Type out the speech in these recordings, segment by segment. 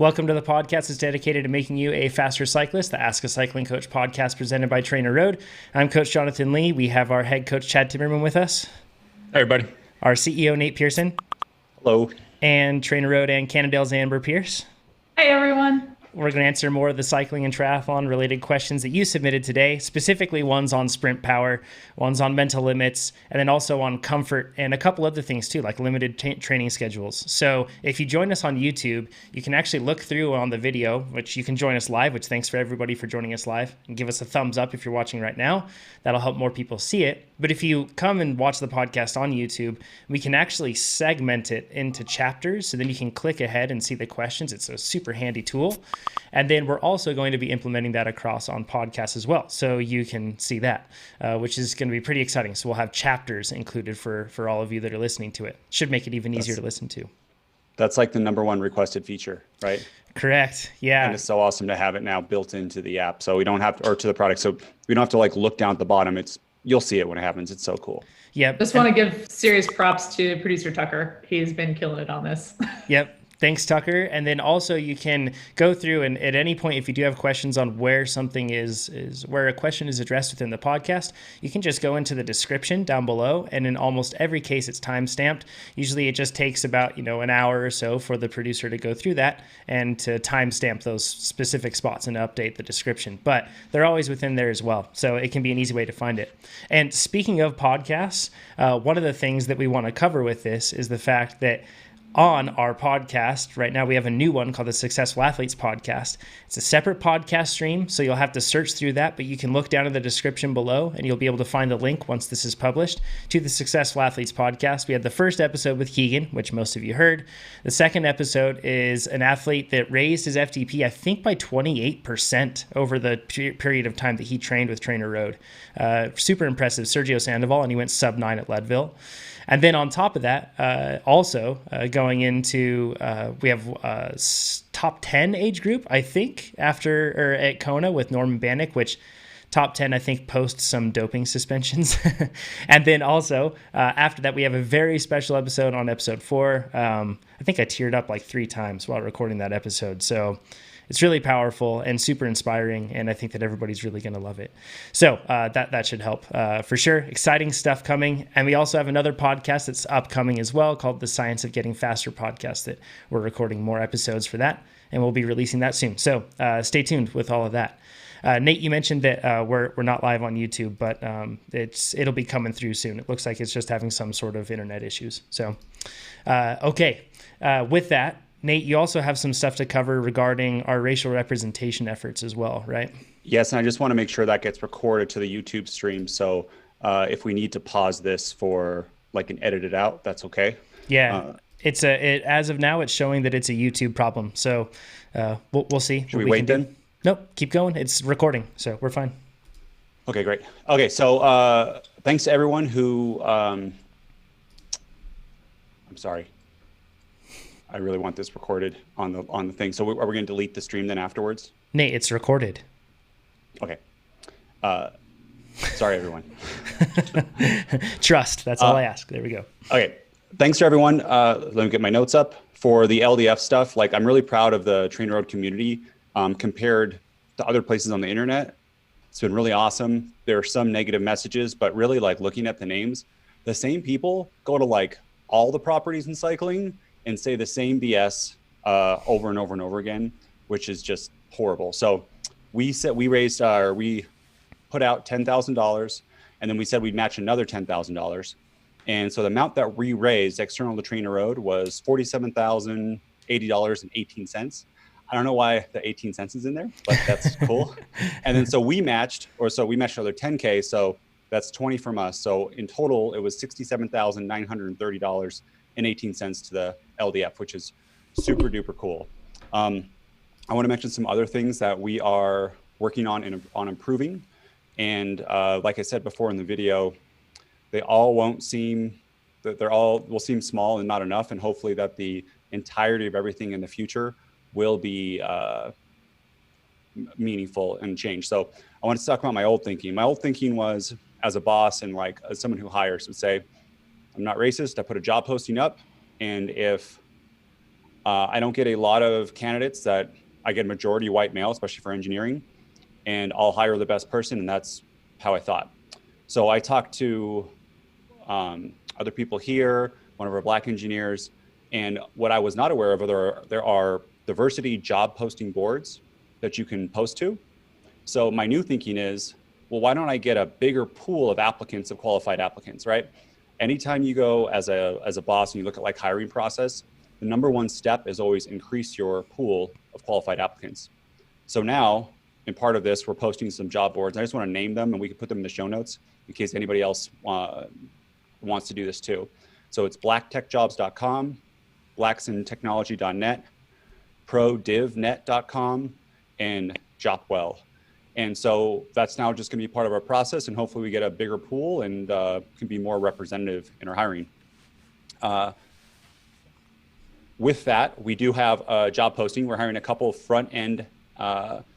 Welcome to the podcast that's dedicated to making you a faster cyclist, the Ask a Cycling Coach podcast presented by TrainerRoad. I'm Coach Jonathan Lee. We have our head coach, Chad Timmerman, with us. Hey, everybody. Our CEO, Nate Pearson. Hello. And TrainerRoad and Cannondale's Amber Pierce. Hey, everyone. We're going to answer more of the cycling and triathlon related questions that you submitted today, specifically ones on sprint power, ones on mental limits, and then also on comfort and a couple other things too, like limited training schedules. So if you join us on YouTube, you can actually look through on the video, which you can join us live, which thanks for everybody for joining us live, and give us a thumbs up if you're watching right now. That'll help more people see it. But if you come and watch the podcast on YouTube, we can actually segment it into chapters. So then you can click ahead and see the questions. It's a super handy tool. And then we're also going to be implementing that across on podcasts as well. So you can see that, which is going to be pretty exciting. So we'll have chapters included for all of you that are listening to it. Should make it even easier to listen to. That's like the #1 requested feature, right? Correct. Yeah. And it's so awesome to have it now built into the app. So we don't have to, or to the product. So we don't have to like look down at the bottom. You'll see it when it happens. It's so cool. Yep. Just want to give serious props to producer Tucker. He's been killing it on this. Yep. Thanks, Tucker. And then also you can go through and at any point, if you do have questions on where something is where a question is addressed within the podcast, you can just go into the description down below. And in almost every case, it's time-stamped. Usually it just takes about, an hour or so for the producer to go through that and to timestamp those specific spots and update the description. But they're always within there as well. So it can be an easy way to find it. And speaking of podcasts, one of the things that we want to cover with this is the fact that on our podcast right now, we have a new one called the Successful Athletes Podcast. It's a separate podcast stream, so you'll have to search through that, but you can look down in the description below and you'll be able to find the link once this is published to the Successful Athletes Podcast. We had the first episode with Keegan, which most of you heard. The second episode is an athlete that raised his FTP, I think by 28% over the period of time that he trained with TrainerRoad. Super impressive, Sergio Sandoval, and he went sub-9 at Leadville. And then on top of that, also going into, we have top 10 age group, I think, at Kona with Norman Bannock, which top 10, I think, post some doping suspensions. And then also after that, we have a very special episode on episode 4. I think I teared up like 3 times while recording that episode. So it's really powerful and super inspiring, and I think that everybody's really going to love it. So that should help for sure. Exciting stuff coming. And we also have another podcast that's upcoming as well called the Science of Getting Faster podcast that we're recording more episodes for that, and we'll be releasing that soon. So stay tuned with all of that. Nate, you mentioned that we're not live on YouTube, but it'll be coming through soon. It looks like it's just having some sort of internet issues. So, okay. With that, Nate, you also have some stuff to cover regarding our racial representation efforts as well, right? Yes, and I just want to make sure that gets recorded to the YouTube stream. So if we need to pause this for and edit it out, that's okay. Yeah, as of now, it's showing that it's a YouTube problem. So we'll see. Should we wait then? Nope, keep going. It's recording, so we're fine. Okay, great. Okay, so thanks to everyone who, I'm sorry. I really want this recorded on the thing. So are we going to delete the stream then afterwards? Nate, it's recorded. Okay. Sorry, everyone. Trust. That's all I ask. There we go. Okay. Thanks to everyone. Let me get my notes up for the LDF stuff. I'm really proud of the TrainerRoad community compared to other places on the internet. It's been really awesome. There are some negative messages, but really looking at the names, the same people go to all the properties in cycling and say the same BS over and over and over again, which is just horrible. So we put out $10,000, and then we said we'd match another $10,000. And so the amount that we raised external to TrainerRoad was $47,080.18. I don't know why the 18 cents is in there, but that's cool. And then so we matched another 10K. So that's 20 from us. So in total, it was $67,930.18 to the LDF, which is super duper cool. I want to mention some other things that we are working on improving. And like I said before in the video, they all will seem small and not enough. And hopefully that the entirety of everything in the future will be meaningful and change. So I want to talk about my old thinking. My old thinking was, as a boss and as someone who hires, would say, I'm not racist. I put a job posting up, and if I don't get a lot of candidates that I get majority white male, especially for engineering, and I'll hire the best person. And that's how I thought. So I talked to other people here, one of our Black engineers, and what I was not aware of, there are diversity job posting boards that you can post to. So my new thinking is, well, why don't I get a bigger pool of applicants, of qualified applicants, right? Anytime you go as a boss and you look at like hiring process, the number one step is always increase your pool of qualified applicants. So now, in part of this, we're posting some job boards. I just want to name them and we can put them in the show notes in case anybody else wants to do this too. So it's blacktechjobs.com, blacksintechnology.net, prodivnet.com, and Jopwell. And so that's now just going to be part of our process, and hopefully we get a bigger pool and can be more representative in our hiring. With that, we do have a job posting. We're hiring a couple front-end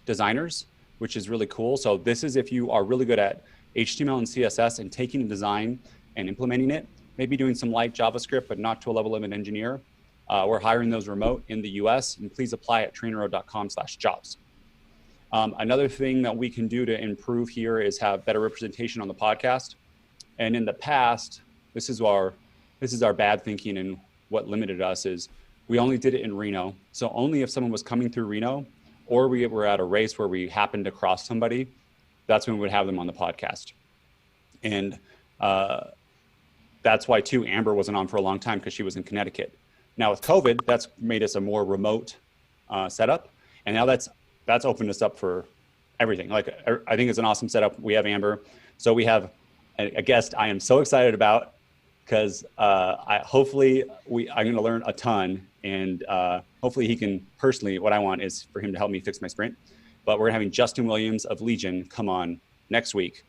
designers, which is really cool. So this is if you are really good at HTML and CSS and taking a design and implementing it, maybe doing some light JavaScript, but not to a level of an engineer. We're hiring those remote in the US, and please apply at trainerroad.com/jobs. Another thing that we can do to improve here is have better representation on the podcast. And in the past, this is our bad thinking, and what limited us is we only did it in Reno. So only if someone was coming through Reno, or we were at a race where we happened to cross somebody, that's when we would have them on the podcast. And that's why too, Amber wasn't on for a long time because she was in Connecticut. Now with COVID, that's made us a more remote setup. And now that's opened us up for everything. Like, I think it's an awesome setup. We have Amber. So we have a guest I am so excited about, because I'm going to learn a ton, and hopefully he can personally, what I want is for him to help me fix my sprint. But we're having Justin Williams of Legion come on next week,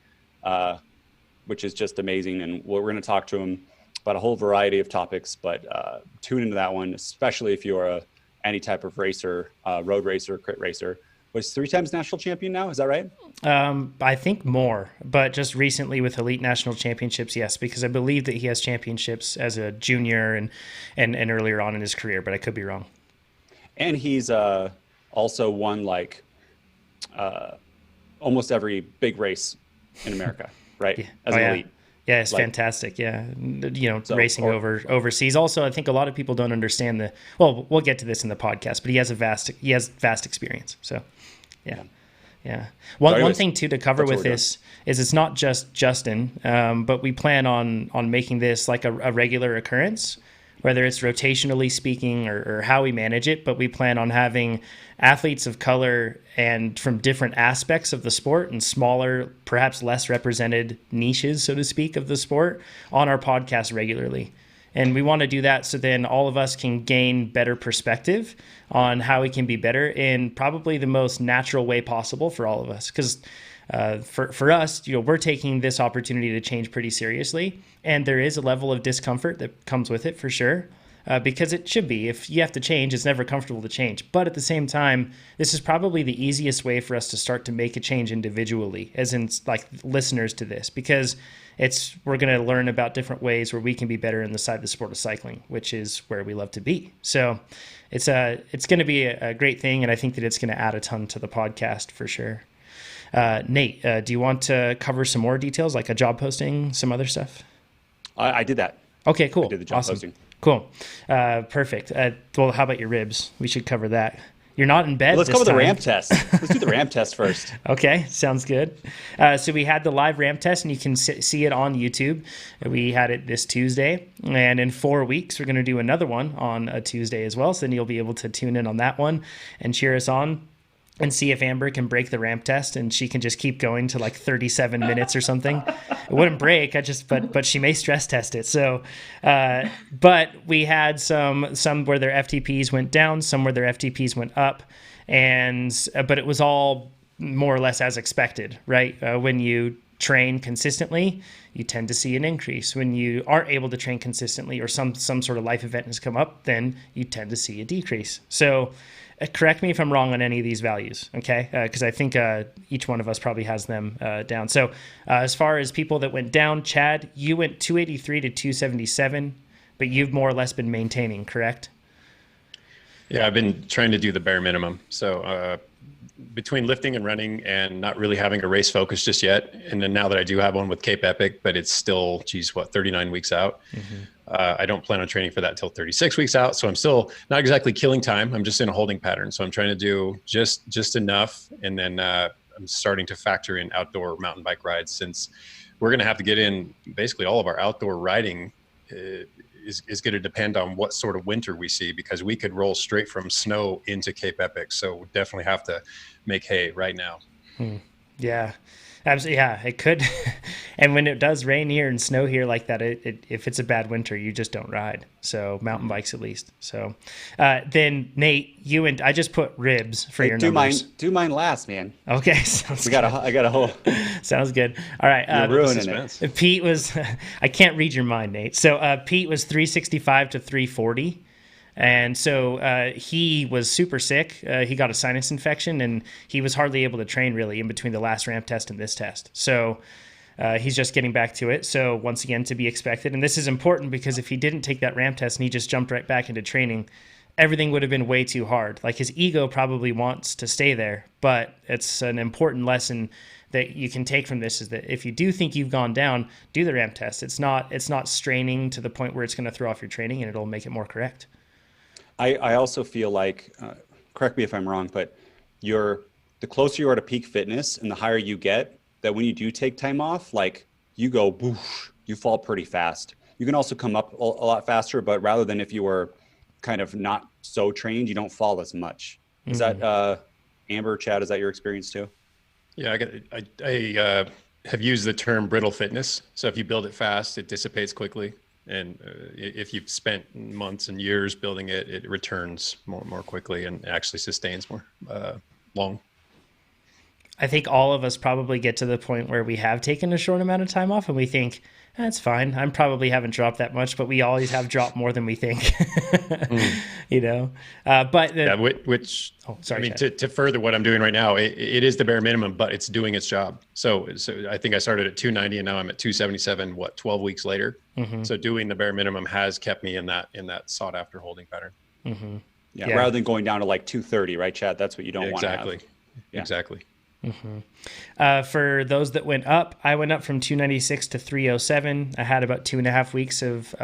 which is just amazing. And we're going to talk to him about a whole variety of topics, but tune into that one, especially if you're any type of racer, road racer, crit racer. Was 3 times national champion now, is that right? I think more, but just recently with Elite National Championships, yes, because I believe that he has championships as a junior and earlier on in his career, but I could be wrong. And he's also won like almost every big race in America, right? Yeah. As an elite. Yeah, it's fantastic. Yeah, racing overseas. Also, I think a lot of people don't understand we'll get to this in the podcast, but he has vast experience. So, yeah. One thing too to cover with this is it's not just Justin, but we plan on making this like a regular occurrence, whether it's rotationally speaking or how we manage it. But we plan on having athletes of color and from different aspects of the sport and smaller, perhaps less represented niches, so to speak, of the sport on our podcast regularly. And we want to do that so then all of us can gain better perspective on how we can be better in probably the most natural way possible for all of us. Because for us, we're taking this opportunity to change pretty seriously. And there is a level of discomfort that comes with it for sure. Because it should be. If you have to change, it's never comfortable to change. But at the same time, this is probably the easiest way for us to start to make a change individually, as in like listeners to this, because we're going to learn about different ways where we can be better inside the sport of cycling, which is where we love to be. So it's going to be a great thing, and I think that it's going to add a ton to the podcast for sure. Nate, do you want to cover some more details, like a job posting, some other stuff? I did that. Okay, cool. I did the job posting. Cool. Perfect. Well, how about your ribs? We should cover that. You're not in bed. Let's cover the ramp test. Let's do the ramp test first. Okay, sounds good. So we had the live ramp test, and you can see it on YouTube. We had it this Tuesday, and in 4 weeks, we're going to do another one on a Tuesday as well. So then you'll be able to tune in on that one and cheer us on. And see if Amber can break the ramp test, and she can just keep going to like 37 minutes or something. It wouldn't break. But she may stress test it. So, but we had some where their FTPs went down, some where their FTPs went up, but it was all more or less as expected, right? When you train consistently, you tend to see an increase. When you aren't able to train consistently, or some sort of life event has come up, then you tend to see a decrease. So. Correct me if I'm wrong on any of these values, okay? Because I think each one of us probably has them down. So as far as people that went down, Chad, you went 283 to 277, but you've more or less been maintaining, correct? Yeah, I've been trying to do the bare minimum. So between lifting and running and not really having a race focus just yet. And then now that I do have one with Cape Epic, but it's still, 39 weeks out. I don't plan on training for that till 36 weeks out. So I'm still not exactly killing time. I'm just in a holding pattern. So I'm trying to do just enough. And then I'm starting to factor in outdoor mountain bike rides, since we're going to have to get in basically all of our outdoor riding is going to depend on what sort of winter we see, because we could roll straight from snow into Cape Epic. So we definitely have to make hay right now. Yeah, absolutely. Yeah, it could. And when it does rain here and snow here like that, if it's a bad winter, you just don't ride. So mountain bikes at least. So then Nate, you and I just put ribs for your numbers. Do mine last, man. Okay, sounds good. I got a whole. Sounds good. All right, You're ruining it. Pete was. I can't read your mind, Nate. So Pete was 365 to 340. And so he was super sick. He got a sinus infection, and he was hardly able to train really in between the last ramp test and this test. So he's just getting back to it. So once again, to be expected. And this is important because if he didn't take that ramp test and he just jumped right back into training, everything would have been way too hard. Like his ego probably wants to stay there, but it's an important lesson that you can take from this is that if you do think you've gone down, do the ramp test. It's not straining to the point where it's going to throw off your training, and it'll make it more correct. I also feel like, correct me if I'm wrong, but the closer you are to peak fitness and the higher you get, that when you do take time off, like you go, boosh, you fall pretty fast. You can also come up a lot faster, but rather than if you were kind of not so trained, you don't fall as much. Is that, Amber, Chad, is that your experience too? Yeah, I have used the term brittle fitness. So if you build it fast, it dissipates quickly. And if you've spent months and years building it, it returns more quickly and actually sustains more long. I think all of us probably get to the point where we have taken a short amount of time off and we think, that's fine. I probably haven't dropped that much, but we always have dropped more than we think, you know? Sorry, I mean, to further what I'm doing right now, it is the bare minimum, but it's doing its job. So I think I started at 290 and now I'm at 277, 12 weeks later. So doing the bare minimum has kept me in that sought after holding pattern. Yeah. Rather than going down to like 230, right, Chad? That's what you don't want to have. Exactly. For those that went up, I went up from 296 to 307. I had about 2.5 weeks of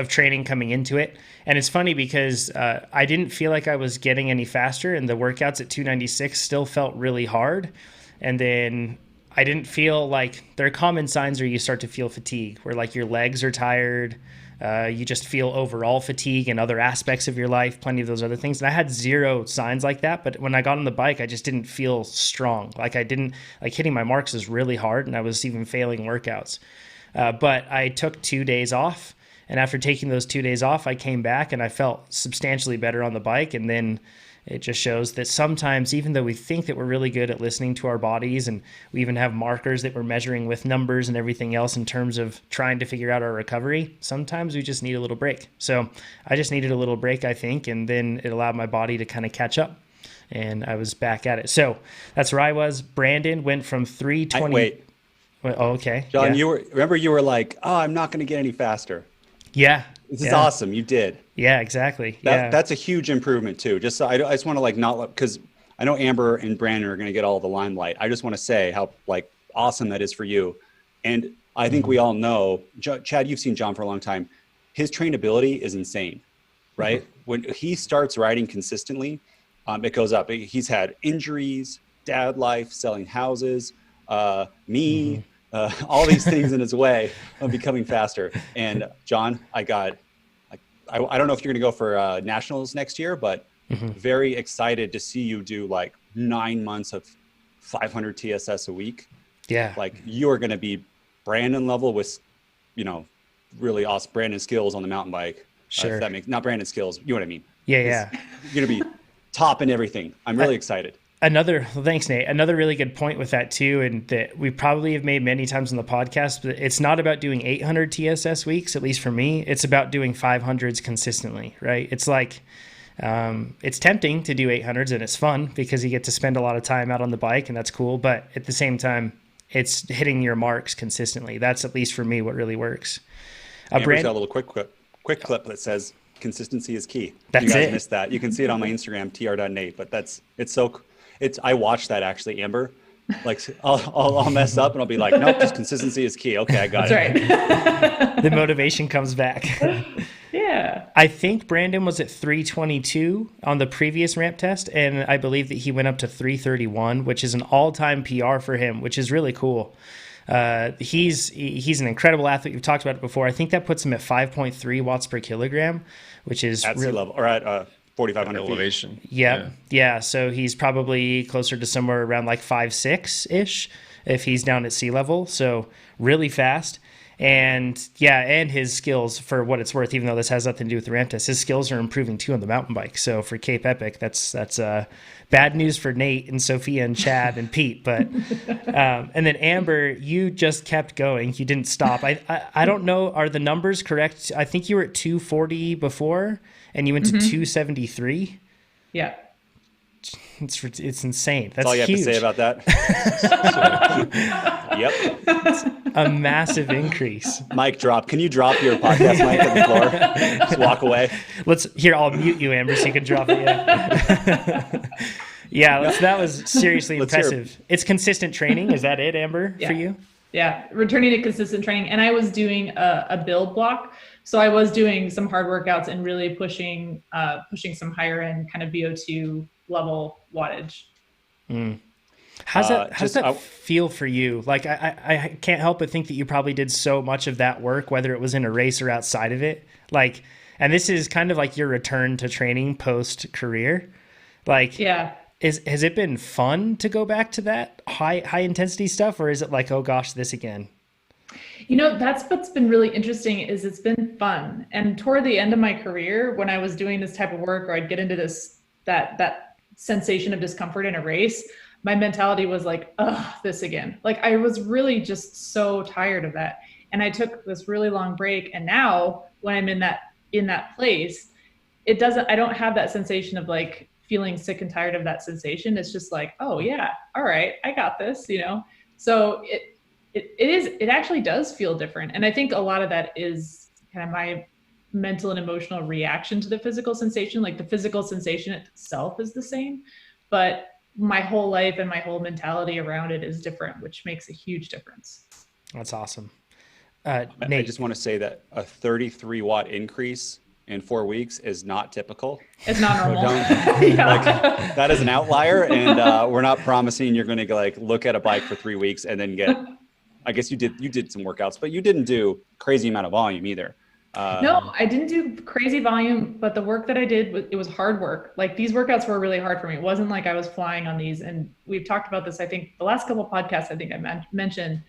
training coming into it. And it's funny because I didn't feel like I was getting any faster, and the workouts at 296 still felt really hard. And then I didn't feel like there are common signs where you start to feel fatigue, where like your legs are tired. You just feel overall fatigue in other aspects of your life, plenty of those other things. And I had zero signs like that. But when I got on the bike, I just didn't feel strong. Like hitting my marks is really hard, and I was even failing workouts. But I took 2 days off. And after taking those 2 days off, I came back and I felt substantially better on the bike. And then it just shows that sometimes, even though we think that we're really good at listening to our bodies, and we even have markers that we're measuring with numbers and everything else in terms of trying to figure out our recovery, sometimes we just need a little break. So I just needed a little break, I think, and then it allowed my body to kind of catch up. And I was back at it. So that's where I was. Brandon went from 320. Wait. Oh, okay. John, you were like, oh, I'm not going to get any faster. Yeah. This is awesome. You did. Yeah, exactly. That's a huge improvement too. I just want to like not, because I know Amber and Brandon are going to get all the limelight. I just want to say how like awesome that is for you. And I think we all know, Chad, you've seen John for a long time. His trainability is insane, right? When he starts riding consistently, it goes up. He's had injuries, dad life, selling houses, me, all these things in his way of becoming faster. And John, I don't know if you're going to go for nationals next year, but very excited to see you do like 9 months of 500 TSS a week. Yeah. Like you're going to be Brandon level with, really awesome Brandon skills on the mountain bike. Sure. If that makes, not Brandon skills, you know what I mean? Yeah. You're going to be top in everything. I'm really excited. Thanks, Nate. Another really good point with that too, and that we probably have made many times on the podcast, but it's not about doing 800 TSS weeks, at least for me. It's about doing 500s consistently, right? It's like, it's tempting to do 800s and it's fun because you get to spend a lot of time out on the bike and that's cool. But at the same time, it's hitting your marks consistently. That's at least for me what really works. Amber's got a little quick clip that says, consistency is key. That's you guys it. missed that. You can see it on my Instagram, tr.nate, but I watched that actually, Amber. Like I'll mess up and I'll be like, nope, just consistency is key. Okay, I got That's it. right. The motivation comes back. Yeah. I think Brandon was at 322 on the previous ramp test, and I believe that he went up to 331, which is an all-time PR for him, which is really cool. He's an incredible athlete. We've talked about it before. I think that puts him at 5.3 watts per kilogram, which is At sea level, or at 4,500 feet. Elevation. Yeah. So he's probably closer to somewhere around like 5'6" if he's down at sea level. So really fast. And his skills, for what it's worth, even though this has nothing to do with the ramp test, his skills are improving too on the mountain bike. So for Cape Epic, that's bad news for Nate and Sophia and Chad and Pete. But and then Amber, you just kept going. You didn't stop. I don't know, are the numbers correct? I think you were at 240 before, and you went to 273. Yeah. It's insane. That's all you have huge. to say about that. Yep. A massive increase. Mic drop. Can you drop your podcast mic at the floor? Just walk away. I'll mute you, Amber, so you can drop it. That was seriously impressive. It's consistent training. Is that it, Amber, for you? Yeah, returning to consistent training. And I was doing a build block. So I was doing some hard workouts and really pushing some higher end kind of VO2 level wattage. How's that feel for you? Like, I can't help but think that you probably did so much of that work, whether it was in a race or outside of it. Like, and this is kind of like your return to training post career. Like, yeah. Has it been fun to go back to that high intensity stuff, or is it like, oh gosh, this again? You know, that's what's been really interesting is it's been fun. And toward the end of my career, when I was doing this type of work, or I'd get into that sensation of discomfort in a race, my mentality was like, ugh, this again. Like, I was really just so tired of that. And I took this really long break. And now when I'm in that place, I don't have that sensation of like feeling sick and tired of that sensation. It's just like, oh yeah, all right, I got this, you know? So it actually does feel different. And I think a lot of that is kind of my mental and emotional reaction to the physical sensation. Like, the physical sensation itself is the same, but my whole life and my whole mentality around it is different, which makes a huge difference. That's awesome. Nate. I just want to say that a 33 watt increase in 4 weeks is not typical. It's not normal. Like, that is an outlier, and we're not promising you're going to like look at a bike for 3 weeks and then get. I guess you did some workouts, but you didn't do crazy amount of volume either. No, I didn't do crazy volume, but the work that I did, it was hard work. Like, these workouts were really hard for me. It wasn't like I was flying on these. And we've talked about this, I think the last couple of podcasts, I think I mentioned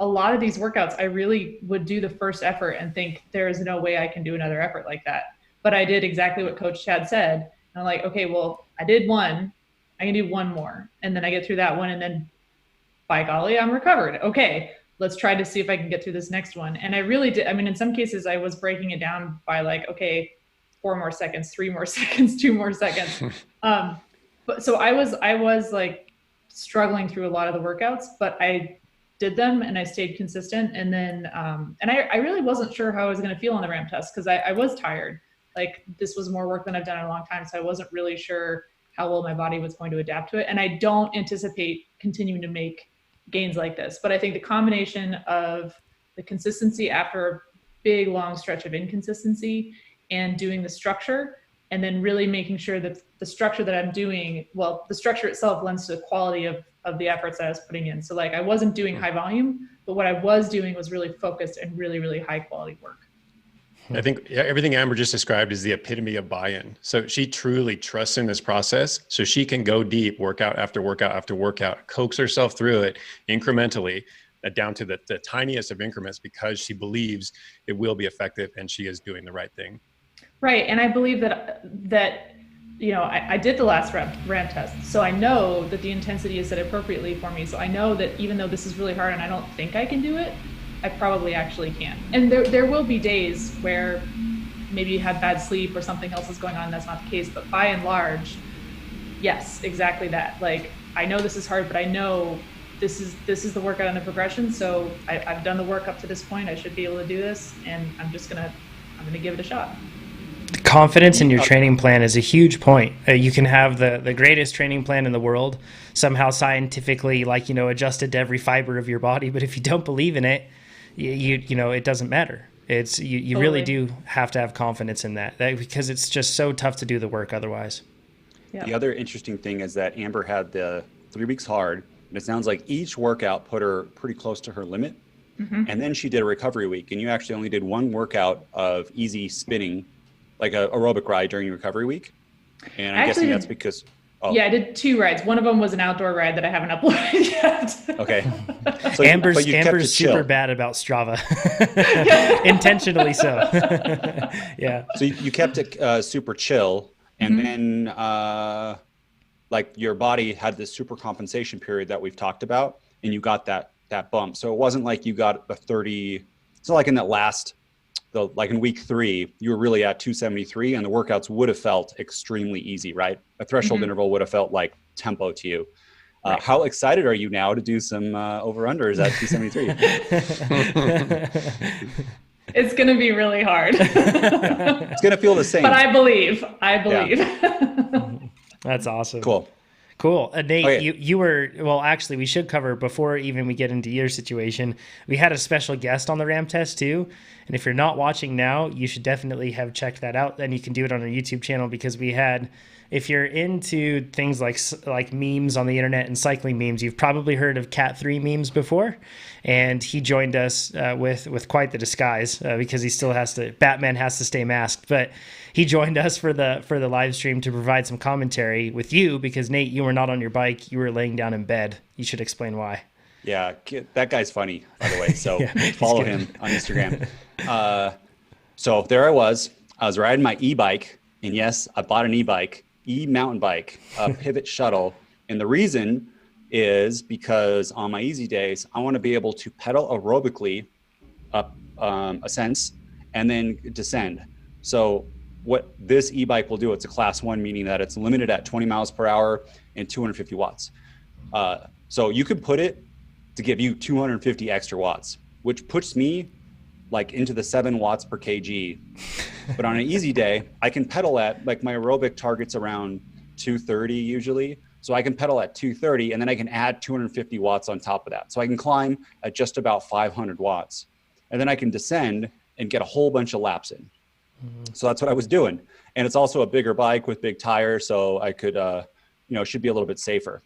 a lot of these workouts. I really would do the first effort and think there is no way I can do another effort like that. But I did exactly what Coach Chad said. And I'm like, okay, well, I did one, I can do one more. And then I get through that one, and then by golly, I'm recovered. Okay, let's try to see if I can get through this next one. And I really did. I mean, in some cases I was breaking it down by like, okay, 4 more seconds, 3 more seconds, 2 more seconds. But so I was like struggling through a lot of the workouts, but I did them and I stayed consistent. And then, and I really wasn't sure how I was going to feel on the ramp test, because I was tired. Like, this was more work than I've done in a long time. So I wasn't really sure how well my body was going to adapt to it. And I don't anticipate continuing to make gains like this. But I think the combination of the consistency after a big, long stretch of inconsistency and doing the structure, and then really making sure that the structure that I'm doing, well, the structure itself lends to the quality of the efforts that I was putting in. So like, I wasn't doing high volume, but what I was doing was really focused and really, really high quality work. I think everything Amber just described is the epitome of buy-in. So she truly trusts in this process, so she can go deep, workout after workout after workout, coax herself through it incrementally, down to the tiniest of increments, because she believes it will be effective and she is doing the right thing. Right. And I believe that you know, I did the last ramp test, so I know that the intensity is set appropriately for me. So I know that even though this is really hard and I don't think I can do it, I probably actually can. And there will be days where maybe you have bad sleep or something else is going on. That's not the case. But by and large, yes, exactly that. Like, I know this is hard, but I know this is the workout and the progression. So I've done the work up to this point. I should be able to do this, and I'm gonna give it a shot. Confidence in your training plan is a huge point. You can have the greatest training plan in the world, somehow scientifically, like, adjusted to every fiber of your body. But if you don't believe in it, it doesn't matter. It's you Totally. really do have to have confidence in that because it's just so tough to do the work otherwise. Yep. The other interesting thing is that Amber had the 3 weeks hard, and it sounds like each workout put her pretty close to her limit. And then she did a recovery week, and you actually only did one workout of easy spinning, like a aerobic ride during your recovery week. And I'm guessing that's because... Oh. Yeah, I did 2 rides. One of them was an outdoor ride that I haven't uploaded yet. Okay. So Amber's super bad about Strava. Intentionally so. Yeah. So you kept it super chill, and then like your body had this super compensation period that we've talked about, and you got that bump. So it wasn't like you got a 30. It's not like in that like in week 3, you were really at 273, and the workouts would have felt extremely easy, right? A threshold interval would have felt like tempo to you. Right. How excited are you now to do some over-unders at 273? It's going to be really hard. Yeah. It's going to feel the same. But I believe. Yeah. That's awesome. Cool. Nate, Okay. you were, well, actually, we should cover before even we get into your situation. We had a special guest on the RAM test too. And if you're not watching now, you should definitely have checked that out. And you can do it on our YouTube channel because we had, if you're into things like memes on the internet and cycling memes, you've probably heard of Cat 3 memes before. And he joined us with quite the disguise because he still Batman has to stay masked. But he joined us for the live stream to provide some commentary with you because, Nate, you were not on your bike. You were laying down in bed. You should explain why. Yeah, that guy's funny, by the way. So follow him on Instagram. So there I was riding my e-bike, and yes, I bought an e-bike, mountain bike, a Pivot Shuttle. And the reason is because on my easy days, I want to be able to pedal aerobically up ascents and then descend. So what this e-bike will do, it's a class 1, meaning that it's limited at 20 miles per hour and 250 watts. So you could put it to give you 250 extra watts, which puts me like into the 7 watts per kg. But on an easy day, I can pedal at, like, my aerobic target's around 230 usually. So I can pedal at 230, and then I can add 250 watts on top of that. So I can climb at just about 500 watts. And then I can descend and get a whole bunch of laps in. So that's what I was doing. And it's also a bigger bike with big tires, so I could, should be a little bit safer.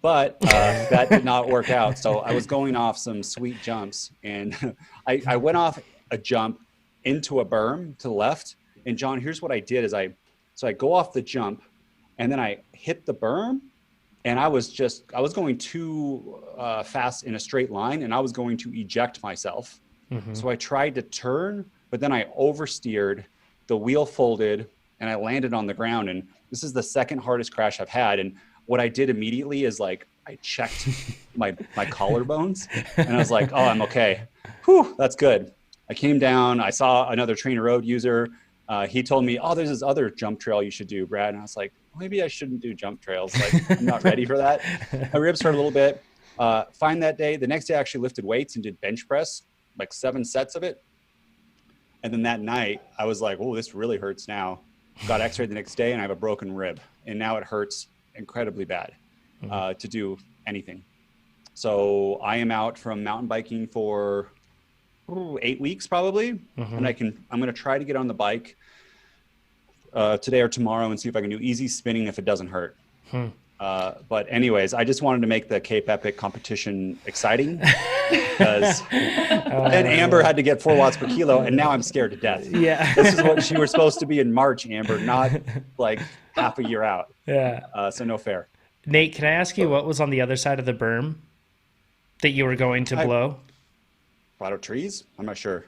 But that did not work out. So I was going off some sweet jumps, and I went off a jump into a berm to the left. And John, here's what I did is I go off the jump, and then I hit the berm, and I was going too fast in a straight line, and I was going to eject myself. So I tried to turn, but then I oversteered, the wheel folded, and I landed on the ground. And this is the second hardest crash I've had. And what I did immediately is, like, I checked my collarbones, and I was like, oh, I'm okay. Whew, that's good. I came down, I saw another TrainerRoad user. He told me, oh, there's this other jump trail you should do, Brad. And I was like, maybe I shouldn't do jump trails. Like, I'm not ready for that. My ribs hurt a little bit. Fine that day. The next day I actually lifted weights and did bench press, like 7 sets of it. And then that night I was like, oh, this really hurts now. Got x-rayed the next day, and I have a broken rib. And now it hurts incredibly bad to do anything. So I am out from mountain biking for 8 weeks probably. And I'm going to try to get on the bike today or tomorrow and see if I can do easy spinning if it doesn't hurt. But anyways, I just wanted to make the Cape Epic competition exciting because then Amber had to get 4 watts per kilo, and now I'm scared to death. Yeah. This is what she was supposed to be in March, Amber, not like half a year out. Yeah. So no fair. Nate, can I ask you what was on the other side of the berm that you were going to blow? A lot of trees? I'm not sure.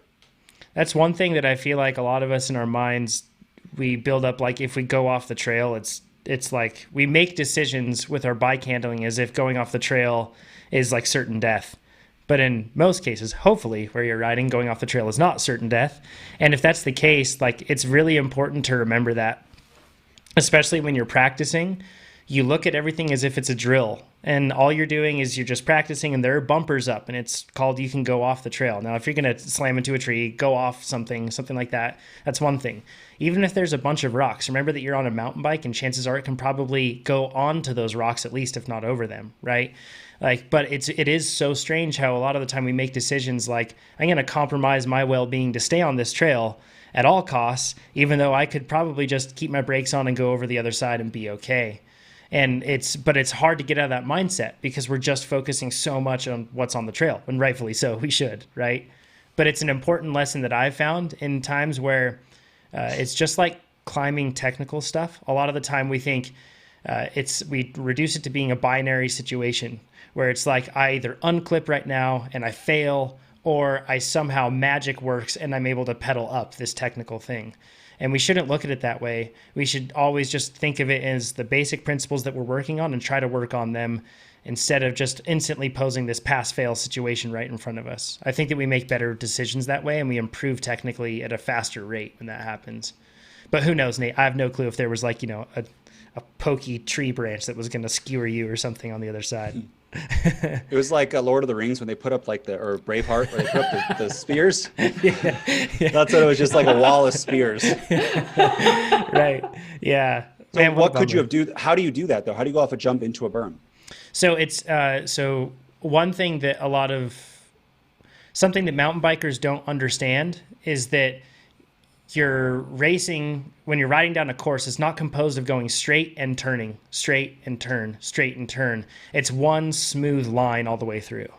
That's one thing that I feel like a lot of us in our minds, we build up, like, if we go off the trail, it's like we make decisions with our bike handling as if going off the trail is like certain death. But in most cases, hopefully, where you're riding, going off the trail is not certain death. And if that's the case, like, it's really important to remember that, especially when you're practicing. you look at everything as if it's a drill, and all you're doing is you're just practicing, and there are bumpers up, and it's called you can go off the trail. Now, if you're going to slam into a tree, go off something like that, that's one thing. Even if there's a bunch of rocks, remember that you're on a mountain bike, and chances are it can probably go onto those rocks at least, if not over them, right? Like, but it is so strange how a lot of the time we make decisions like, I'm going to compromise my well-being to stay on this trail at all costs, even though I could probably just keep my brakes on and go over the other side and be okay. And it's hard to get out of that mindset because we're just focusing so much on what's on the trail, and rightfully so, we should, right? But it's an important lesson that I've found in times where it's just like climbing technical stuff. A lot of the time we think we reduce it to being a binary situation where it's like I either unclip right now and I fail, or I somehow magic works and I'm able to pedal up this technical thing. And we shouldn't look at it that way. We should always just think of it as the basic principles that we're working on and try to work on them instead of just instantly posing this pass-fail situation right in front of us. I think that we make better decisions that way, and we improve technically at a faster rate when that happens. But who knows, Nate? I have no clue if there was like, a pokey tree branch that was going to skewer you or something on the other side. It was like Lord of the Rings when they put up or Braveheart, where they put up the spears. Yeah. That's what it was, just like a wall of spears. Right. Yeah. So Man, what could you have do? How do you do that though? How do you go off a jump into a berm? So it's so one thing that something that mountain bikers don't understand is that you're racing, when you're riding down a course, it's not composed of going straight and turning, straight and turn, straight and turn. It's one smooth line all the way through.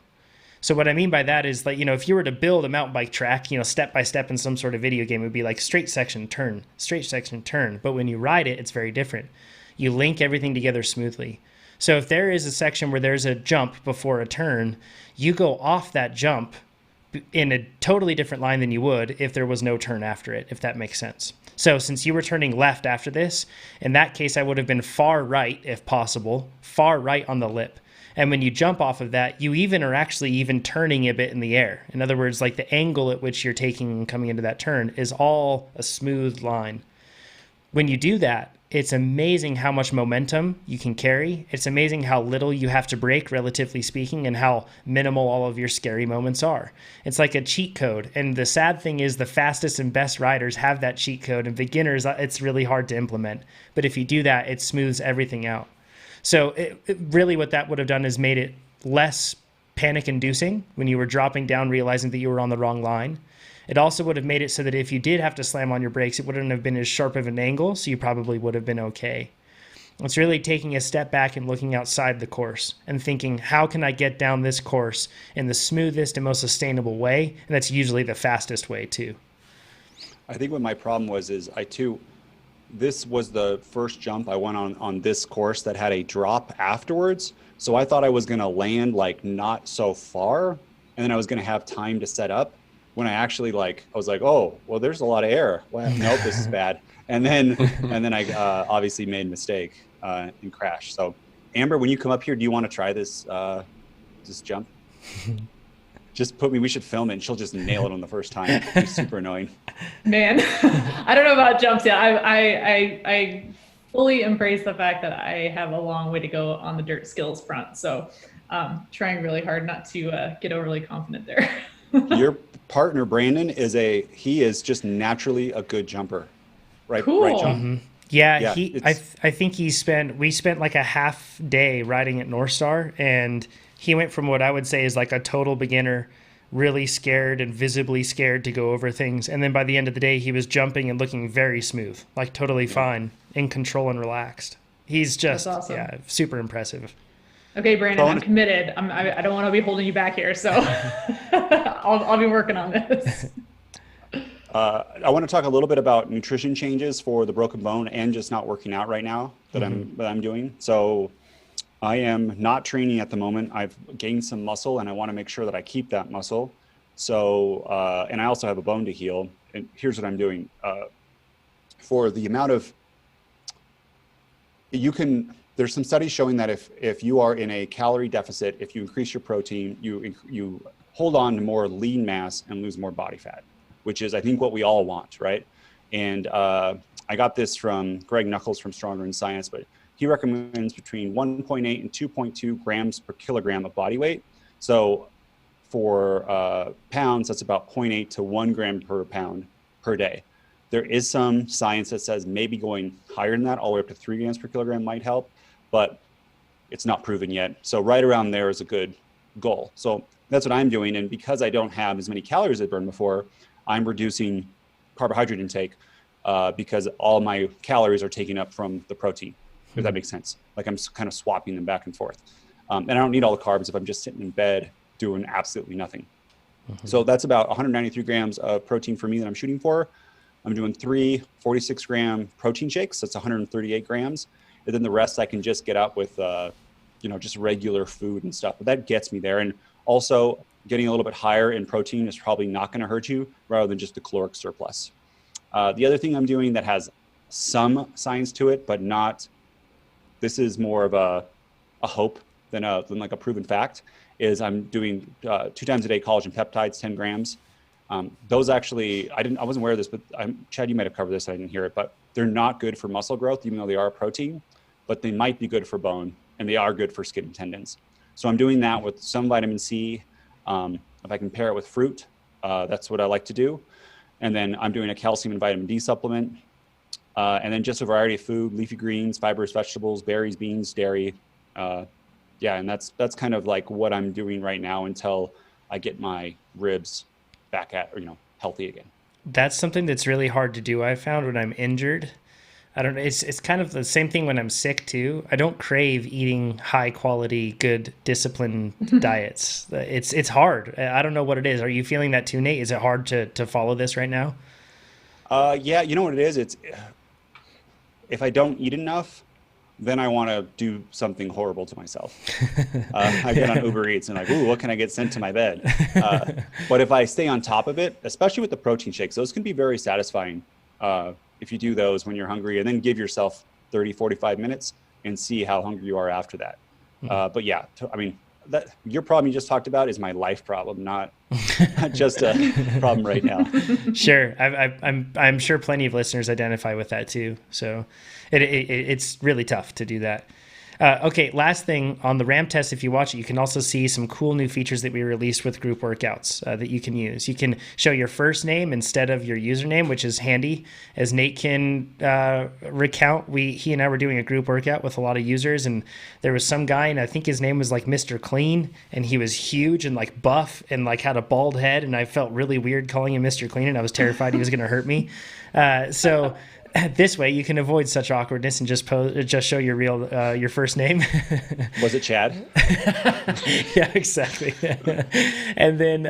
So what I mean by that is, like, if you were to build a mountain bike track, step by step in some sort of video game, it would be like straight section, turn, straight section, turn. But when you ride it, it's very different. You link everything together smoothly. So if there is a section where there's a jump before a turn, you go off that jump in a totally different line than you would if there was no turn after it, if that makes sense. So since you were turning left after this, in that case, I would have been far right, if possible, far right on the lip. And when you jump off of that, you are actually even turning a bit in the air. In other words, like the angle at which you're taking and coming into that turn is all a smooth line. When you do that, it's amazing how much momentum you can carry. It's amazing how little you have to brake, relatively speaking, and how minimal all of your scary moments are. It's like a cheat code. And the sad thing is the fastest and best riders have that cheat code, and beginners, it's really hard to implement. But if you do that, it smooths everything out. So really what that would have done is made it less panic-inducing when you were dropping down, realizing that you were on the wrong line. It also would have made it so that if you did have to slam on your brakes, it wouldn't have been as sharp of an angle, so you probably would have been okay. It's really taking a step back and looking outside the course and thinking, how can I get down this course in the smoothest and most sustainable way? And that's usually the fastest way too. I think what my problem was is this was the first jump I went on this course that had a drop afterwards. So I thought I was going to land like not so far, and then I was going to have time to set up. When I actually I was like, oh, well, there's a lot of air. Well, nope, this is bad. And then I obviously made a mistake and crashed. So Amber, when you come up here, do you want to try this jump? Just we should film it and she'll just nail it on the first time. It's super annoying. Man, I don't know about jumps yet. I fully embrace the fact that I have a long way to go on the dirt skills front. So trying really hard not to get overly confident there. Your partner Brandon he is just naturally a good jumper, right? Cool. Right, John? Mm-hmm. Yeah, I think we spent like a half day riding at North Star, and he went from what I would say is like a total beginner, really scared and visibly scared to go over things, and then by the end of the day, he was jumping and looking very smooth, like totally fine, in control and relaxed. He's just awesome. Super impressive. Okay, Brandon, I'm committed. I don't want to be holding you back here, so I'll be working on this. I want to talk a little bit about nutrition changes for the broken bone and just not working out right now that I'm doing. So I am not training at the moment. I've gained some muscle and I want to make sure that I keep that muscle. So, and I also have a bone to heal. And here's what I'm doing. For the amount of, there's some studies showing that if you are in a calorie deficit, if you increase your protein, you hold on to more lean mass and lose more body fat, which is, I think, what we all want, right? And I got this from Greg Nuckols from Stronger in Science, but he recommends between 1.8 and 2.2 grams per kilogram of body weight. So for pounds, that's about 0.8 to 1 gram per pound per day. There is some science that says maybe going higher than that, all the way up to 3 grams per kilogram might help, but it's not proven yet. So right around there is a good goal. So that's what I'm doing. And because I don't have as many calories as I burned before, I'm reducing carbohydrate intake because all my calories are taken up from the protein, if that makes sense. Like I'm kind of swapping them back and forth. And I don't need all the carbs if I'm just sitting in bed doing absolutely nothing. So that's about 193 grams of protein for me that I'm shooting for. I'm doing 3 46-gram protein shakes. That's 138 grams. And then the rest I can just get out with, just regular food and stuff. But that gets me there. And also getting a little bit higher in protein is probably not going to hurt you rather than just the caloric surplus. The other thing I'm doing that has some science to it, but not, this is more of a hope than like a proven fact, is I'm doing 2 times a day collagen peptides, 10 grams. Those actually, I wasn't aware of this, but Chad, you might have covered this. I didn't hear it, but they're not good for muscle growth, even though they are a protein, but they might be good for bone and they are good for skin and tendons. So I'm doing that with some vitamin C. If I can pair it with fruit, that's what I like to do. And then I'm doing a calcium and vitamin D supplement. And then just a variety of food, leafy greens, fibrous vegetables, berries, beans, dairy. And that's kind of like what I'm doing right now until I get my ribs back at, healthy again. That's something that's really hard to do. I found when I'm injured. I don't know. It's kind of the same thing when I'm sick too. I don't crave eating high quality, good disciplined diets. It's hard. I don't know what it is. Are you feeling that too, Nate? Is it hard to follow this right now? Yeah, you know what it is? It's if I don't eat enough, then I want to do something horrible to myself. I get on Uber Eats and like, ooh, what can I get sent to my bed? But if I stay on top of it, especially with the protein shakes, those can be very satisfying if you do those when you're hungry, and then give yourself 30, 45 minutes and see how hungry you are after that. But yeah, that your problem you just talked about is my life problem, not just a problem right now. Sure. I'm sure plenty of listeners identify with that too. So it's really tough to do that. Okay, last thing on the RAM test, if you watch it, you can also see some cool new features that we released with group workouts that you can use. You can show your first name instead of your username, which is handy. As Nate can recount, he and I were doing a group workout with a lot of users, and there was some guy, and I think his name was like Mr. Clean, and he was huge and like buff and like had a bald head, and I felt really weird calling him Mr. Clean, and I was terrified he was going to hurt me. So this way you can avoid such awkwardness and just show your first name. Was it Chad? Yeah, exactly. And then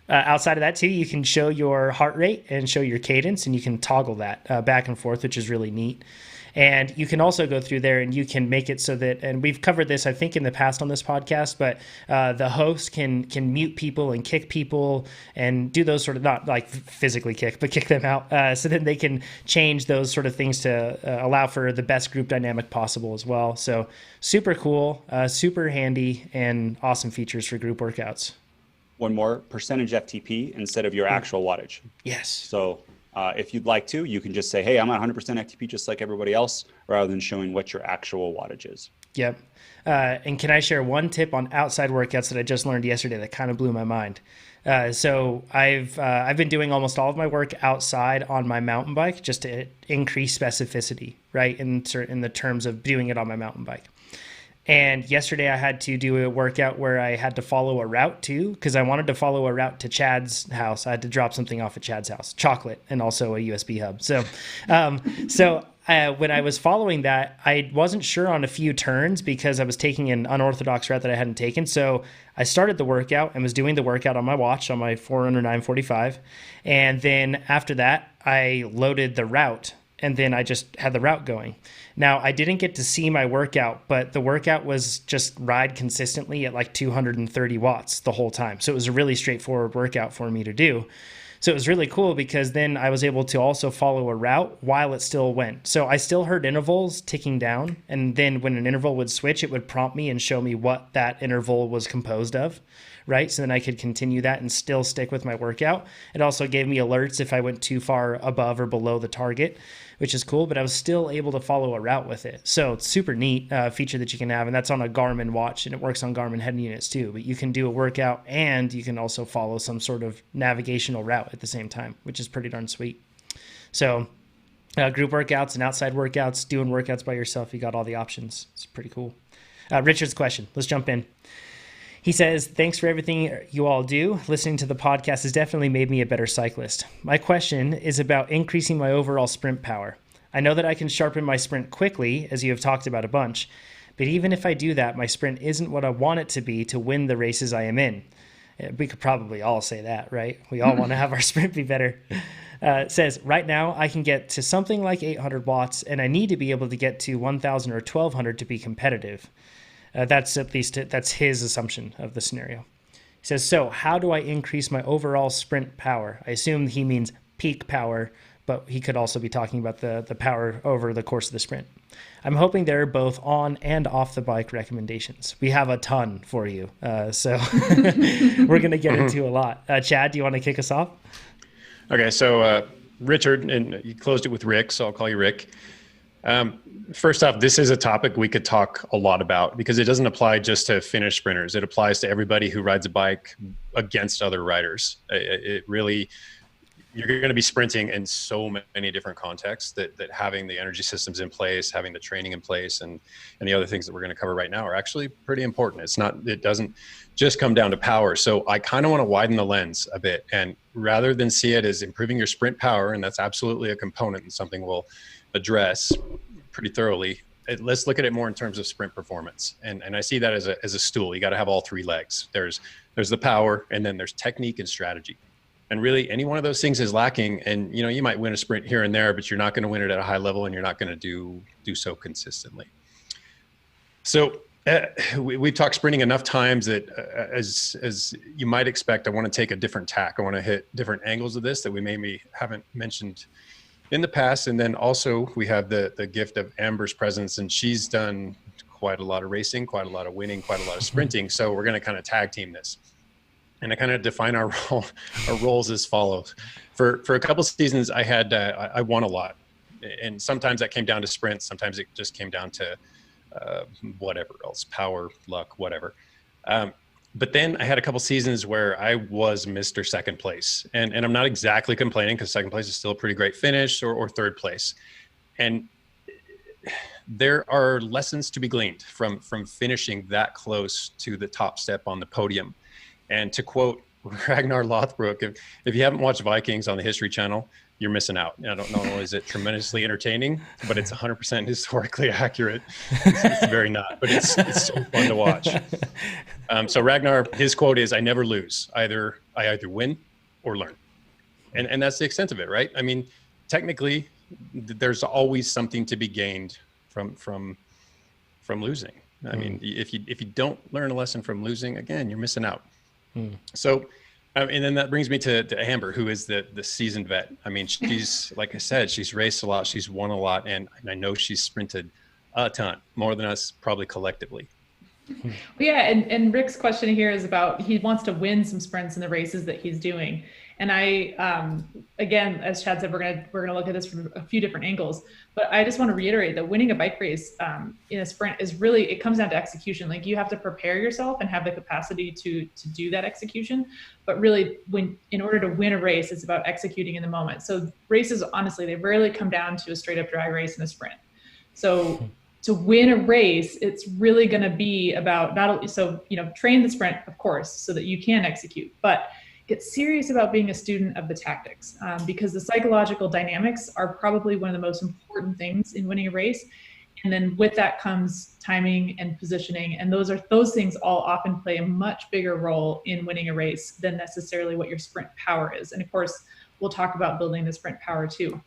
outside of that too, you can show your heart rate and show your cadence, and you can toggle that back and forth, which is really neat. And you can also go through there and you can make it so that, and we've covered this, I think, in the past on this podcast, but the host can mute people and kick people and do those sort of, not like physically kick, but kick them out so that they can change those sort of things to allow for the best group dynamic possible as well. So super cool, super handy, and awesome features for group workouts. One more, percentage FTP instead of your actual wattage. Yes. So if you'd like to, you can just say, hey, I'm at 100% FTP just like everybody else, rather than showing what your actual wattage is. Yep. And can I share one tip on outside workouts that I just learned yesterday that kind of blew my mind? So I've been doing almost all of my work outside on my mountain bike just to increase specificity, right? In the terms of doing it on my mountain bike. And yesterday I had to do a workout where I had to follow a route too, because I wanted to follow a route to Chad's house. I had to drop something off at Chad's house, chocolate, and also a USB hub. So, when I was following that, I wasn't sure on a few turns because I was taking an unorthodox route that I hadn't taken. So I started the workout and was doing the workout on my watch on my Forerunner 945. And then after that, I loaded the route, and then I just had the route going. Now, I didn't get to see my workout, but the workout was just ride consistently at like 230 watts the whole time. So it was a really straightforward workout for me to do. So it was really cool because then I was able to also follow a route while it still went. So I still heard intervals ticking down. And then when an interval would switch, it would prompt me and show me what that interval was composed of, right? So then I could continue that and still stick with my workout. It also gave me alerts if I went too far above or below the target, which is cool, but I was still able to follow a route with it. So it's super neat feature that you can have, and that's on a Garmin watch, and it works on Garmin head units too. But you can do a workout and you can also follow some sort of navigational route at the same time, which is pretty darn sweet. So group workouts and outside workouts, doing workouts by yourself, you got all the options. It's pretty cool. Richard's question, let's jump in. He says, thanks for everything you all do. Listening to the podcast has definitely made me a better cyclist. My question is about increasing my overall sprint power. I know that I can sharpen my sprint quickly, as you have talked about a bunch, but even if I do that, my sprint isn't what I want it to be to win the races I am in. We could probably all say that, right? We all want to have our sprint be better. It says, right now I can get to something like 800 watts, and I need to be able to get to 1,000 or 1,200 to be competitive. That's his assumption of the scenario. He says, so how do I increase my overall sprint power? I assume he means peak power, but he could also be talking about the power over the course of the sprint. I'm hoping there are both on and off the bike recommendations. We have a ton for you. So we're going to get into a lot. Chad, do you want to kick us off? Okay. So Richard, and you closed it with Rick, so I'll call you Rick. First off, this is a topic we could talk a lot about because it doesn't apply just to finished sprinters. It applies to everybody who rides a bike against other riders. It really, you're going to be sprinting in so many different contexts that having the energy systems in place, having the training in place, and the other things that we're going to cover right now are actually pretty important. It doesn't just come down to power. So I kind of want to widen the lens a bit, and rather than see it as improving your sprint power, and that's absolutely a component and something we'll address pretty thoroughly, let's look at it more in terms of sprint performance. And I see that as a stool. You got to have all three legs. There's the power, and then there's technique and strategy. And really, any one of those things is lacking. And you might win a sprint here and there, but you're not going to win it at a high level, and you're not going to do so consistently. So we've talked sprinting enough times that as you might expect, I want to take a different tack. I want to hit different angles of this that we maybe haven't mentioned in the past. And then also we have the gift of Amber's presence, and she's done quite a lot of racing, quite a lot of winning, quite a lot of sprinting. So we're going to kind of tag team this. And I kind of define our roles as follows. For a couple of seasons, I won a lot, and sometimes that came down to sprints. Sometimes it just came down to whatever else, power, luck, whatever. But then I had a couple seasons where I was Mr. Second Place, and I'm not exactly complaining because second place is still a pretty great finish, or third place. And there are lessons to be gleaned from finishing that close to the top step on the podium. And to quote Ragnar Lothbrok, if you haven't watched Vikings on the History Channel, you're missing out. I don't know, is it tremendously entertaining, but it's 100% historically accurate. It's very not, but it's so fun to watch. So Ragnar, his quote is, "I never lose. I either win or learn," and that's the extent of it, right? I mean, technically, there's always something to be gained from losing. I mean, if you don't learn a lesson from losing, again, you're missing out. So, and then that brings me to Amber, who is the seasoned vet. I mean, she's, like I said, she's raced a lot, she's won a lot, and I know she's sprinted a ton, more than us probably collectively. Well, yeah, and Rick's question here is about, he wants to win some sprints in the races that he's doing. And I, again, as Chad said, we're gonna look at this from a few different angles, but I just want to reiterate that winning a bike race in a sprint is really, it comes down to execution. Like, you have to prepare yourself and have the capacity to do that execution. But really, in order to win a race, it's about executing in the moment. So races, honestly, they rarely come down to a straight up drag race and a sprint. So to win a race, it's really going to be about not only, so, train the sprint, of course, so that you can execute, but get serious about being a student of the tactics, because the psychological dynamics are probably one of the most important things in winning a race. And then with that comes timing and positioning. And those things all often play a much bigger role in winning a race than necessarily what your sprint power is. And of course, we'll talk about building the sprint power too.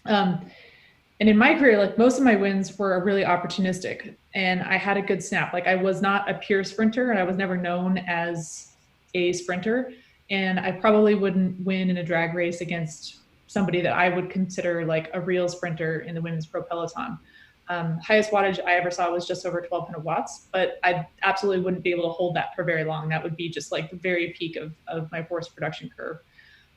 And in my career, like, most of my wins were really opportunistic, and I had a good snap. Like, I was not a pure sprinter, and I was never known as a sprinter. And I probably wouldn't win in a drag race against somebody that I would consider like a real sprinter in the women's pro peloton. Highest wattage I ever saw was just over 1200 watts, but I absolutely wouldn't be able to hold that for very long. That would be just like the very peak of my force production curve.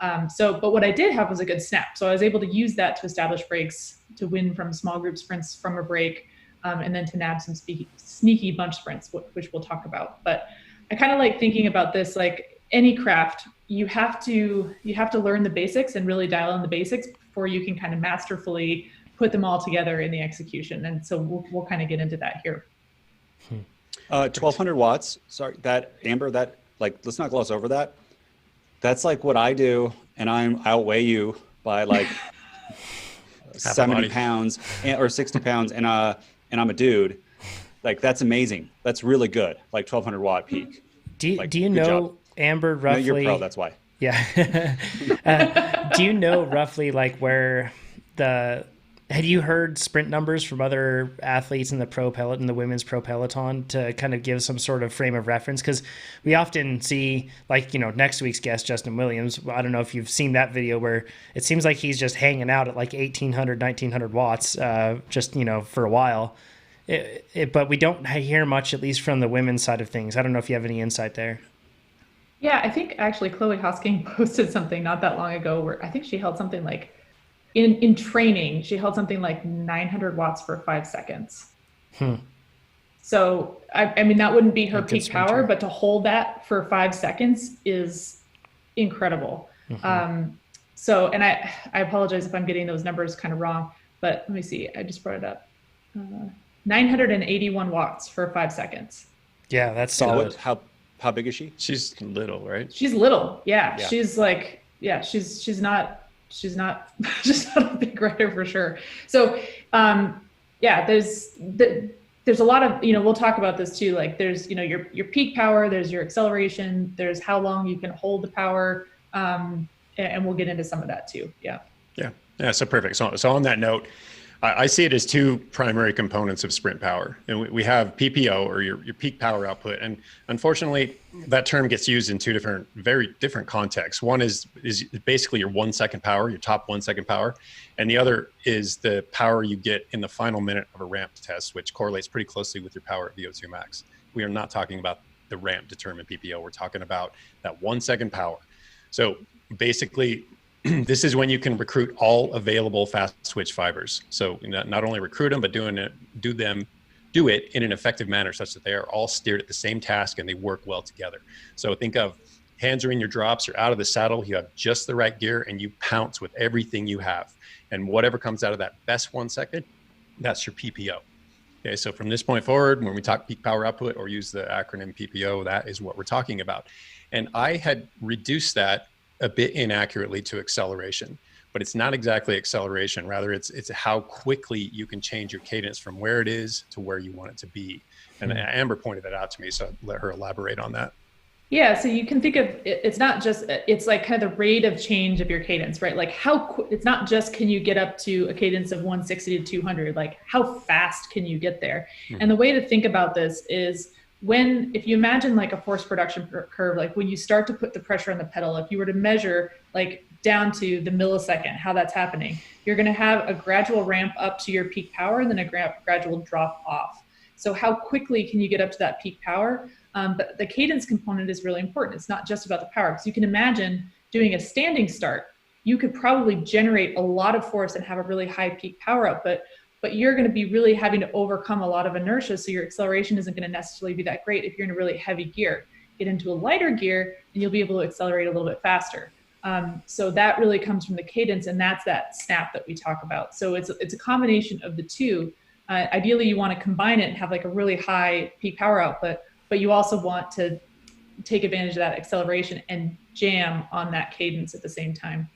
But what I did have was a good snap. So I was able to use that to establish breaks, to win from small group sprints from a break, and then to nab some sneaky bunch sprints, which we'll talk about. But I kind of like thinking about this, like any craft, you have to learn the basics and really dial in the basics before you can kind of masterfully put them all together in the execution. And so we'll kind of get into that here. 1200 watts. Sorry, that Amber, that like, let's not gloss over that. That's like what I do. And I outweigh you by like 70 pounds or 60 pounds. And I'm a dude. Like, that's amazing. That's really good. Like 1200 watt peak. Do you good know, job. Amber, roughly? No, you're pro, that's why. Yeah. Do you know roughly like where had you heard sprint numbers from other athletes in the women's pro peloton to kind of give some sort of frame of reference? Because we often see, like, next week's guest, Justin Williams. I don't know if you've seen that video where it seems like he's just hanging out at like 1800, 1900 watts, for a while. But we don't hear much, at least from the women's side of things. I don't know if you have any insight there. Yeah, I think actually Chloe Hosking posted something not that long ago where I think she held something like, in training, she held something like 900 watts for 5 seconds. So, I mean, that wouldn't be her peak power, but to hold that for 5 seconds is incredible. And I apologize if I'm getting those numbers kind of wrong, but let me see. I just brought it up. 981 watts for 5 seconds. Yeah, that's solid. How big is she? She's little, right? She's little. Yeah. She's like, she's not just not a big rider for sure. So, there's a lot of, we'll talk about this too. Like there's, your peak power, there's your acceleration, there's how long you can hold the power. And we'll get into some of that too. Yeah. So perfect. So on that note, I see it as two primary components of sprint power. And we have PPO, or your peak power output. And unfortunately, that term gets used in two very different contexts. One is basically your 1 second power, your top 1 second power. And the other is the power you get in the final minute of a ramp test, which correlates pretty closely with your power at VO2 max. We are not talking about the ramp determined PPO. We're talking about that 1 second power. So basically, this is when you can recruit all available fast switch fibers. So not only recruit them, but do it in an effective manner such that they are all steered at the same task and they work well together. So think of hands are in your drops, you're out of the saddle, you have just the right gear, and you pounce with everything you have. And whatever comes out of that best 1 second, that's your PPO. Okay, so from this point forward, when we talk peak power output or use the acronym PPO, that is what we're talking about. And I had reduced that a bit inaccurately to acceleration, but it's not exactly acceleration. Rather, it's how quickly you can change your cadence from where it is to where you want it to be. And Amber pointed that out to me, so I'll let her elaborate on that. Yeah, so you can think of it's not just, it's like kind of the rate of change of your cadence, right? Like it's not just can you get up to a cadence of 160 to 200, like how fast can you get there? And the way to think about this is if you imagine like a force production curve, like when you start to put the pressure on the pedal, if you were to measure like down to the millisecond, how that's happening, you're going to have a gradual ramp up to your peak power and then a gradual drop off. So how quickly can you get up to that peak power? But the cadence component is really important. It's not just about the power, because you can imagine doing a standing start. You could probably generate a lot of force and have a really high peak power output, but you're going to be really having to overcome a lot of inertia. So your acceleration isn't going to necessarily be that great if you're in a really heavy gear. Get into a lighter gear and you'll be able to accelerate a little bit faster. So that really comes from the cadence, and that's that snap that we talk about. So it's a combination of the two. Ideally, you want to combine it and have like a really high peak power output, but you also want to take advantage of that acceleration and jam on that cadence at the same time.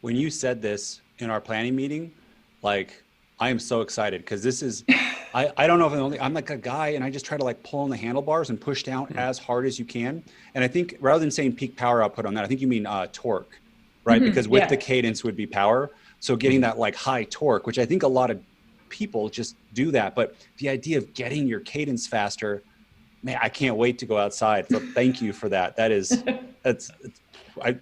When you said this in our planning meeting, like, I am so excited because this is, I don't know if I'm like a guy and I just try to like pull on the handlebars and push down as hard as you can. And I think rather than saying peak power output on that, I think you mean torque, right? Because with the cadence would be power. So getting that like high torque, which I think a lot of people just do that. But the idea of getting your cadence faster, man, I can't wait to go outside. So thank you for that. That's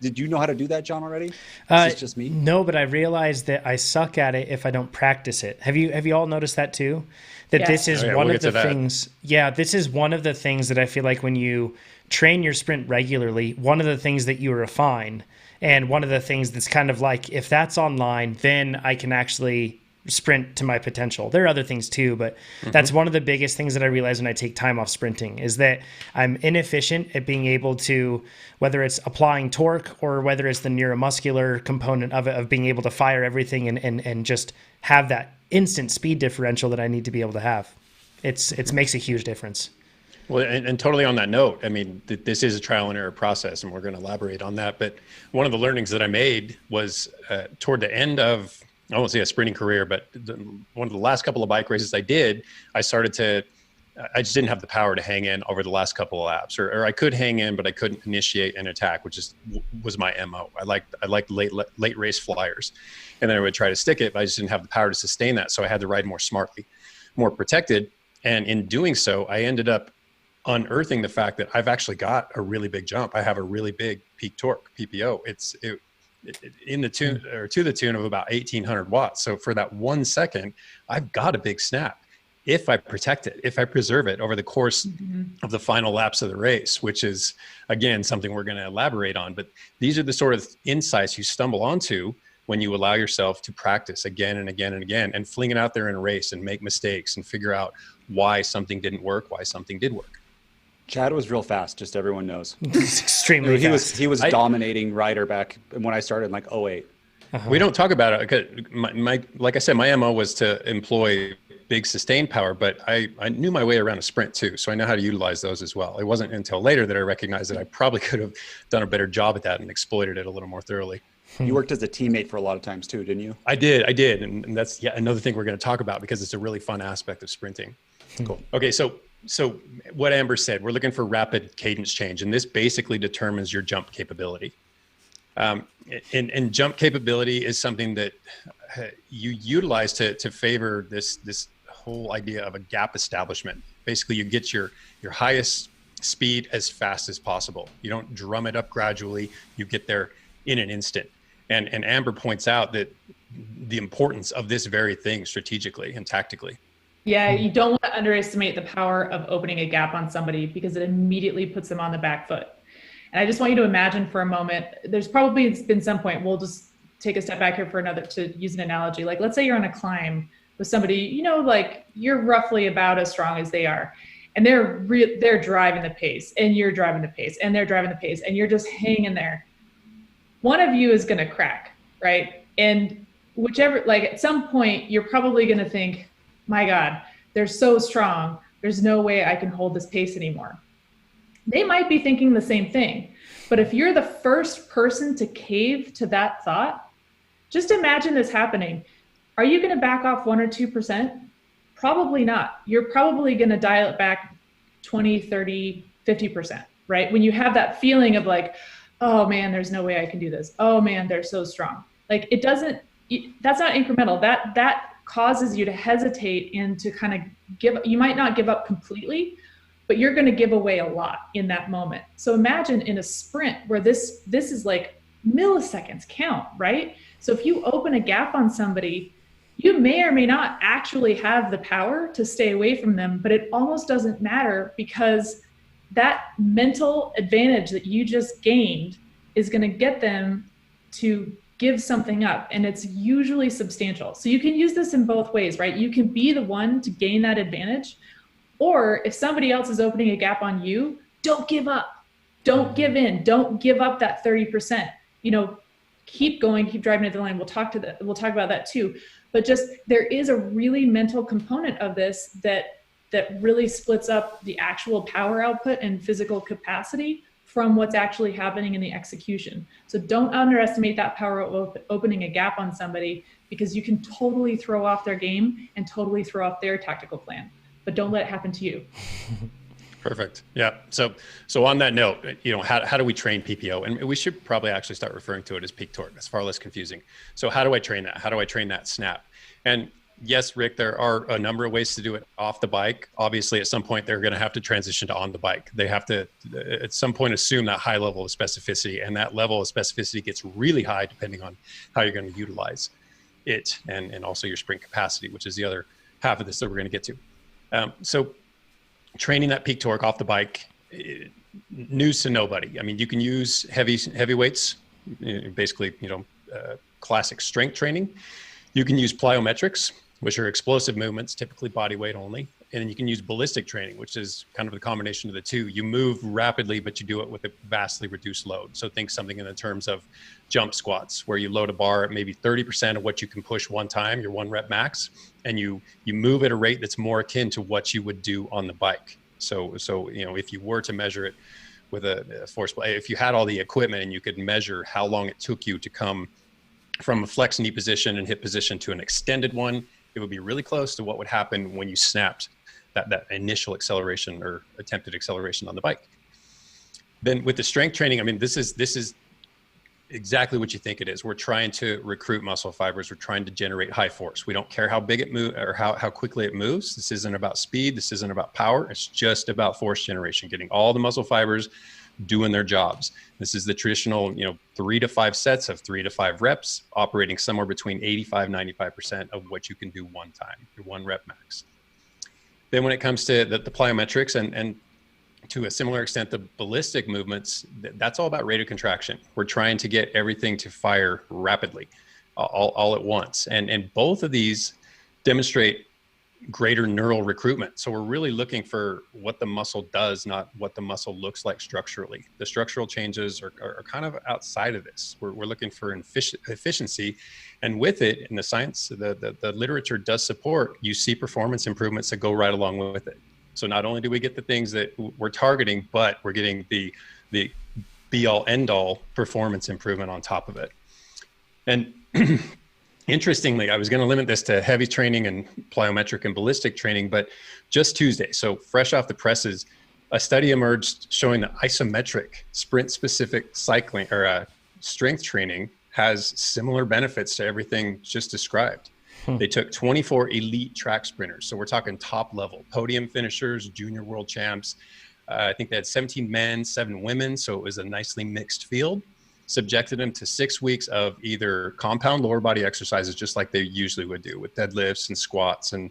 Did you know how to do that, John, already? Is this just me? No, but I realized that I suck at it if I don't practice it. Have you all noticed that too? That Yeah. this is Oh, yeah, one we'll of get the to that. things. Yeah, this is one of the things that I feel like when you train your sprint regularly, one of the things that you refine, and one of the things that's kind of like, if that's online, then I can actually sprint to my potential. There are other things too, but that's one of the biggest things that I realize when I take time off sprinting is that I'm inefficient at being able to, whether it's applying torque or whether it's the neuromuscular component of it, of being able to fire everything and just have that instant speed differential that I need to be able to have. It makes a huge difference. Well, and totally on that note, I mean, this is a trial and error process, and we're going to elaborate on that. But one of the learnings that I made was toward the end of, I won't say a sprinting career, but one of the last couple of bike races I did, I just didn't have the power to hang in over the last couple of laps, or I could hang in, but I couldn't initiate an attack, which was my MO. I liked late race flyers, and then I would try to stick it, but I just didn't have the power to sustain that. So I had to ride more smartly, more protected. And in doing so, I ended up unearthing the fact that I've actually got a really big jump. I have a really big peak torque, PPO. It's in the tune, or to the tune of about 1800 watts. So for that 1 second, I've got a big snap if I protect it, if I preserve it over the course of the final laps of the race, which is, again, something we're going to elaborate on. But these are the sort of insights you stumble onto when you allow yourself to practice again and again and again, and fling it out there in a race and make mistakes and figure out why something didn't work, why something did work. Chad was real fast, just everyone knows. It's extremely fast. He was dominating rider back when I started in like 08. We don't talk about it because like I said, my MO was to employ big sustained power, but I knew my way around a sprint too. So I know how to utilize those as well. It wasn't until later that I recognized that I probably could have done a better job at that and exploited it a little more thoroughly. You worked as a teammate for a lot of times too, didn't you? I did. And that's another thing we're going to talk about because it's a really fun aspect of sprinting. Cool. Okay. So what Amber said, we're looking for rapid cadence change, and this basically determines your jump capability. And jump capability is something that you utilize to favor this whole idea of a gap establishment. Basically, you get your highest speed as fast as possible. You don't drum it up gradually. You get there in an instant. And Amber points out that the importance of this very thing strategically and tactically. Yeah, you don't want to underestimate the power of opening a gap on somebody because it immediately puts them on the back foot. And I just want you to imagine for a moment, there's probably been some point, we'll just take a step back here to use an analogy. Like, let's say you're on a climb with somebody, like you're roughly about as strong as they are. And they're driving the pace, and you're driving the pace, and they're driving the pace, and you're just hanging there. One of you is going to crack, right? And at some point, you're probably going to think, my God, they're so strong. There's no way I can hold this pace anymore. They might be thinking the same thing. But if you're the first person to cave to that thought, just imagine this happening. Are you going to back off 1 or 2%? Probably not. You're probably going to dial it back 20, 30, 50%, right? When you have that feeling of like, oh man, there's no way I can do this. Oh man, they're so strong. Like that's not incremental. That causes you to hesitate and to kind of you might not give up completely, but you're going to give away a lot in that moment. So imagine in a sprint where this is like milliseconds count, right? So if you open a gap on somebody, you may or may not actually have the power to stay away from them, but it almost doesn't matter because that mental advantage that you just gained is going to get them to give something up, and it's usually substantial. So you can use this in both ways, right? You can be the one to gain that advantage, or if somebody else is opening a gap on you, don't give up. Don't give in. Don't give up that 30%. Keep going, keep driving at the line. We'll talk about that too. But just there is a really mental component of this that really splits up the actual power output and physical capacity from what's actually happening in the execution. So don't underestimate that power of opening a gap on somebody, because you can totally throw off their game and totally throw off their tactical plan, but don't let it happen to you. Perfect. Yeah. So on that note, how do we train PPO? And we should probably actually start referring to it as peak torque. That's far less confusing. So how do I train that? How do I train that snap? And Yes, Rick, there are a number of ways to do it off the bike. Obviously, at some point, they're going to have to transition to on the bike. They have to, at some point, assume that high level of specificity, and that level of specificity gets really high depending on how you're going to utilize it, and also your sprint capacity, which is the other half of this that we're going to get to. So training that peak torque off the bike, news to nobody. I mean, you can use heavy weights, basically, classic strength training. You can use plyometrics, which are explosive movements, typically body weight only. And then you can use ballistic training, which is kind of the combination of the two. You move rapidly, but you do it with a vastly reduced load. So think something in the terms of jump squats, where you load a bar at maybe 30% of what you can push one time, your 1 rep max, and you move at a rate that's more akin to what you would do on the bike. So if you were to measure it with a force play, if you had all the equipment and you could measure how long it took you to come from a flex knee position and hip position to an extended one, it would be really close to what would happen when you snapped that initial acceleration or attempted acceleration on the bike. Then with the strength training, I mean, this is exactly what you think it is. We're trying to recruit muscle fibers. We're trying to generate high force. We don't care how big it moves or how quickly it moves. This isn't about speed. This isn't about power. It's just about force generation, getting all the muscle fibers doing their jobs. This is the traditional, 3 to 5 sets of 3 to 5 reps, operating somewhere between 85-95% of what you can do one time, your 1 rep max. Then when it comes to the plyometrics and to a similar extent, the ballistic movements, that's all about rate of contraction. We're trying to get everything to fire rapidly, all at once. And both of these demonstrate greater neural recruitment. So we're really looking for what the muscle does, not what the muscle looks like structurally. The structural changes are kind of outside of this. We're looking for efficiency. And with it, in the science, the literature does support, you see performance improvements that go right along with it. So not only do we get the things that we're targeting, but we're getting the be-all, end-all performance improvement on top of it. And interestingly, I was going to limit this to heavy training and plyometric and ballistic training, but just Tuesday, so fresh off the presses, a study emerged showing that isometric sprint-specific cycling or strength training has similar benefits to everything just described. They took 24 elite track sprinters. So we're talking top level, podium finishers, junior world champs. I think they had 17 men, 7 women. So it was a nicely mixed field. Subjected them to 6 weeks of either compound lower body exercises, just like they usually would do with deadlifts and squats and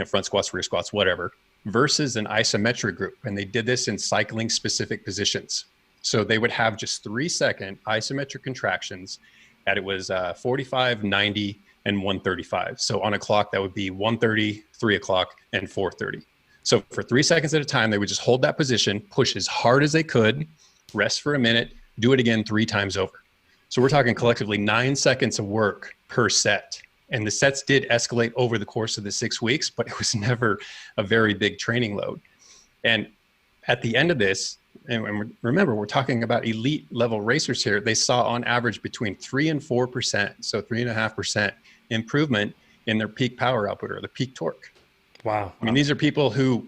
front squats, rear squats, whatever, versus an isometric group. And they did this in cycling specific positions. So they would have just 3-second isometric contractions, and it was 45, 90, and 135. So on a clock, that would be 1:30, 3 o'clock, and 4:30. So for 3 seconds at a time, they would just hold that position, push as hard as they could, rest for a minute, do it again 3 times over. So we're talking collectively 9 seconds of work per set. And the sets did escalate over the course of the 6 weeks, but it was never a very big training load. And at the end of this, and remember, we're talking about elite level racers here, they saw on average between 3 and 4%, so 3.5% improvement in their peak power output or the peak torque. Wow. I mean, these are people who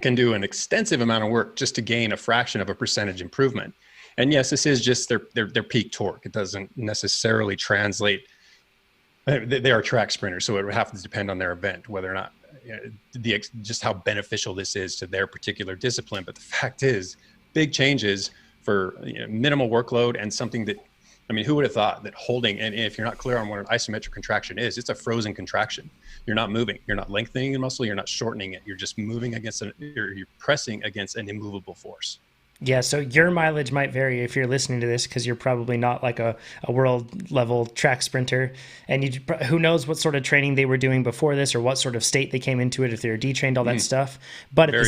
can do an extensive amount of work just to gain a fraction of a percentage improvement. And yes, this is just their peak torque. It doesn't necessarily translate. They are track sprinters, so it would have to depend on their event, whether or not just how beneficial this is to their particular discipline. But the fact is, big changes for minimal workload and something that, I mean, who would have thought that holding, and if you're not clear on what an isometric contraction is, it's a frozen contraction. You're not moving, you're not lengthening the muscle, you're not shortening it. You're just moving against you're pressing against an immovable force. Yeah, so your mileage might vary if you're listening to this, because you're probably not like a world level track sprinter, and who knows what sort of training they were doing before this or what sort of state they came into it, if they were detrained, all that stuff. But at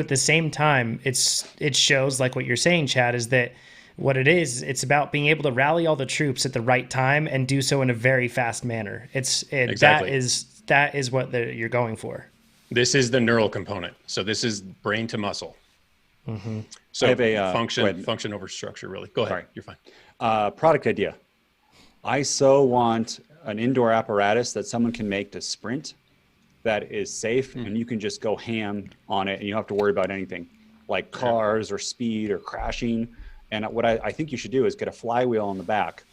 the same time, it shows, like what you're saying, Chad, is that what it is, it's about being able to rally all the troops at the right time and do so in a very fast manner. Exactly. That is what you're going for. This is the neural component. So this is brain to muscle. Mm-hmm. So I have a function over structure, really. Go ahead. Sorry. You're fine. Product idea. I so want an indoor apparatus that someone can make to sprint that is safe, and you can just go ham on it and you don't have to worry about anything like cars or speed or crashing. And what I think you should do is get a flywheel on the back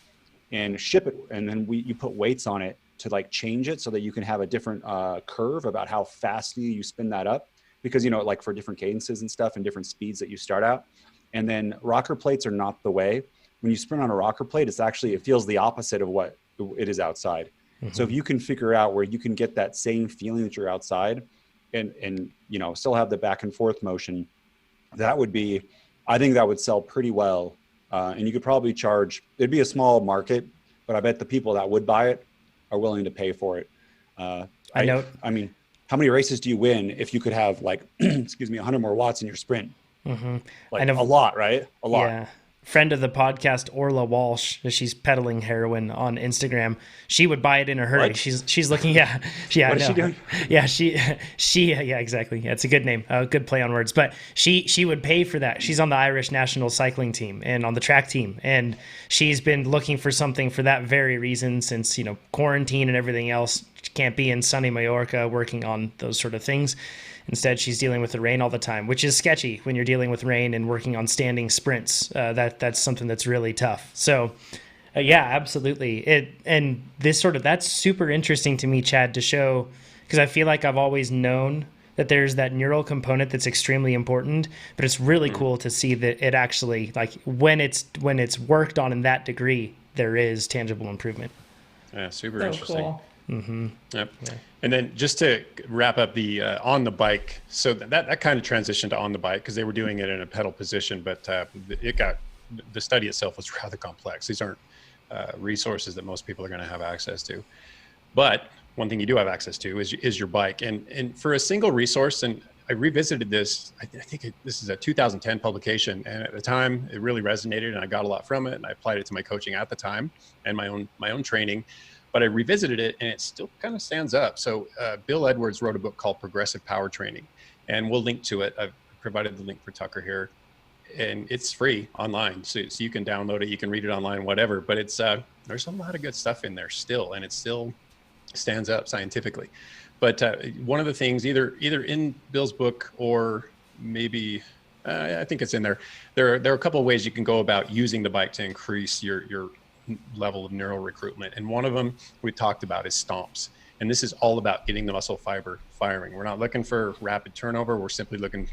and ship it. And then you put weights on it to like change it so that you can have a different curve about how fastly you spin that up, because, you know, like for different cadences and stuff and different speeds that you start out. And then rocker plates are not the way. When you sprint on a rocker plate, it feels the opposite of what it is outside. So if you can figure out where you can get that same feeling that you're outside and, you know, still have the back and forth motion, I think that would sell pretty well. And you could probably it'd be a small market, but I bet the people that would buy it are willing to pay for it. I mean, how many races do you win if you could have like, 100 more watts in your sprint? Like a lot, right? A lot. Yeah. Friend of the podcast, Orla Walsh, she's peddling heroin on Instagram. She would buy it in a hurry. What? She's looking. Yeah. What is she doing? Yeah. Yeah, exactly. Yeah, it's a good name. Good play on words, but she would pay for that. She's on the Irish national cycling team and on the track team. And she's been looking for something for that very reason since, you know, quarantine and everything else. She can't be in sunny Mallorca working on those sort of things. Instead, she's dealing with the rain all the time, which is sketchy when you're dealing with rain and working on standing sprints. That's something that's really tough. So, yeah, absolutely. That's super interesting to me, Chad, to show, because I feel like I've always known that there's that neural component that's extremely important, but it's really cool to see that it actually, like, when it's worked on in that degree, there is tangible improvement. Yeah, super So interesting. cool. Yep. Yeah. And then just to wrap up the on the bike, so that kind of transitioned to on the bike because they were doing it in a pedal position, but the study itself was rather complex. These aren't resources that most people are going to have access to. But one thing you do have access to is your bike. And for a single resource, and I revisited this, I think this is a 2010 publication, and at the time it really resonated, and I got a lot from it, and I applied it to my coaching at the time and my own training. But I revisited it and it still kind of stands up. So Bill Edwards wrote a book called Progressive Power Training, and we'll link to it. I've provided the link for Tucker here, and it's free online. So you can download it, you can read it online, whatever, but it's there's a lot of good stuff in there still, and it still stands up scientifically. But one of the things, either in Bill's book or maybe, I think it's in there, there are a couple of ways you can go about using the bike to increase your level of neural recruitment. And one of them we talked about is stomps. And this is all about getting the muscle fiber firing. We're not looking for rapid turnover. We're simply looking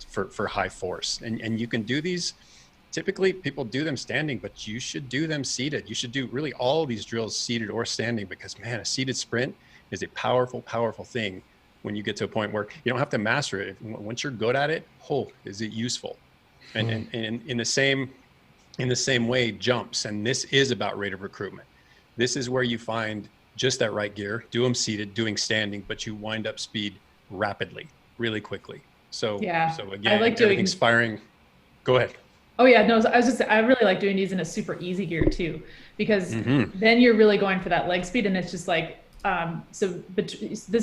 for high force. And you can do these, typically people do them standing, but you should do them seated. You should do really all of these drills seated or standing, because man, a seated sprint is a powerful, powerful thing when you get to a point where you don't have to master it. Once you're good at it, is it useful? And in the same way, jumps, and this is about rate of recruitment. This is where you find just that right gear, do them seated, doing standing, but you wind up speed rapidly, really quickly. So again, I like everything's firing. Go ahead. Oh yeah, no, I really like doing these in a super easy gear too, because then you're really going for that leg speed, and it's just like, this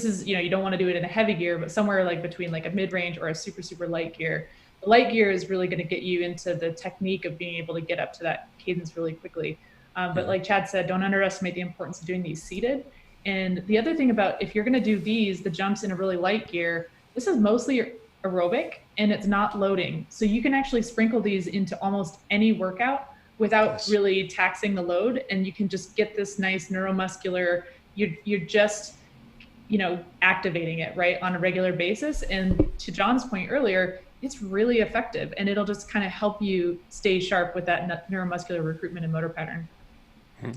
is, you don't want to do it in a heavy gear, but somewhere like between like a mid-range or a super, super light gear. The light gear is really going to get you into the technique of being able to get up to that cadence really quickly. But like Chad said, don't underestimate the importance of doing these seated. And the other thing about, if you're going to do the jumps in a really light gear, this is mostly aerobic and it's not loading. So you can actually sprinkle these into almost any workout without really taxing the load. And you can just get this nice neuromuscular, you're just, activating it right on a regular basis. And to John's point earlier, it's really effective, and it'll just kind of help you stay sharp with that neuromuscular recruitment and motor pattern.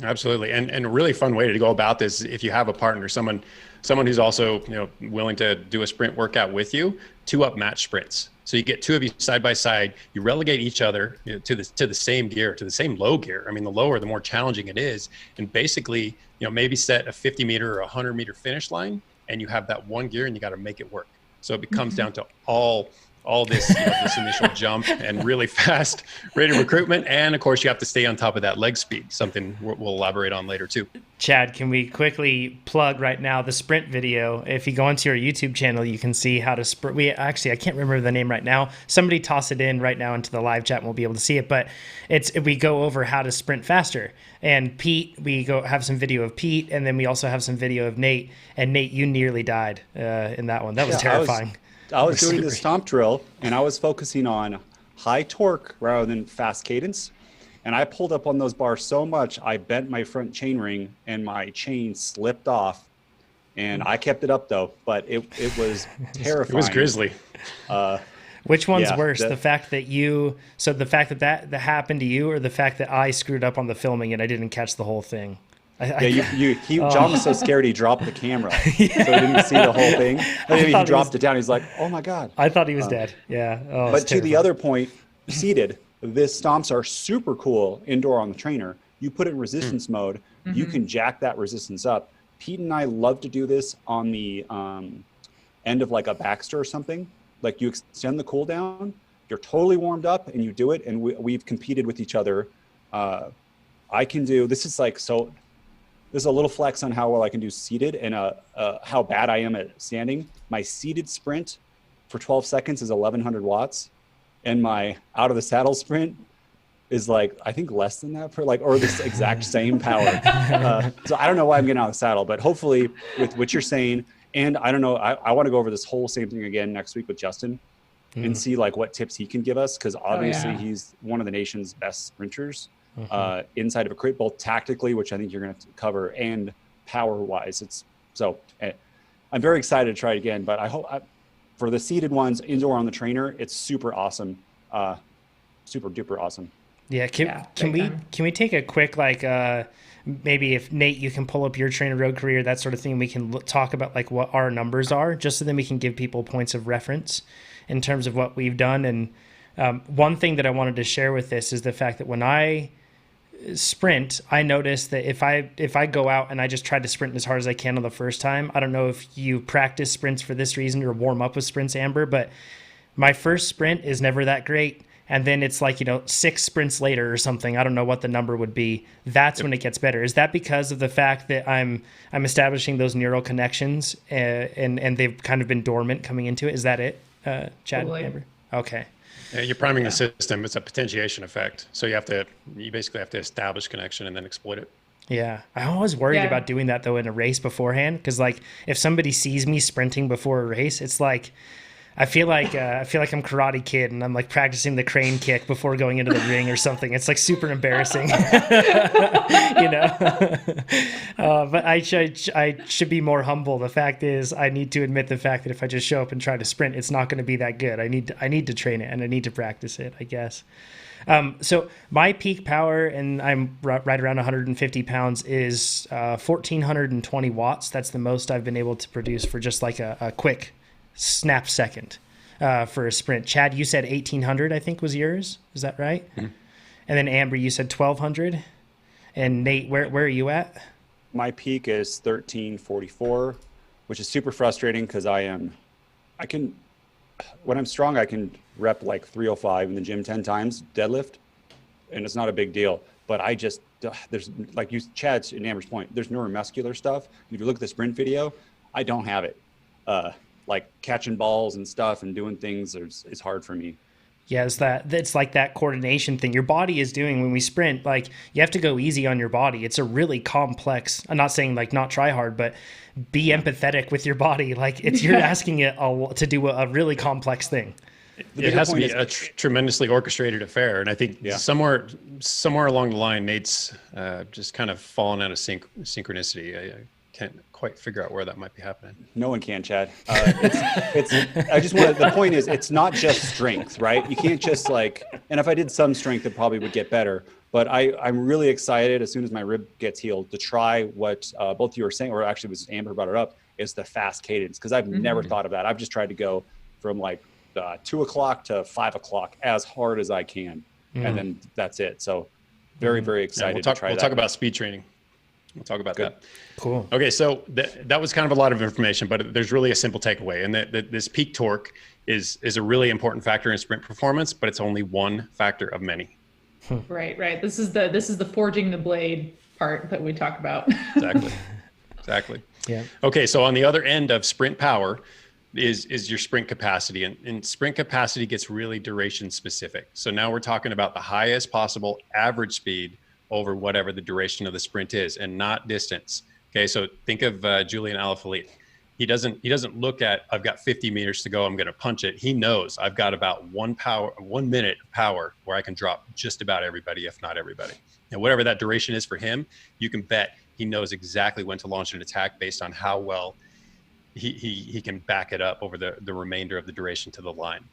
Absolutely. And a really fun way to go about this, if you have a partner, someone who's also, willing to do a sprint workout with you, 2-up match sprints. So you get two of you side by side, you relegate each other to the same gear, to the same low gear. I mean, the lower, the more challenging it is. And basically, maybe set a 50 meter or 100 meter finish line, and you have that one gear and you got to make it work. So it comes down to all this, this initial jump and really fast rate of recruitment. And of course you have to stay on top of that leg speed, something we'll elaborate on later too. Chad, can we quickly plug right now the sprint video? If you go onto your YouTube channel, you can see how to sprint. I can't remember the name right now. Somebody toss it in right now into the live chat and we'll be able to see it. But we go over how to sprint faster. And Pete, have some video of Pete, and then we also have some video of Nate. And Nate, you nearly died in that one. That was terrifying. I was doing the stomp drill, and I was focusing on high torque rather than fast cadence. And I pulled up on those bars so much, I bent my front chain ring and my chain slipped off. And I kept it up though, but it was terrifying. It was grisly. Which one's Yeah, worse? The fact that the fact that happened to you, or the fact that I screwed up on the filming and I didn't catch the whole thing? John was so scared he dropped the camera, so he didn't see the whole thing. Maybe he dropped it down. He's like, "Oh my god!" I thought he was dead. Yeah. Oh, but to the other point, seated, this stomps are super cool indoor on the trainer. You put it in resistance mode, you can jack that resistance up. Pete and I love to do this on the end of like a Baxter or something. Like you extend the cool down, you're totally warmed up, and you do it. And we've competed with each other. I can do this is like so. There's a little flex on how well I can do seated and how bad I am at standing. My seated sprint for 12 seconds is 1100 watts. And my out of the saddle sprint is like, I think less than that or this exact same power. So I don't know why I'm getting out of the saddle, but hopefully with what you're saying, and I don't know, I want to go over this whole same thing again next week with Justin and see like what tips he can give us. Cause obviously he's one of the nation's best sprinters. Inside of a crit, both tactically, which I think you're going to cover, and power wise. I'm very excited to try it again, but I hope for the seated ones indoor on the trainer, it's super awesome. Super duper awesome. Yeah. Can we take a quick, maybe if Nate, you can pull up your TrainerRoad career, that sort of thing. We can talk about like what our numbers are, just so then we can give people points of reference in terms of what we've done. And one thing that I wanted to share with this is the fact that when I sprint, I noticed that if I go out and I just try to sprint as hard as I can on the first time, I don't know if you practice sprints for this reason or warm up with sprints, Amber, but my first sprint is never that great. And then it's like, 6 sprints later or something, I don't know what the number would be. That's when it gets better. Is that because of the fact that I'm establishing those neural connections and they've kind of been dormant coming into it? Is that it, Chad? Totally. Amber? Okay. Yeah, you're priming the system. It's a potentiation effect. So you basically have to establish connection and then exploit it. Yeah. I'm always worried about doing that though in a race beforehand. Cause like if somebody sees me sprinting before a race, it's like, I feel like I'm Karate Kid and I'm like practicing the crane kick before going into the ring or something. It's like super embarrassing, but I should be more humble. The fact is I need to admit the fact that if I just show up and try to sprint, it's not going to be that good. I need to train it and I need to practice it, I guess. So my peak power, and I'm right around 150 pounds, is 1,420 watts. That's the most I've been able to produce for just like a quick snap second for a sprint. Chad, you said 1,800, I think was yours. Is that right? Mm-hmm. And then Amber, you said 1,200. And Nate, where are you at? My peak is 1,344, which is super frustrating because when I'm strong, I can rep like 305 in the gym 10 times deadlift, and it's not a big deal. But there's like Chad's and Amber's point, there's neuromuscular stuff. If you look at the sprint video, I don't have it. Like catching balls and stuff and doing things is hard for me. Yeah, it's like that coordination thing your body is doing when we sprint. Like you have to go easy on your body. It's a really complex. I'm not saying like not try hard, but be empathetic with your body. Like you're asking it to do a really complex thing. It has to be a tremendously orchestrated affair, and I think somewhere along the line, Nate's just kind of fallen out of synchronicity. I can't quite figure out where that might be happening. No one can, Chad. The point is, it's not just strength, right? You can't just and if I did some strength, it probably would get better. But I'm really excited as soon as my rib gets healed to try what both of you are saying, or actually was Amber brought it up, is the fast cadence. Because I've never thought of that. I've just tried to go from 2 o'clock to 5 o'clock as hard as I can. And then that's it. So very, very excited to try that. We'll talk about speed training. We'll talk about that. Cool. Okay, so that was kind of a lot of information, but there's really a simple takeaway, and that this peak torque is a really important factor in sprint performance, but it's only one factor of many. Right. This is the forging the blade part that we talk about. Exactly. Yeah. Okay, so on the other end of sprint power is your sprint capacity, and sprint capacity gets really duration specific. So now we're talking about the highest possible average speed over whatever the duration of the sprint is, and not distance. Okay, so think of Julian Alaphilippe. He doesn't look at, I've got 50 meters to go, I'm going to punch it. He knows I've got about 1 minute of power where I can drop just about everybody, if not everybody. And whatever that duration is for him, you can bet he knows exactly when to launch an attack based on how well he can back it up over the remainder of the duration to the line.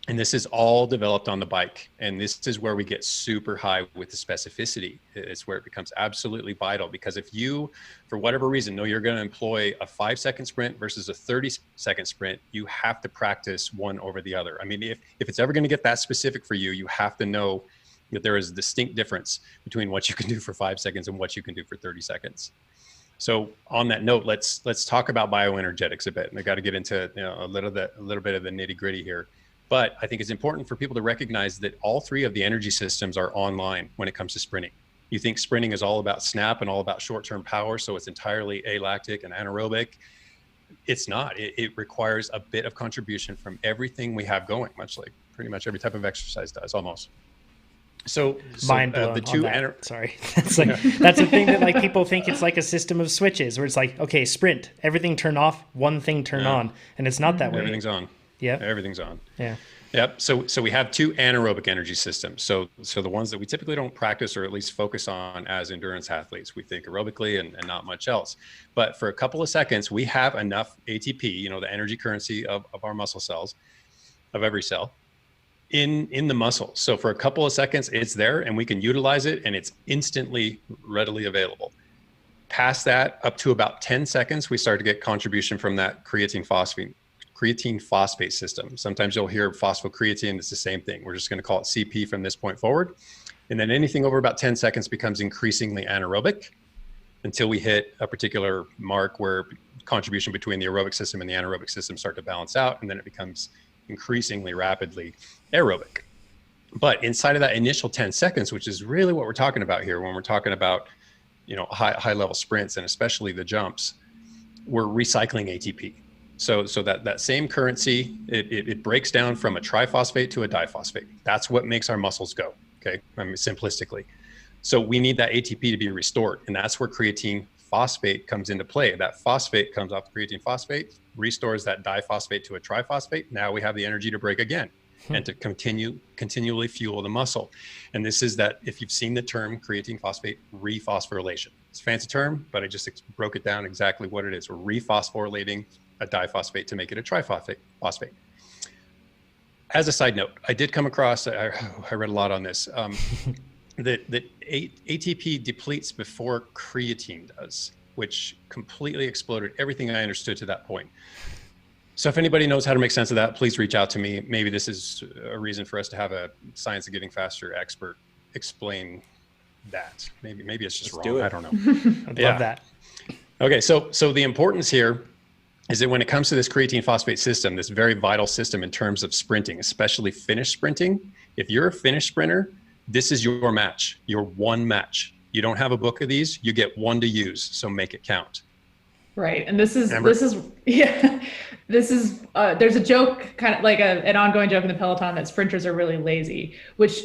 And this is all developed on the bike. And this is where we get super high with the specificity. It's where it becomes absolutely vital, because if you, for whatever reason, know you're going to employ a 5-second sprint versus a 30-second sprint, you have to practice one over the other. I mean, if it's ever going to get that specific for you, you have to know that there is a distinct difference between what you can do for 5 seconds and what you can do for 30 seconds. So on that note, let's talk about bioenergetics a bit. And I got to get into a little bit of the nitty gritty here. But I think it's important for people to recognize that all three of the energy systems are online when it comes to sprinting. You think sprinting is all about snap and all about short-term power, so it's entirely alactic and anaerobic. It's not. It requires a bit of contribution from everything we have going, much like pretty much every type of exercise does, almost. So mind blown the two on that. Sorry. That's the thing that like people think it's like a system of switches where it's like, okay, sprint, everything turn off, one thing turn on, and it's not that way. Everything's on. Yeah. Everything's on. Yeah. Yep. So we have two anaerobic energy systems. So the ones that we typically don't practice or at least focus on as endurance athletes. We think aerobically and not much else. But for a couple of seconds, we have enough ATP, the energy currency of our muscle cells, of every cell, in the muscle. So for a couple of seconds, it's there and we can utilize it and it's instantly readily available. Past that, up to about 10 seconds, we start to get contribution from that creatine phosphate system. Sometimes you'll hear phosphocreatine. It's the same thing. We're just going to call it CP from this point forward. And then anything over about 10 seconds becomes increasingly anaerobic until we hit a particular mark where contribution between the aerobic system and the anaerobic system start to balance out. And then it becomes increasingly rapidly aerobic. But inside of that initial 10 seconds, which is really what we're talking about here when we're talking about, high level sprints and especially the jumps, we're recycling ATP. So that same currency, it breaks down from a triphosphate to a diphosphate. That's what makes our muscles go, okay? I mean, simplistically. So we need that ATP to be restored, and that's where creatine phosphate comes into play. That phosphate comes off the creatine phosphate, restores that diphosphate to a triphosphate. Now we have the energy to break again and to continually fuel the muscle. And this is that, if you've seen the term creatine phosphate rephosphorylation. It's a fancy term, but I just broke it down exactly what it is. We're rephosphorylating a diphosphate to make it a triphosphate. As a side note, I did come across, I read a lot on this, that ATP depletes before creatine does, which completely exploded everything I understood to that point. So if anybody knows how to make sense of that, please reach out to me. Maybe this is a reason for us to have a Science of Getting Faster expert explain that. Maybe it's just wrong. I don't know. I'd love that. Okay, so the importance here is that when it comes to this creatine phosphate system, this very vital system in terms of sprinting, especially finish sprinting, if you're a finish sprinter, this is your match, your one match. You don't have a book of these, you get one to use, so make it count. Right. And there's a joke, kind of like an ongoing joke in the peloton, that sprinters are really lazy, which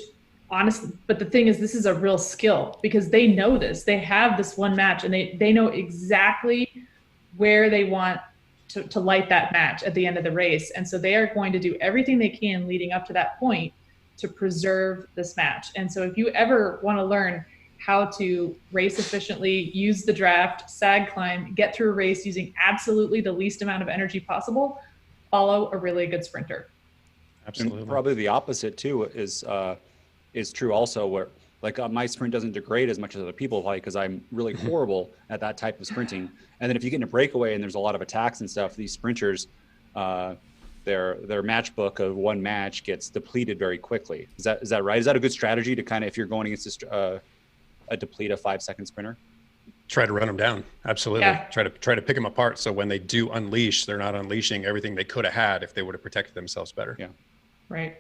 honestly, but the thing is, this is a real skill because they know this, they have this one match and they know exactly where they want to light that match at the end of the race. And so they are going to do everything they can leading up to that point to preserve this match. And so if you ever want to learn how to race efficiently, use the draft, sag climb, get through a race using absolutely the least amount of energy possible, follow a really good sprinter. Absolutely. And probably the opposite too is true also, where like my sprint doesn't degrade as much as other people like, because I'm really horrible at that type of sprinting. And then if you get in a breakaway and there's a lot of attacks and stuff, these sprinters, their match book of one match gets depleted very quickly. Is that right? Is that a good strategy to kind of, if you're going against a deplete a 5-second sprinter? Try to run them down. Absolutely. Yeah. Try to pick them apart. So when they do unleash, they're not unleashing everything they could have had if they would have protected themselves better. Yeah. Right.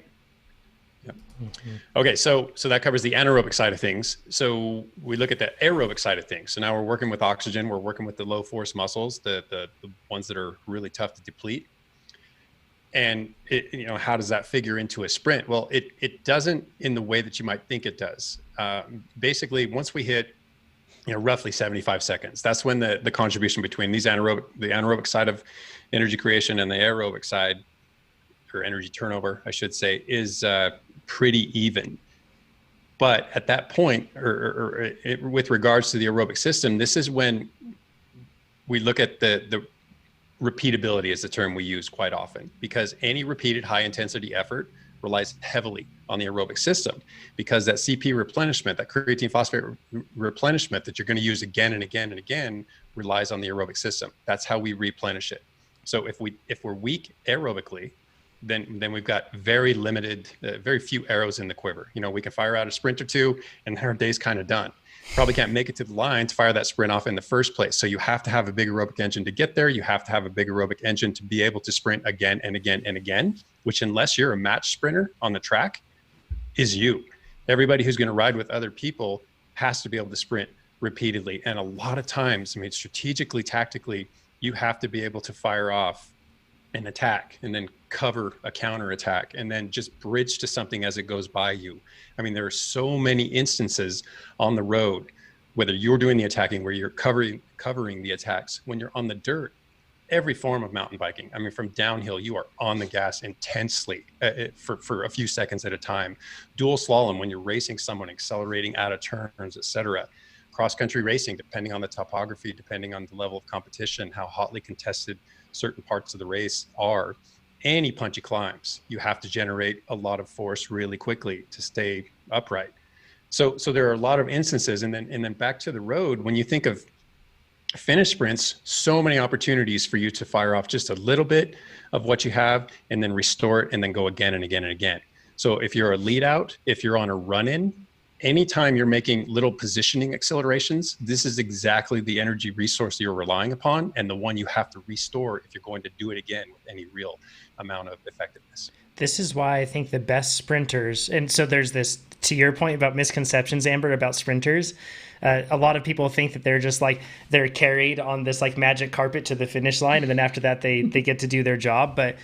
Yep. Okay, so that covers the anaerobic side of things. So we look at the aerobic side of things. So now we're working with oxygen. We're working with the low force muscles, the ones that are really tough to deplete. And how does that figure into a sprint? Well, it doesn't in the way that you might think it does. Basically, once we hit roughly 75 seconds. That's when the contribution between the anaerobic side of energy creation and the aerobic side, or energy turnover, I should say, is pretty even. But at that point, with regards to the aerobic system, this is when we look at the repeatability is the term we use quite often, because any repeated high intensity effort relies heavily on the aerobic system, because that CP replenishment, that creatine phosphate replenishment that you're going to use again and again and again, relies on the aerobic system. That's how we replenish it. So if we're weak aerobically, then we've got very limited, very few arrows in the quiver. We can fire out a sprint or two and our day's kind of done. Probably can't make it to the line to fire that sprint off in the first place. So you have to have a big aerobic engine to get there. You have to have a big aerobic engine to be able to sprint again and again and again, which, unless you're a match sprinter on the track, is you. Everybody who's going to ride with other people has to be able to sprint repeatedly. And a lot of times, strategically, tactically, you have to be able to fire off an attack and then cover a counter attack and then just bridge to something as it goes by you. There are so many instances on the road, whether you're doing the attacking, where you're covering the attacks. When you're on the dirt, every form of mountain biking, from downhill, you are on the gas intensely for a few seconds at a time. Dual slalom, when you're racing someone, accelerating out of turns, etc. Cross-country racing, depending on the topography, depending on the level of competition, how hotly contested certain parts of the race are. Any punchy climbs, you have to generate a lot of force really quickly to stay upright. So there are a lot of instances. And then back to the road, when you think of finish sprints, so many opportunities for you to fire off just a little bit of what you have and then restore it and then go again and again and again. So if you're a lead out, if you're on a run-in, anytime you're making little positioning accelerations, this is exactly the energy resource you're relying upon, and the one you have to restore if you're going to do it again with any real amount of effectiveness. This is why I think the best sprinters, and so there's this, to your point about misconceptions, Amber, about sprinters, a lot of people think that they're just they're carried on this magic carpet to the finish line, and then after that they get to do their job. But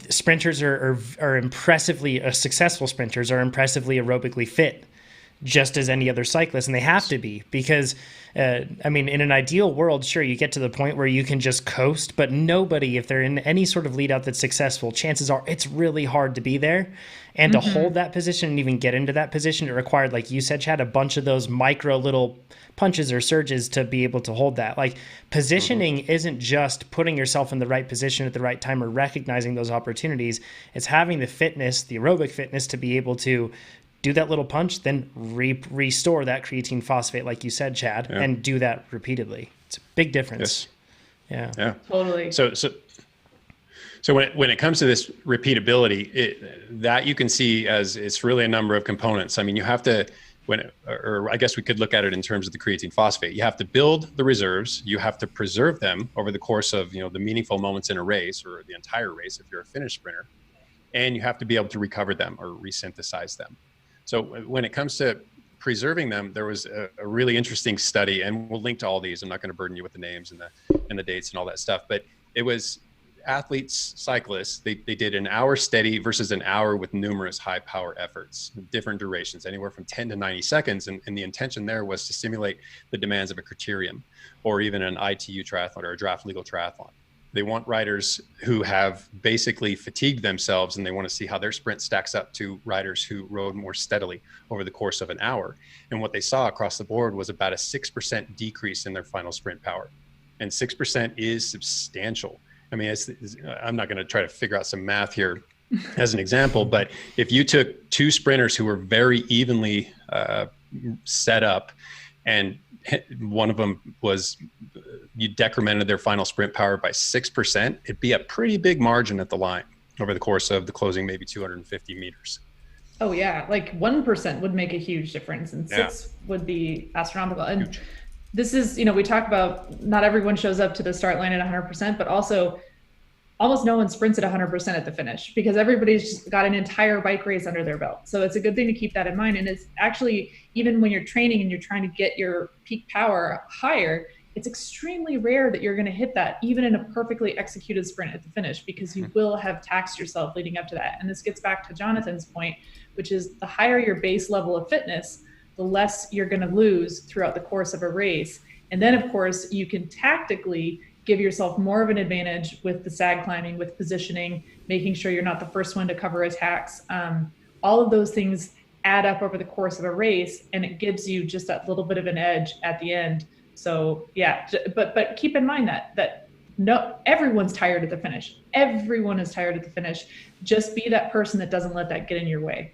sprinters are impressively, successful sprinters are impressively aerobically fit, just as any other cyclist, and they have to be, because in an ideal world, sure, you get to the point where you can just coast, but nobody, if they're in any sort of lead out that's successful, chances are it's really hard to be there. And to hold that position and even get into that position, it required, like you said, Chad, a bunch of those micro little punches or surges to be able to hold that. Positioning isn't just putting yourself in the right position at the right time or recognizing those opportunities. It's having the fitness, the aerobic fitness, to be able to do that little punch, then restore that creatine phosphate, like you said, Chad, and do that repeatedly. It's a big difference. Yes. Yeah. Totally. So when it comes to this repeatability, that you can see as it's really a number of components. You have to, or I guess we could look at it in terms of the creatine phosphate. You have to build the reserves. You have to preserve them over the course of the meaningful moments in a race, or the entire race if you're a finish sprinter, and you have to be able to recover them or resynthesize them. So when it comes to preserving them, there was a really interesting study, and we'll link to all these. I'm not going to burden you with the names and the dates and all that stuff, but it was athletes, cyclists. They did an hour steady versus an hour with numerous high power efforts, different durations, anywhere from 10 to 90 seconds. And the intention there was to simulate the demands of a criterium, or even an ITU triathlon or a draft legal triathlon. They want riders who have basically fatigued themselves, and they want to see how their sprint stacks up to riders who rode more steadily over the course of an hour. And what they saw across the board was about a 6% decrease in their final sprint power. And 6% is substantial. I'm not going to try to figure out some math here as an example, but if you took two sprinters who were very evenly set up, and one of them was, you decremented their final sprint power by 6%, it'd be a pretty big margin at the line over the course of the closing maybe 250 meters. Oh yeah, 1% would make a huge difference, and 6 would be astronomical. And huge. This is, we talk about not everyone shows up to the start line at 100%, but also almost no one sprints at 100% at the finish, because everybody's just got an entire bike race under their belt. So it's a good thing to keep that in mind. And it's actually, even when you're training and you're trying to get your peak power higher, it's extremely rare that you're going to hit that, even in a perfectly executed sprint at the finish, because you will have taxed yourself leading up to that. And this gets back to Jonathan's point, which is the higher your base level of fitness, the less you're going to lose throughout the course of a race. And then, of course, you can tactically give yourself more of an advantage with the sag climbing, with positioning, making sure you're not the first one to cover attacks. All of those things add up over the course of a race, and it gives you just that little bit of an edge at the end. So yeah, but keep in mind that no, everyone's tired at the finish. Everyone is tired at the finish. Just be that person that doesn't let that get in your way.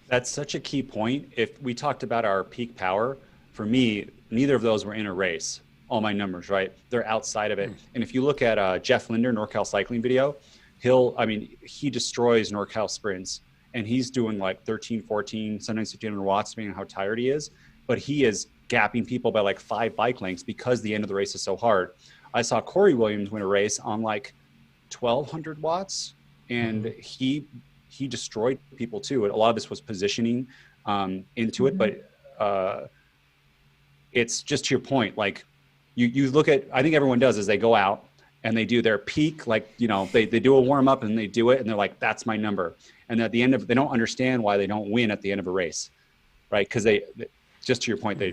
That's such a key point. If we talked about our peak power, for me, neither of those were in a race. All my numbers, right? They're outside of it. And if you look at Jeff Linder, NorCal cycling video, he destroys NorCal sprints, and he's doing like 13, 14, sometimes 1500 watts, depending on how tired he is. But he is gapping people by like 5 bike lengths because the end of the race is so hard. I saw Corey Williams win a race on like 1200 watts, and he destroyed people too. A lot of this was positioning into it, but it's just to your point, like you look at, I think everyone does, is they go out and they do their peak, like, you know, they do a warm up and they do it and they're like, that's my number. And at the end of, they don't understand why they don't win at the end of a race, right? Because they just to your point,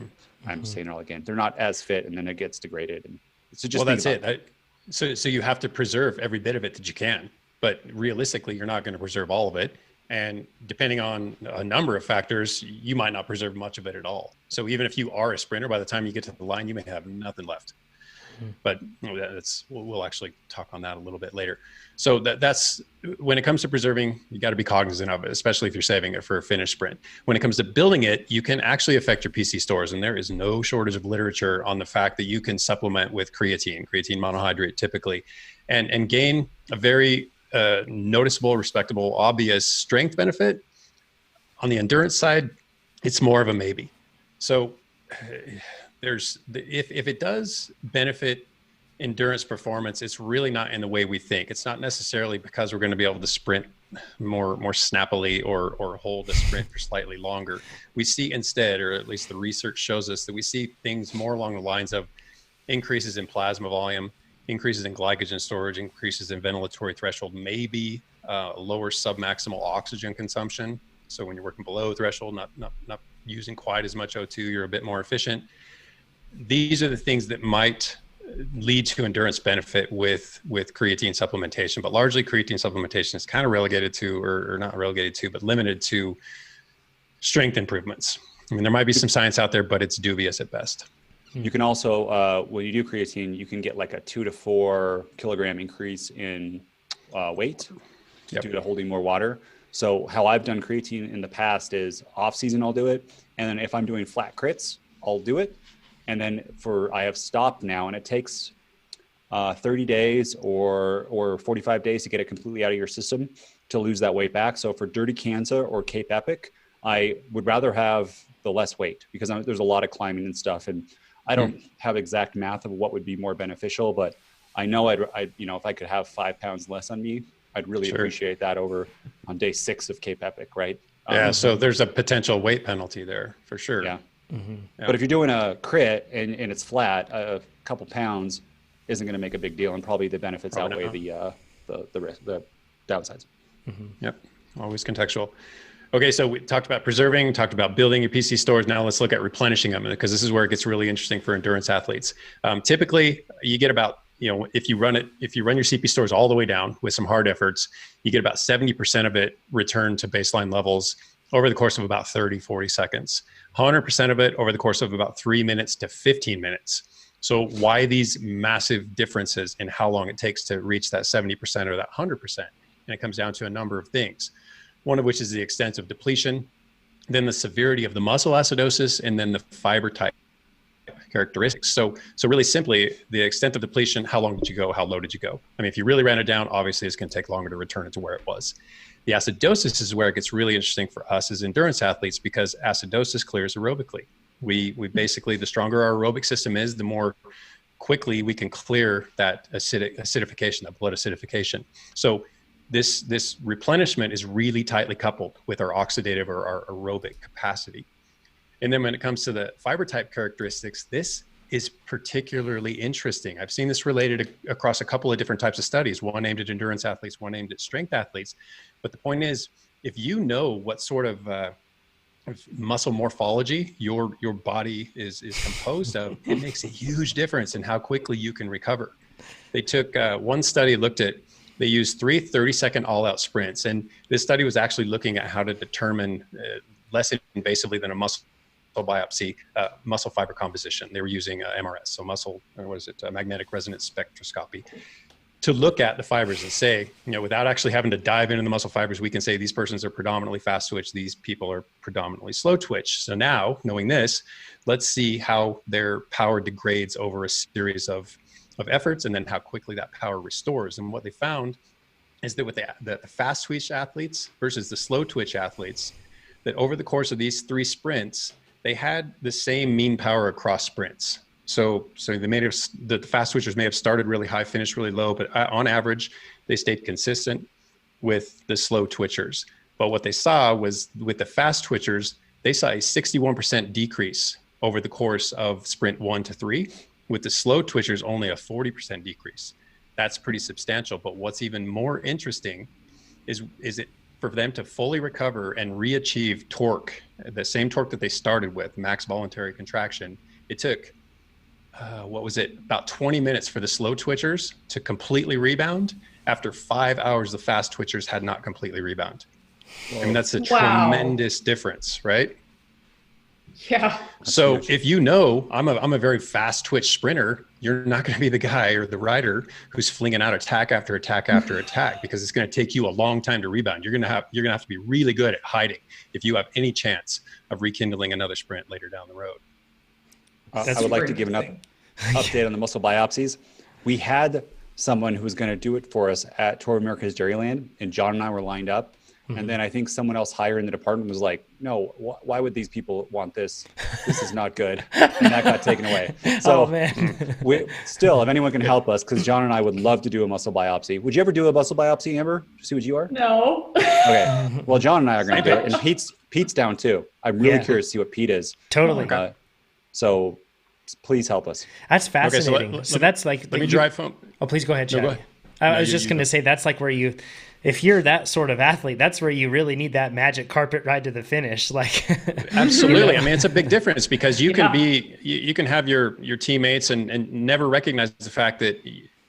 I'm saying it all again, they're not as fit, and then it gets degraded. And so just, well, that's it. So you have to preserve every bit of it that you can, but realistically, you're not going to preserve all of it. And depending on a number of factors, you might not preserve much of it at all. So even if you are a sprinter, by the time you get to the line, you may have nothing left. But we'll actually talk on that a little bit later. So that's when it comes to preserving, you got to be cognizant of it, especially if you're saving it for a finished sprint. When it comes to building it, you can actually affect your PC stores, and there is no shortage of literature on the fact that you can supplement with creatine monohydrate typically, and gain a very noticeable, respectable, obvious strength benefit. On the endurance side, it's more of a maybe. So if it does benefit endurance performance, it's really not in the way we think. It's not necessarily because we're going to be able to sprint more snappily or hold a sprint for slightly longer. We see instead, or at least the research shows us, that we see things more along the lines of increases in plasma volume, increases in glycogen storage, increases in ventilatory threshold, maybe lower submaximal oxygen consumption. So when you're working below threshold, not using quite as much O2, you're a bit more efficient. These are the things that might lead to endurance benefit with creatine supplementation, but largely creatine supplementation is kind of relegated to, or not relegated to, but limited to strength improvements. I mean, there might be some science out there, but it's dubious at best. You can also, when you do creatine, you can get like a 2 to 4 kilogram increase in weight due to holding more water. So how I've done creatine in the past is off season, I'll do it. And then if I'm doing flat crits, I'll do it. And then I have stopped now, and it takes 30 days or 45 days to get it completely out of your system to lose that weight back. So for Dirty Kansas or Cape Epic, I would rather have the less weight because there's a lot of climbing and stuff. And I don't have exact math of what would be more beneficial, but I know I'd if I could have 5 pounds less on me, I'd really appreciate that over on day 6 of Cape Epic, right? Yeah. So there's a potential weight penalty there for sure. Yeah. Yeah. But if you're doing a crit and it's flat, a couple pounds isn't going to make a big deal, and probably the benefits outweigh the downsides. Yep, always contextual. Okay, so we talked about preserving, talked about building your PC stores. Now let's look at replenishing them, because this is where it gets really interesting for endurance athletes. Typically, you get about, if you run your CP stores all the way down with some hard efforts, you get about 70% of it returned to baseline levels over the course of about 30, 40 seconds. 100% of it over the course of about 3 minutes to 15 minutes. So why these massive differences in how long it takes to reach that 70% or that 100%? And it comes down to a number of things. One of which is the extent of depletion, then the severity of the muscle acidosis, and then the fiber type characteristics. So really simply, the extent of depletion, how long did you go? How low did you go? I mean, if you really ran it down, obviously it's going to take longer to return it to where it was. The acidosis is where it gets really interesting for us as endurance athletes, because acidosis clears aerobically. We basically, the stronger our aerobic system is, the more quickly we can clear that acidification, that blood acidification. So this replenishment is really tightly coupled with our oxidative or our aerobic capacity. And then when it comes to the fiber type characteristics, this is particularly interesting. I've seen this related across a couple of different types of studies, one aimed at endurance athletes, one aimed at strength athletes. But the point is, if you know what sort of muscle morphology your body is composed of, it makes a huge difference in how quickly you can recover. They took one study looked at, they used 3 30-second all-out sprints, and this study was actually looking at how to determine less invasively than a muscle biopsy muscle fiber composition. They were using MRS, so magnetic resonance spectroscopy, to look at the fibers and say, without actually having to dive into the muscle fibers, we can say these persons are predominantly fast twitch, these people are predominantly slow twitch. So now, knowing this, let's see how their power degrades over a series of efforts, and then how quickly that power restores. And what they found is that with the fast twitch athletes versus the slow twitch athletes, that over the course of these 3 sprints, they had the same mean power across sprints. So the fast twitchers may have started really high, finished really low, but on average, they stayed consistent with the slow twitchers. But what they saw was with the fast twitchers, they saw a 61% decrease over the course of sprint 1 to 3. With the slow twitchers, only a 40% decrease. That's pretty substantial. But what's even more interesting is it for them to fully recover and re-achieve torque, the same torque that they started with, max voluntary contraction. It took about 20 minutes for the slow twitchers to completely rebound after 5 hours the fast twitchers had not completely rebound. I mean, that's a tremendous difference, right? Yeah. So if I'm a very fast twitch sprinter, you're not going to be the guy or the rider who's flinging out attack after attack after attack, because it's going to take you a long time to rebound. You're going to have to be really good at hiding if you have any chance of rekindling another sprint later down the road. I would like to give an update on the muscle biopsies. We had someone who was going to do it for us at Tour of America's Dairyland, and John and I were lined up. And then I think someone else higher in the department was like, no, why would these people want this? This is not good. And that got taken away. So still, if anyone can help us, because John and I would love to do a muscle biopsy. Would you ever do a muscle biopsy, Amber? See what you are? No. Okay. Well, John and I are going to do it. And Pete's down too. I'm really curious to see what Pete is. Totally. So please help us. That's fascinating. Okay, so that's like, let me drive home. Oh, please go ahead, Chad. No, go ahead. I was just going to say, that's like where if you're that sort of athlete, that's where you really need that magic carpet ride to the finish. Like, absolutely. I mean, it's a big difference, because you can have your teammates and never recognize the fact that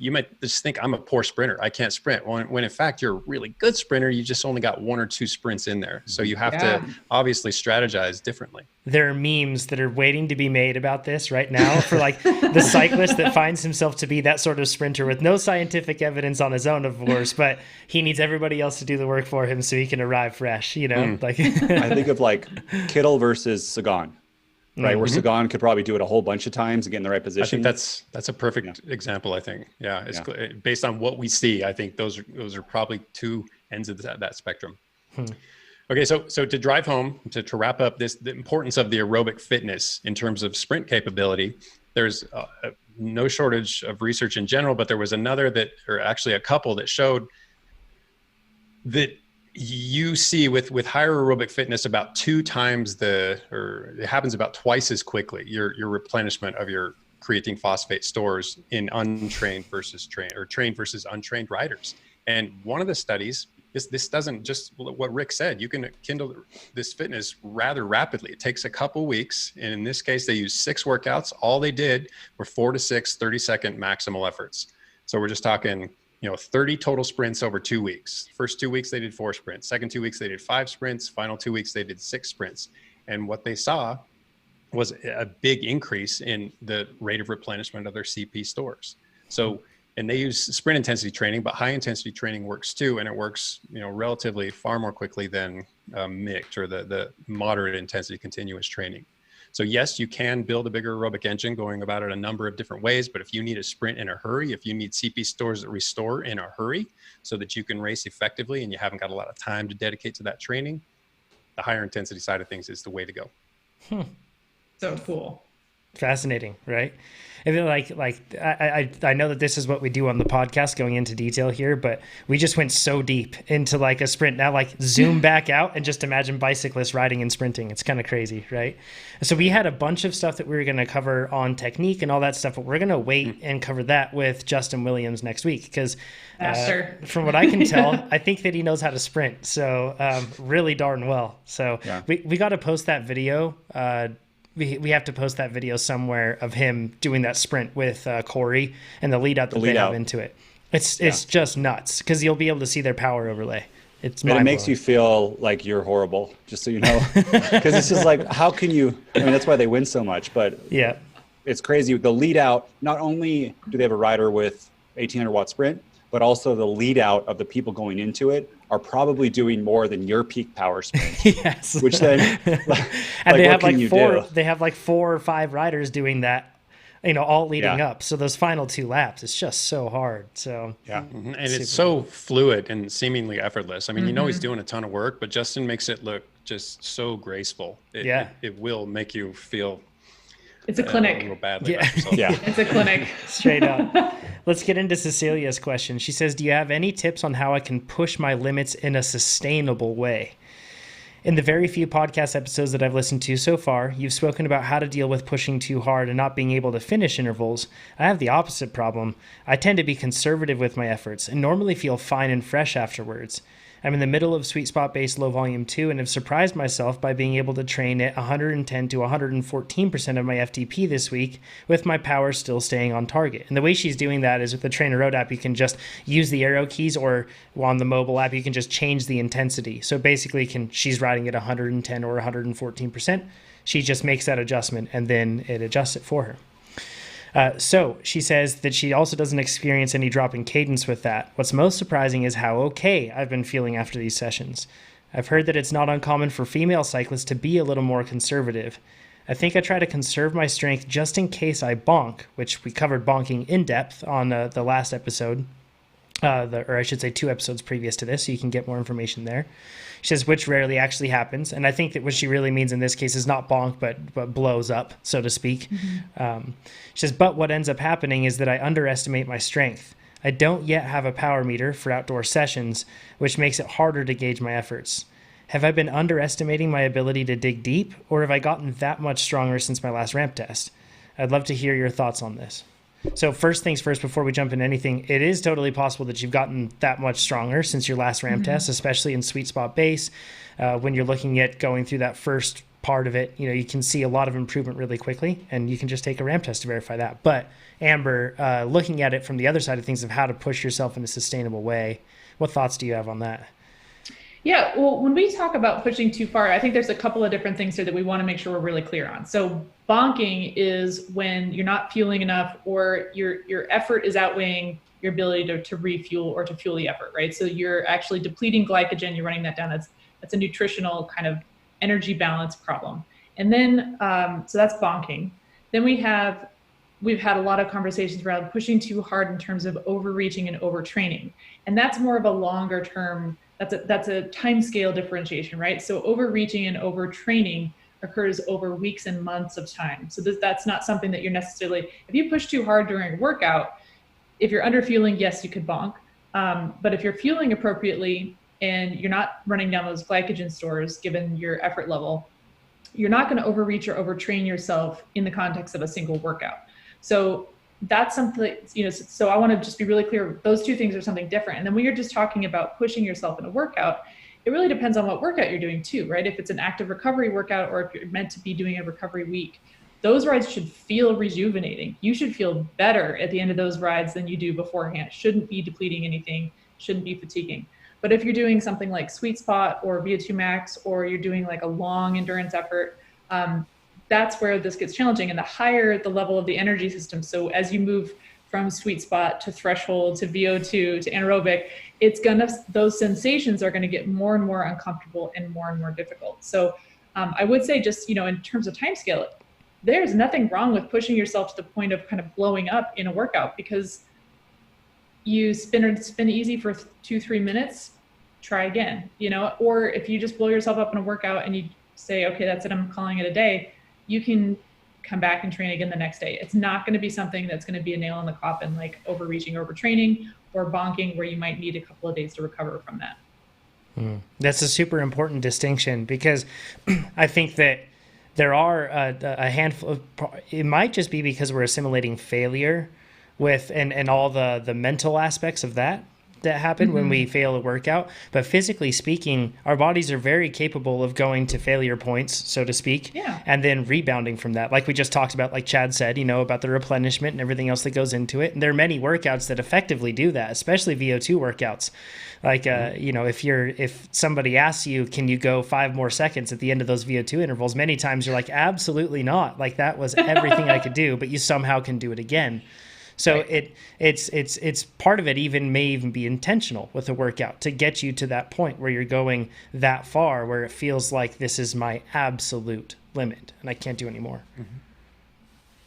you might just think, I'm a poor sprinter, I can't sprint. When in fact, you're a really good sprinter, you just only got 1 or 2 sprints in there. So you have to obviously strategize differently. There are memes that are waiting to be made about this right now for like the cyclist that finds himself to be that sort of sprinter with no scientific evidence on his own, of course, but he needs everybody else to do the work for him so he can arrive fresh, Like I think of like Kittel versus Sagan. Right, where Sagan could probably do it a whole bunch of times and get in the right position. I think that's a perfect example. I think, it's based on what we see. I think those are probably 2 ends of that spectrum. Okay, so to drive home, to wrap up the importance of the aerobic fitness in terms of sprint capability. There's no shortage of research in general, but there was actually a couple that showed that you see with higher aerobic fitness about 2 times it happens about twice as quickly, your replenishment of your creatine phosphate stores in untrained versus trained, or trained versus untrained riders. And one of the studies, this doesn't, just what Rick said, you can kindle this fitness rather rapidly. It takes a couple weeks. And in this case, they used 6 workouts. All they did were 4 to 6 30-second maximal efforts. So we're just talking 30 total sprints over 2 weeks. First 2 weeks, they did 4 sprints. Second 2 weeks, they did 5 sprints. Final 2 weeks, they did 6 sprints. And what they saw was a big increase in the rate of replenishment of their CP stores. So, and they use sprint intensity training, but high intensity training works too. And it works, relatively far more quickly than MICT, or the moderate intensity continuous training. So yes, you can build a bigger aerobic engine going about it a number of different ways, but if you need a sprint in a hurry, if you need CP stores that restore in a hurry so that you can race effectively and you haven't got a lot of time to dedicate to that training, the higher intensity side of things is the way to go. So cool. Fascinating, right? I feel like I know that this is what we do on the podcast, going into detail here, but we just went so deep into like a sprint. Now, like zoom back out and just imagine bicyclists riding and sprinting. It's kind of crazy, right? So we had a bunch of stuff that we were going to cover on technique and all that stuff, but we're going to wait and cover that with Justin Williams next week because from what I can tell, I think that he knows how to sprint. So really darn well. So we got to post that video. We have to post that video somewhere of him doing that sprint with Corey and the lead out that they have into it. It's just nuts because you'll be able to see their power overlay. It makes you feel like you're horrible, just so you know, because it's just like, how can you? I mean, that's why they win so much. But it's crazy. The lead out. Not only do they have a rider with 1,800 watt sprint, but also the lead out of the people going into it are probably doing more than your peak power sprint. Yes. Which then, and they have like four. They have like 4 or 5 riders doing that, all leading up. So those final 2 laps, it's just so hard. So and it's so fluid and seemingly effortless. I mean, he's doing a ton of work, but Justin makes it look just so graceful. It will make you feel. It's a clinic. Real badly about yourself. It's a clinic. Straight up. Let's get into Cecilia's question. She says, do you have any tips on how I can push my limits in a sustainable way? In the very few podcast episodes that I've listened to so far, you've spoken about how to deal with pushing too hard and not being able to finish intervals. I have the opposite problem. I tend to be conservative with my efforts and normally feel fine and fresh afterwards. I'm in the middle of sweet spot based low volume 2 and have surprised myself by being able to train at 110 to 114% of my FTP this week with my power still staying on target. And the way she's doing that is with the TrainerRoad app, you can just use the arrow keys, or on the mobile app, you can just change the intensity. So basically she's riding at 110 or 114%. She just makes that adjustment and then it adjusts it for her. So she says that she also doesn't experience any drop in cadence with that. What's most surprising is how okay I've been feeling after these sessions. I've heard that it's not uncommon for female cyclists to be a little more conservative. I think I try to conserve my strength just in case I bonk, which we covered bonking in depth on the last episode, or I should say 2 episodes previous to this, so you can get more information there. She says, which rarely actually happens. And I think that what she really means in this case is not bonk, but blows up, so to speak. She says, but what ends up happening is that I underestimate my strength. I don't yet have a power meter for outdoor sessions, which makes it harder to gauge my efforts. Have I been underestimating my ability to dig deep, or have I gotten that much stronger since my last ramp test? I'd love to hear your thoughts on this. So first things first, before we jump into anything, it is totally possible that you've gotten that much stronger since your last RAM test, especially in sweet spot base. When you're looking at going through that first part of it, you can see a lot of improvement really quickly, and you can just take a RAM test to verify that. But Amber, looking at it from the other side of things of how to push yourself in a sustainable way, what thoughts do you have on that? Yeah, well, when we talk about pushing too far, I think there's a couple of different things here that we want to make sure we're really clear on. So bonking is when you're not fueling enough, or your effort is outweighing your ability to refuel or to fuel the effort, right? So you're actually depleting glycogen, you're running that down. That's a nutritional kind of energy balance problem. And then, so that's bonking. Then we've had a lot of conversations around pushing too hard in terms of overreaching and overtraining. And that's more of a longer term, that's a time scale differentiation, right? So overreaching and overtraining occurs over weeks and months of time. So that's not something that you're necessarily, if you push too hard during a workout, if you're under fueling, yes, you could bonk. But if you're fueling appropriately and you're not running down those glycogen stores, given your effort level, you're not going to overreach or overtrain yourself in the context of a single workout. So that's something, so I want to just be really clear. Those two things are something different. And then when you're just talking about pushing yourself in a workout, it really depends on what workout you're doing too, right? If it's an active recovery workout, or if you're meant to be doing a recovery week, those rides should feel rejuvenating. You should feel better at the end of those rides than you do beforehand. It shouldn't be depleting anything, shouldn't be fatiguing. But if you're doing something like sweet spot or VO2 max, or you're doing like a long endurance effort, that's where this gets challenging. And the higher the level of the energy system, so as you move from sweet spot to threshold to VO2 to anaerobic, those sensations are going to get more and more uncomfortable and more difficult. So I would say, just, in terms of time scale, there's nothing wrong with pushing yourself to the point of kind of blowing up in a workout, because you spin easy for 2-3 minutes, try again, or if you just blow yourself up in a workout and you say, okay, that's it, I'm calling it a day, you can come back and train again the next day. It's not going to be something that's going to be a nail in the coffin, like overreaching, overtraining, or bonking, where you might need a couple of days to recover from that. That's a super important distinction, because I think that there are a handful of, it might just be because we're assimilating failure with, and all the mental aspects of that happen when we fail a workout. But physically speaking, our bodies are very capable of going to failure points, so to speak, and then rebounding from that. Like we just talked about, like Chad said, about the replenishment and everything else that goes into it. And there are many workouts that effectively do that, especially VO2 workouts. Like, if somebody asks you, can you go 5 more seconds at the end of those VO2 intervals? Many times you're like, absolutely not. Like, that was everything I could do, but you somehow can do it again. So it's part of it may even be intentional with a workout to get you to that point where you're going that far, where it feels like this is my absolute limit and I can't do any more.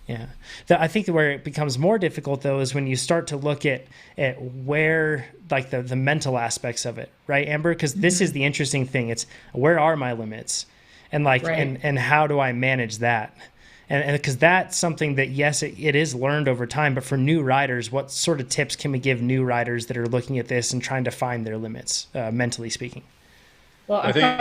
Yeah. I think where it becomes more difficult, though, is when you start to look at where, like, the mental aspects of it, right, Amber? Because this is the interesting thing. It's, where are my limits? And like, and how do I manage that? And because that's something that, yes, it is learned over time, but for new riders, what sort of tips can we give new riders that are looking at this and trying to find their limits, mentally speaking? Well, I was just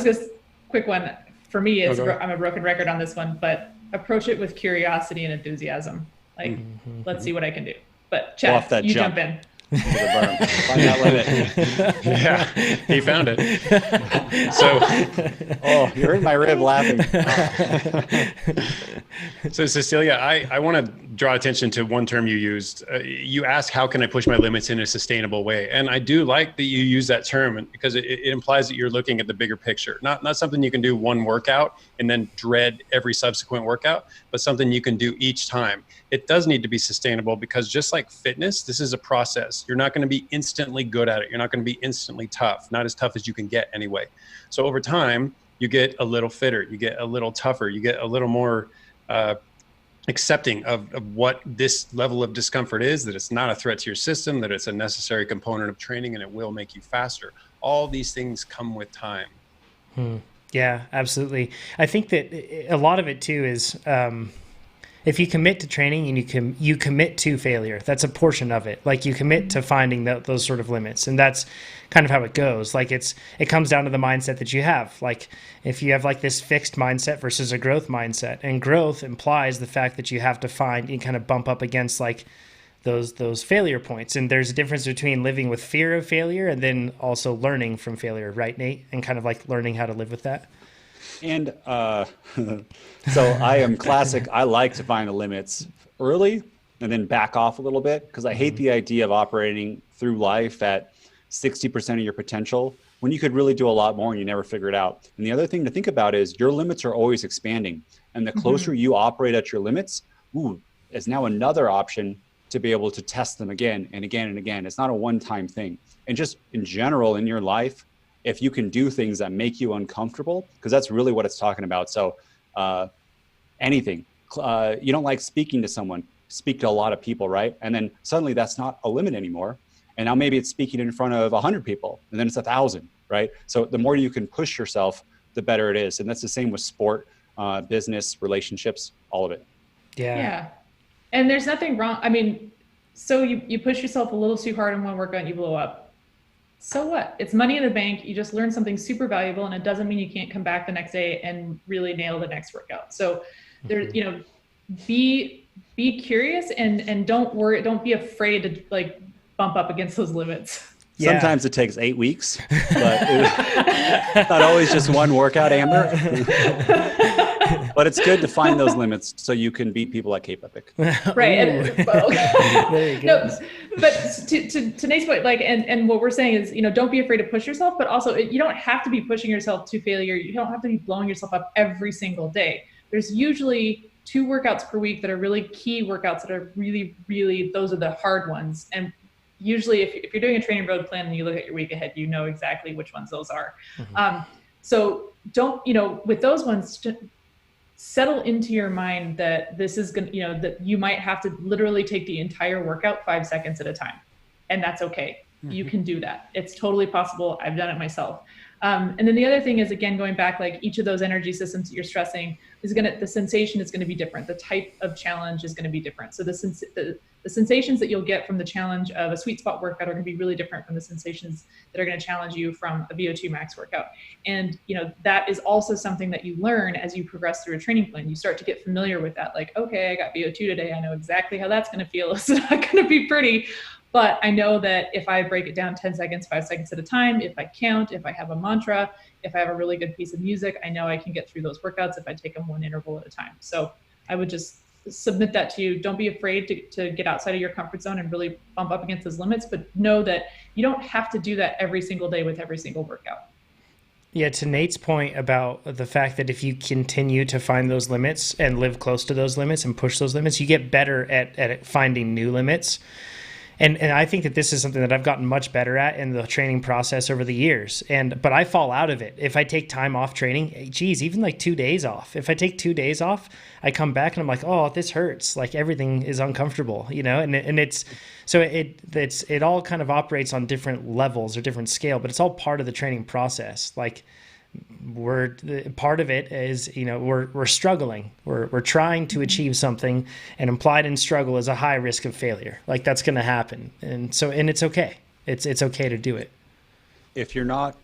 going to, quick one. For me, I'm a broken record on this one, but approach it with curiosity and enthusiasm. Like, let's see what I can do. But Chad, you jump in. Find that limit. Yeah, he found it. So, you heard my rib laughing. So Cecilia, I want to draw attention to one term you used. You asked, how can I push my limits in a sustainable way? And I do like that you use that term, because it implies that you're looking at the bigger picture, not something you can do one workout and then dread every subsequent workout, but something you can do each time. It does need to be sustainable, because just like fitness, this is a process. You're not going to be instantly good at it. You're not going to be instantly tough, not as tough as you can get anyway. So over time, you get a little fitter, you get a little tougher, you get a little more accepting of what this level of discomfort is, that it's not a threat to your system, that it's a necessary component of training, and it will make you faster. All these things come with time. Yeah, absolutely. I think that a lot of it too is, if you commit to training and you commit to failure, that's a portion of it. Like, you commit to finding those sort of limits, and that's kind of how it goes. Like, it comes down to the mindset that you have. Like, if you have like this fixed mindset versus a growth mindset, and growth implies the fact that you have to find and kind of bump up against like those failure points. And there's a difference between living with fear of failure and then also learning from failure, right, Nate? And kind of like learning how to live with that. And so I am classic. I like to find the limits early and then back off a little bit, because I hate the idea of operating through life at 60% of your potential when you could really do a lot more and you never figure it out. And the other thing to think about is your limits are always expanding. And the closer you operate at your limits, is now another option to be able to test them again and again and again. It's not a one-time thing. And just in general in your life, if you can do things that make you uncomfortable, because that's really what it's talking about. So anything, you don't like speaking to someone, speak to a lot of people, right? And then suddenly that's not a limit anymore. And now maybe it's speaking in front of 100 people, and then it's 1,000, right? So the more you can push yourself, the better it is. And that's the same with sport, business, relationships, all of it. Yeah. And there's nothing wrong. I mean, so you push yourself a little too hard in one workout and you blow up. So what? It's money in the bank. You just learned something super valuable, and it doesn't mean you can't come back the next day and really nail the next workout. So there, be curious and don't worry. Don't be afraid to like bump up against those limits. Yeah. Sometimes it takes 8 weeks, but not always just one workout, Amber. But it's good to find those limits so you can beat people at Cape Epic. Right. There you go. No, but to Nate's point, like, and what we're saying is, don't be afraid to push yourself, but also you don't have to be pushing yourself to failure. You don't have to be blowing yourself up every single day. There's usually 2 workouts per week that are really key workouts that are really, really, those are the hard ones. And usually if you're doing a TrainerRoad plan and you look at your week ahead, you know exactly which ones those are. So don't, with those ones, settle into your mind that this is going to, that you might have to literally take the entire workout 5 seconds at a time. And that's okay. You can do that. It's totally possible. I've done it myself. And then the other thing is, again, going back, like each of those energy systems that you're stressing the sensation is going to be different. The type of challenge is going to be different. So the sensations that you'll get from the challenge of a sweet spot workout are going to be really different from the sensations that are going to challenge you from a VO2 max workout. And, that is also something that you learn as you progress through a training plan. You start to get familiar with that. Like, okay, I got VO2 today. I know exactly how that's going to feel. It's not going to be pretty. But I know that if I break it down 10 seconds, 5 seconds at a time, if I count, if I have a mantra, if I have a really good piece of music, I know I can get through those workouts if I take them one interval at a time. So I would just submit that to you. Don't be afraid to get outside of your comfort zone and really bump up against those limits, but know that you don't have to do that every single day with every single workout. Yeah, to Nate's point about the fact that if you continue to find those limits and live close to those limits and push those limits, you get better at finding new limits. And I think that this is something that I've gotten much better at in the training process over the years. But I fall out of it. If I take time off training, geez, even like 2 days off. If I take 2 days off, I come back and I'm like, oh, this hurts. Like everything is uncomfortable, and it's so it all kind of operates on different levels or different scale, but it's all part of the training process. Like part of it is, we're struggling. We're trying to achieve something, and implied in struggle is a high risk of failure. Like that's going to happen. And it's okay. It's okay to do it. If you're not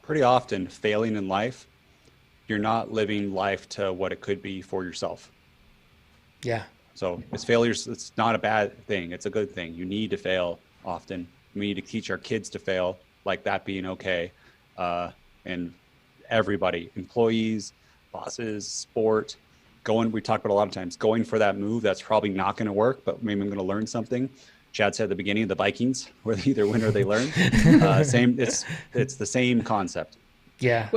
pretty often failing in life, you're not living life to what it could be for yourself. Yeah. So failures, it's not a bad thing. It's a good thing. You need to fail often. We need to teach our kids to fail, like that being okay. And everybody, employees, bosses, sport, we talked about a lot of times, going for that move that's probably not going to work, but maybe I'm going to learn something. Chad said at the beginning of the Vikings, where they either win or they learn. It's the same concept. Yeah.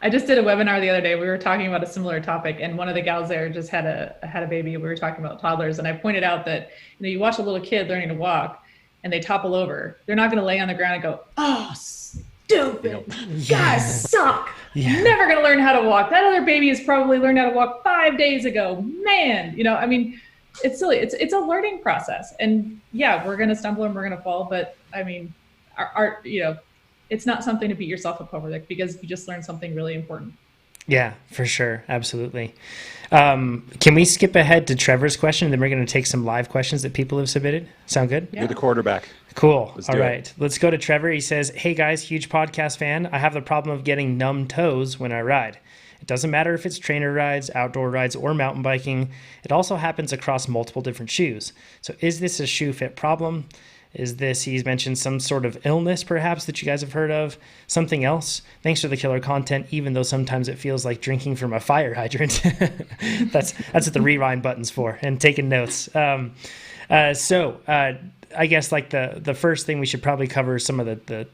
I just did a webinar the other day. We were talking about a similar topic, and one of the gals there just had a baby. We were talking about toddlers, and I pointed out that you watch a little kid learning to walk, and they topple over. They're not going to lay on the ground and go, "Oh, stupid, guys suck. Yeah. Never going to learn how to walk. That other baby has probably learned how to walk 5 days ago. Man, it's silly. It's a learning process, and yeah, we're going to stumble and we're going to fall, but it's not something to beat yourself up over, because you just learned something really important. Yeah, for sure. Absolutely. Can we skip ahead to Trevor's question, and then we're going to take some live questions that people have submitted? Sound good? Yeah. You're the quarterback. Cool. All right. Let's go to Trevor. He says, hey guys, huge podcast fan. I have the problem of getting numb toes when I ride. It doesn't matter if it's trainer rides, outdoor rides, or mountain biking. It also happens across multiple different shoes. So is this a shoe fit problem? Is this, he's mentioned some sort of illness perhaps that you guys have heard of, something else? Thanks for the killer content, even though sometimes it feels like drinking from a fire hydrant. That's what the rewind button's for, and taking notes. I guess like the first thing we should probably cover is some of the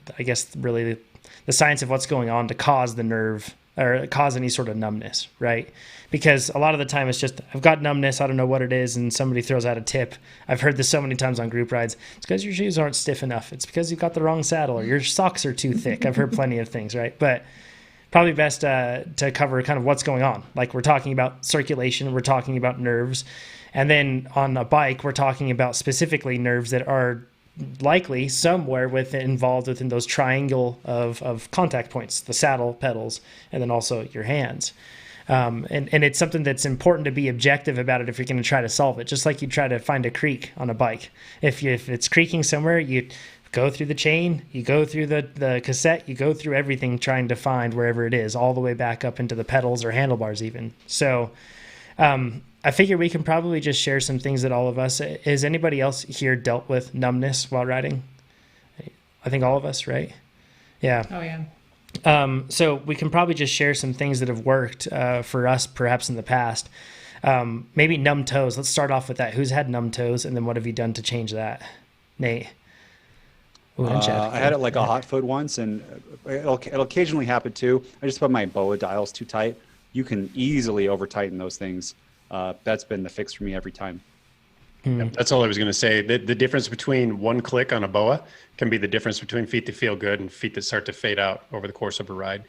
science of what's going on to cause the nerve or cause any sort of numbness, right? Because a lot of the time it's just, I've got numbness, I don't know what it is, and somebody throws out a tip. I've heard this so many times on group rides. It's because your shoes aren't stiff enough. It's because you've got the wrong saddle, or your socks are too thick. I've heard plenty of things, right? But probably best to cover kind of what's going on. Like we're talking about circulation, we're talking about nerves. And then on a bike, we're talking about specifically nerves that are likely somewhere involved within those triangle of contact points, the saddle, pedals, and then also your hands. And it's something that's important to be objective about it if you're going to try to solve it, just like you try to find a creak on a bike. If it's creaking somewhere, you go through the chain, you go through the cassette, you go through everything trying to find wherever it is, all the way back up into the pedals or handlebars even. So I figure we can probably just share some things that all of us, has anybody else here dealt with numbness while riding? I think all of us, right? Yeah. Oh yeah. So we can probably just share some things that have worked for us perhaps in the past. Maybe numb toes. Let's start off with that. Who's had numb toes, and then what have you done to change that? Nate. Ooh, I had it like a hot foot once, and it'll occasionally happen too. I just put my BOA dials too tight. You can easily over tighten those things. That's been the fix for me every time. Yeah, that's all I was going to say. The difference between one click on a BOA can be the difference between feet that feel good and feet that start to fade out over the course of a ride.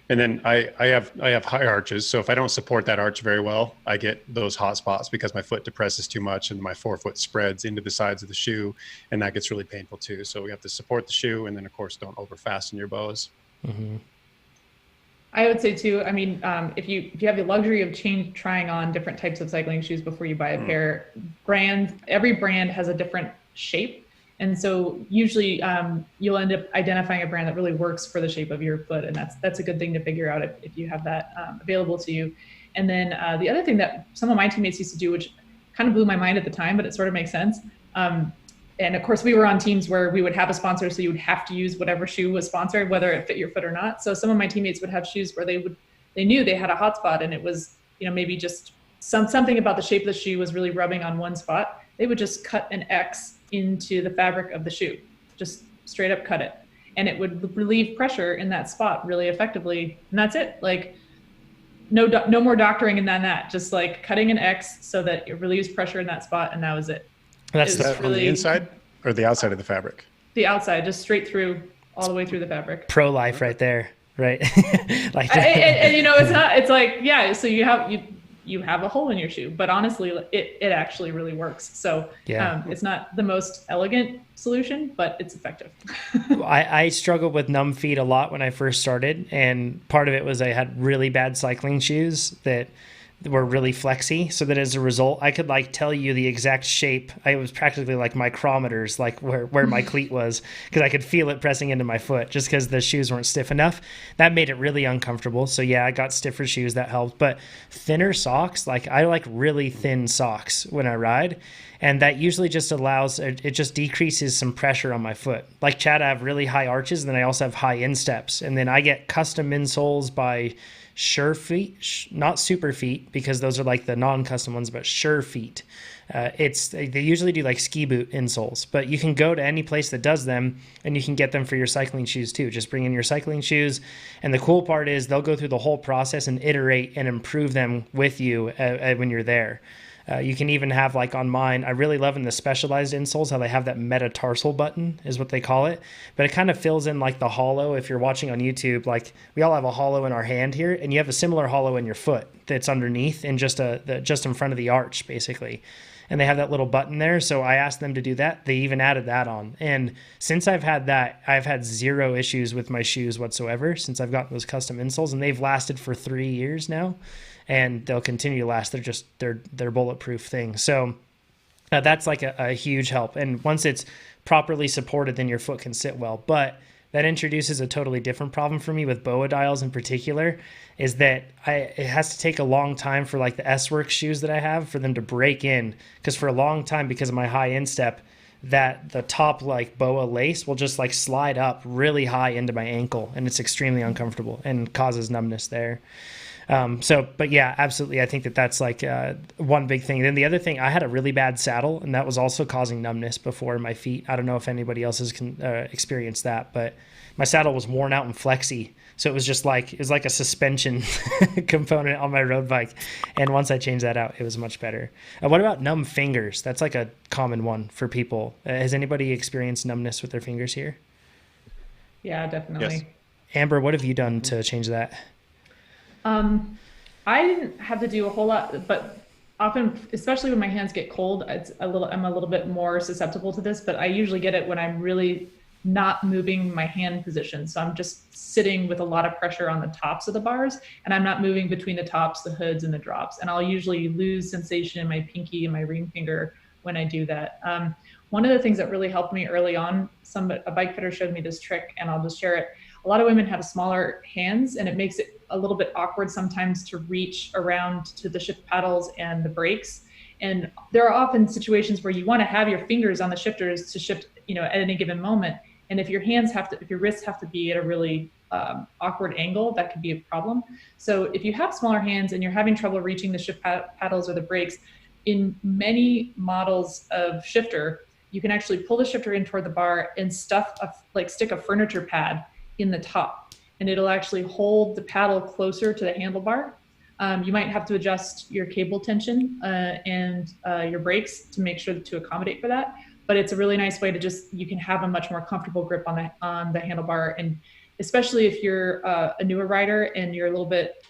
And then I have high arches, so if I don't support that arch very well, I get those hot spots because my foot depresses too much and my forefoot spreads into the sides of the shoe, and that gets really painful too. So we have to support the shoe, and then of course don't over fasten your BOAs. I would say too, I mean, if you have the luxury of trying on different types of cycling shoes before you buy a pair, every brand has a different shape. And so usually you'll end up identifying a brand that really works for the shape of your foot. And that's a good thing to figure out if you have that available to you. And then the other thing that some of my teammates used to do, which kind of blew my mind at the time, but it sort of makes sense. And of course, we were on teams where we would have a sponsor, so you would have to use whatever shoe was sponsored, whether it fit your foot or not. So some of my teammates would have shoes where they knew they had a hot spot, and it was, maybe just something about the shape of the shoe was really rubbing on one spot. They would just cut an X into the fabric of the shoe, just straight up cut it, and it would relieve pressure in that spot really effectively. And that's it. Like no more doctoring than that. Just like cutting an X so that it relieves pressure in that spot, and that was it. That's that really, on the inside or the outside of the fabric? The outside, just straight through, all the way through the fabric. Pro life right there, right? Like, and it's not. It's like, yeah. So you have a hole in your shoe, but honestly, it actually really works. So yeah, it's not the most elegant solution, but it's effective. I struggled with numb feet a lot when I first started, and part of it was I had really bad cycling shoes that were really flexy, so that as a result I could like tell you the exact shape. It was practically like micrometers, like where my cleat was, because I could feel it pressing into my foot just because the shoes weren't stiff enough. That made it really uncomfortable. So yeah, I got stiffer shoes, that helped. But thinner socks, like I like really thin socks when I ride, and that usually just allows, it just decreases some pressure on my foot. Like Chad, I have really high arches, and then I also have high insteps, and then I get custom insoles by Sure Feet, not Super Feet, because those are like the non-custom ones, but Sure Feet. They usually do like ski boot insoles, but you can go to any place that does them, and you can get them for your cycling shoes too. Just bring in your cycling shoes, and the cool part is they'll go through the whole process and iterate and improve them with you when you're there. You can even have, like on mine, I really love in the specialized insoles how they have that metatarsal button is what they call it. But it kind of fills in like the hollow. If you're watching on YouTube, like we all have a hollow in our hand here, and you have a similar hollow in your foot that's underneath and just in front of the arch, basically. And they have that little button there. So I asked them to do that. They even added that on. And since I've had that, I've had zero issues with my shoes whatsoever since I've gotten those custom insoles, and they've lasted for 3 years now. And they'll continue to last. They're bulletproof things. So that's like a huge help. And once it's properly supported, then your foot can sit well. But that introduces a totally different problem for me with BOA dials in particular, is that it has to take a long time for like the S-Works shoes that I have for them to break in. Because for a long time, because of my high instep, that the top like BOA lace will just like slide up really high into my ankle, and it's extremely uncomfortable and causes numbness there. But yeah, absolutely. I think that's like one big thing. Then the other thing, I had a really bad saddle, and that was also causing numbness before in my feet. I don't know if anybody else has experienced that, but my saddle was worn out and flexy. So it was like a suspension component on my road bike. And once I changed that out, it was much better. What about numb fingers? That's like a common one for people. Has anybody experienced numbness with their fingers here? Yeah, definitely. Yes. Amber, what have you done to change that? I didn't have to do a whole lot, but often, especially when my hands get cold, I'm a little bit more susceptible to this, but I usually get it when I'm really not moving my hand position. So I'm just sitting with a lot of pressure on the tops of the bars, and I'm not moving between the tops, the hoods, and the drops. And I'll usually lose sensation in my pinky and my ring finger when I do that. One of the things that really helped me early on, a bike fitter showed me this trick, and I'll just share it. A lot of women have smaller hands, and it makes it a little bit awkward sometimes to reach around to the shift paddles and the brakes. And there are often situations where you want to have your fingers on the shifters to shift, at any given moment. And if your wrists have to be at a really awkward angle, that could be a problem. So if you have smaller hands and you're having trouble reaching the shift paddles or the brakes, in many models of shifter, you can actually pull the shifter in toward the bar and stick a furniture pad in the top, and it'll actually hold the paddle closer to the handlebar. You might have to adjust your cable tension and your brakes to make sure to accommodate for that. But it's a really nice way to you can have a much more comfortable grip on the handlebar. And especially if you're a newer rider and you're a little bit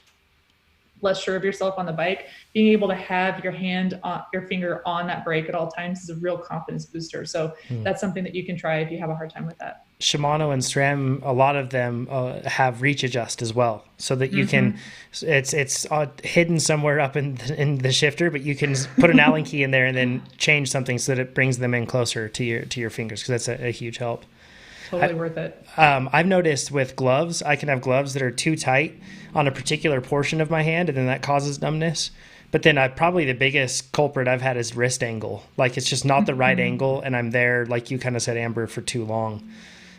less sure of yourself on the bike, being able to have your finger on that brake at all times is a real confidence booster. So that's something that you can try if you have a hard time with that. Shimano and SRAM, a lot of them have reach adjust as well, so that you can, it's hidden somewhere up in the shifter, but you can put an Allen key in there and then change something so that it brings them in closer to your fingers, because that's a huge help. Totally worth it. I've noticed with gloves, I can have gloves that are too tight on a particular portion of my hand, and then that causes numbness. But then probably the biggest culprit I've had is wrist angle. Like, it's just not the right angle, and I'm there, like you kind of said, Amber, for too long.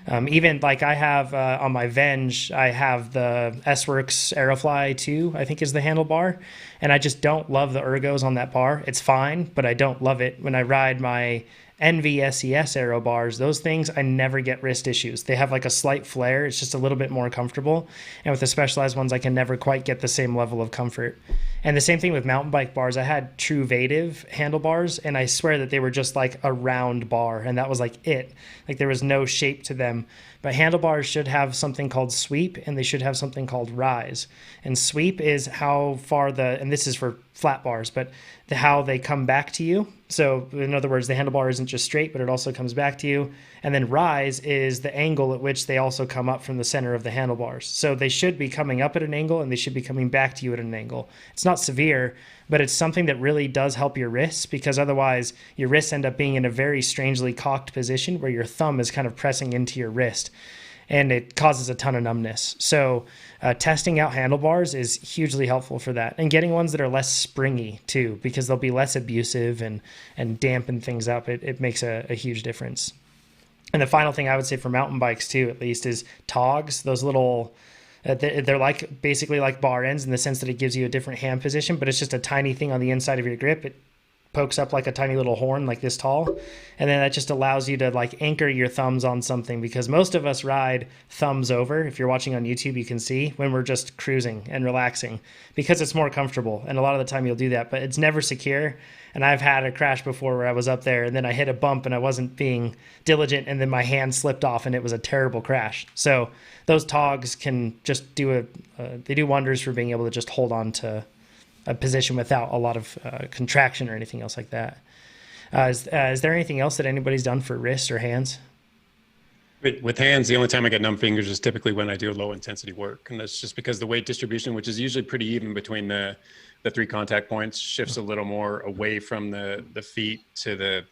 Even like I have on my Venge, I have the S-Works Aerofly 2, I think is the handlebar. And I just don't love the ergos on that bar. It's fine, but I don't love it. When I ride my NVSES aero bars, those things, I never get wrist issues. They have like a slight flare. It's just a little bit more comfortable. And with the Specialized ones, I can never quite get the same level of comfort. And the same thing with mountain bike bars. I had True Vative handlebars, and I swear that they were just like a round bar, and that was like it. Like, there was no shape to them. But handlebars should have something called sweep, and they should have something called rise. And sweep is how far and this is for flat bars, but how they come back to you. So in other words, the handlebar isn't just straight, but it also comes back to you. And then rise is the angle at which they also come up from the center of the handlebars. So they should be coming up at an angle, and they should be coming back to you at an angle. It's not severe, but it's something that really does help your wrists, because otherwise your wrists end up being in a very strangely cocked position where your thumb is kind of pressing into your wrist, and it causes a ton of numbness. So testing out handlebars is hugely helpful for that, and getting ones that are less springy too, because they'll be less abusive and dampen things up. It makes a huge difference. And the final thing I would say for mountain bikes too, at least, is togs. Those little, they're like basically like bar ends in the sense that it gives you a different hand position, but it's just a tiny thing on the inside of your grip. It pokes up like a tiny little horn, like this tall, and then that just allows you to like anchor your thumbs on something, because most of us ride thumbs over. If you're watching on YouTube, you can see when we're just cruising and relaxing, because it's more comfortable, and a lot of the time you'll do that, but it's never secure. And I've had a crash before where I was up there and then I hit a bump and I wasn't being diligent, and then my hand slipped off and it was a terrible crash. So those togs can just they do wonders for being able to just hold on to a position without a lot of contraction or anything else like that. Is there anything else that anybody's done for wrists or hands? With hands, the only time I get numb fingers is typically when I do low intensity work. And that's just because the weight distribution, which is usually pretty even between the three contact points, shifts a little more away from the feet to the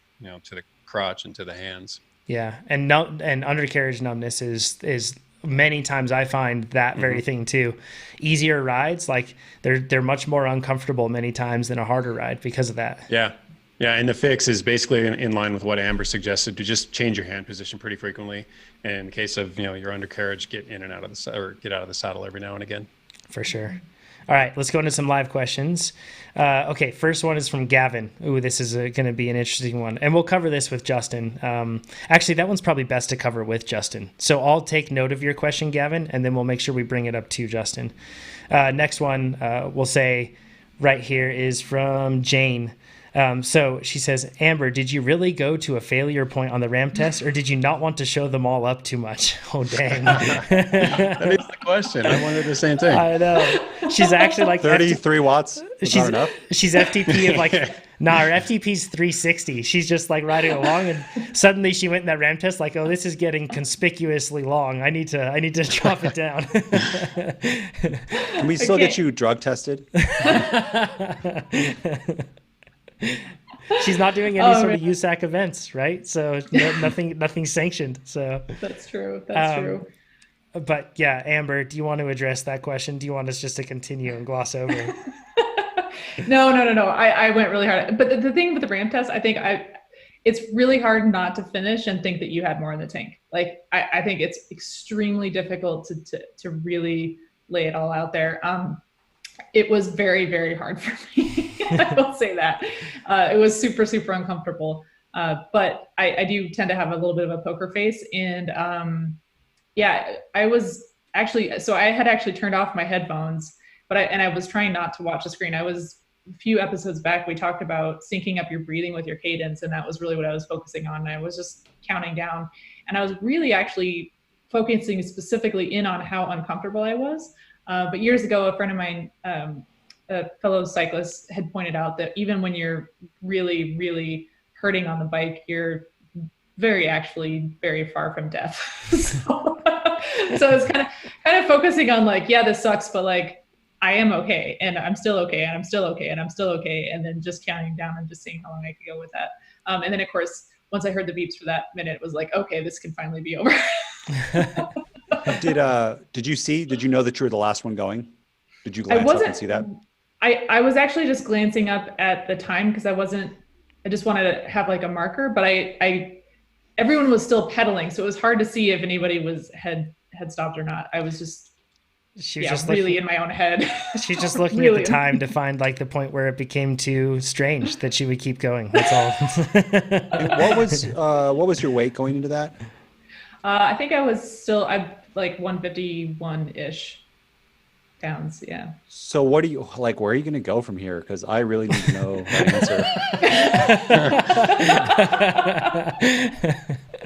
crotch and to the hands. Yeah. And undercarriage numbness is many times I find that very thing too. Easier rides, like they're much more uncomfortable many times than a harder ride because of that. Yeah. And the fix is basically in line with what Amber suggested, to just change your hand position pretty frequently. And in the case of, your undercarriage, get in and out of get out of the saddle every now and again. For sure. All right, let's go into some live questions. Okay, first one is from Gavin. Ooh, this is going to be an interesting one. And we'll cover this with Justin. Actually, that one's probably best to cover with Justin. So I'll take note of your question, Gavin, and then we'll make sure we bring it up to Justin. Next one we'll say right here is from Jane. So she says, Amber, did you really go to a failure point on the ramp test, or did you not want to show them all up too much? Oh, dang. That is the question. I wondered the same thing. I know. She's actually like 33 watts. She's not enough. She's FTP of like, her FTP's 360. She's just like riding along, and suddenly she went in that ramp test like, oh, this is getting conspicuously long. I need to drop it down. Can we still get you drug tested? She's not doing any sort of USAC events, right? So nothing sanctioned. So that's true. That's true. But yeah, Amber, do you want to address that question? Do you want us just to continue and gloss over? No. I went really hard. But the thing with the ramp test, I think it's really hard not to finish and think that you had more in the tank. Like I think it's extremely difficult to really lay it all out there. It was very, very hard for me. I will say that. It was super, super uncomfortable. But I do tend to have a little bit of a poker face. And I was actually, so I had actually turned off my headphones, but I was trying not to watch the screen. A few episodes back, we talked about syncing up your breathing with your cadence. And that was really what I was focusing on. And I was just counting down. And I was really actually focusing specifically in on how uncomfortable I was. But years ago, a friend of mine a fellow cyclist had pointed out that even when you're really, really hurting on the bike, you're actually very far from death. So it's kind of focusing on like, yeah, this sucks, but like, I am okay, and I'm still okay, and I'm still okay, and I'm still okay, and then just counting down and just seeing how long I could go with that. And then of course, once I heard the beeps for that minute, it was like, okay, this can finally be over. Did you know that you were the last one going? Did you glance up and see that? I was actually just glancing up at the time because I just wanted to have like a marker, but everyone was still pedaling, so it was hard to see if anybody had stopped or not. I was just really in my own head. She's just looking really at the time to find like the point where it became too strange that she would keep going. That's all. What was your weight going into that? I think I'm like 151-ish pounds. Yeah. So what do you like? Where are you going to go from here? Because I really need to know the answer.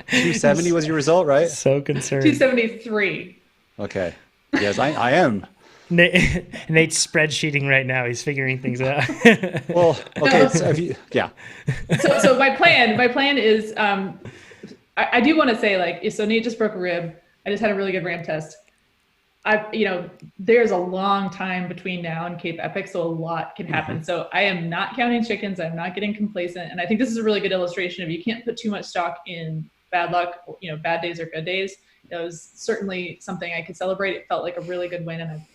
270 was your result, right? So concerned. 273. Okay. Yes, I am. Nate's spreadsheeting right now. He's figuring things out. Well, okay. Yeah. So my plan is, I do want to say like, so Nate just broke a rib. I just had a really good ramp test. There's a long time between now and Cape Epic, so a lot can happen. Mm-hmm. So I am not counting chickens. I'm not getting complacent. And I think this is a really good illustration of you can't put too much stock in bad luck, bad days or good days. It was certainly something I could celebrate. It felt like a really good win, and I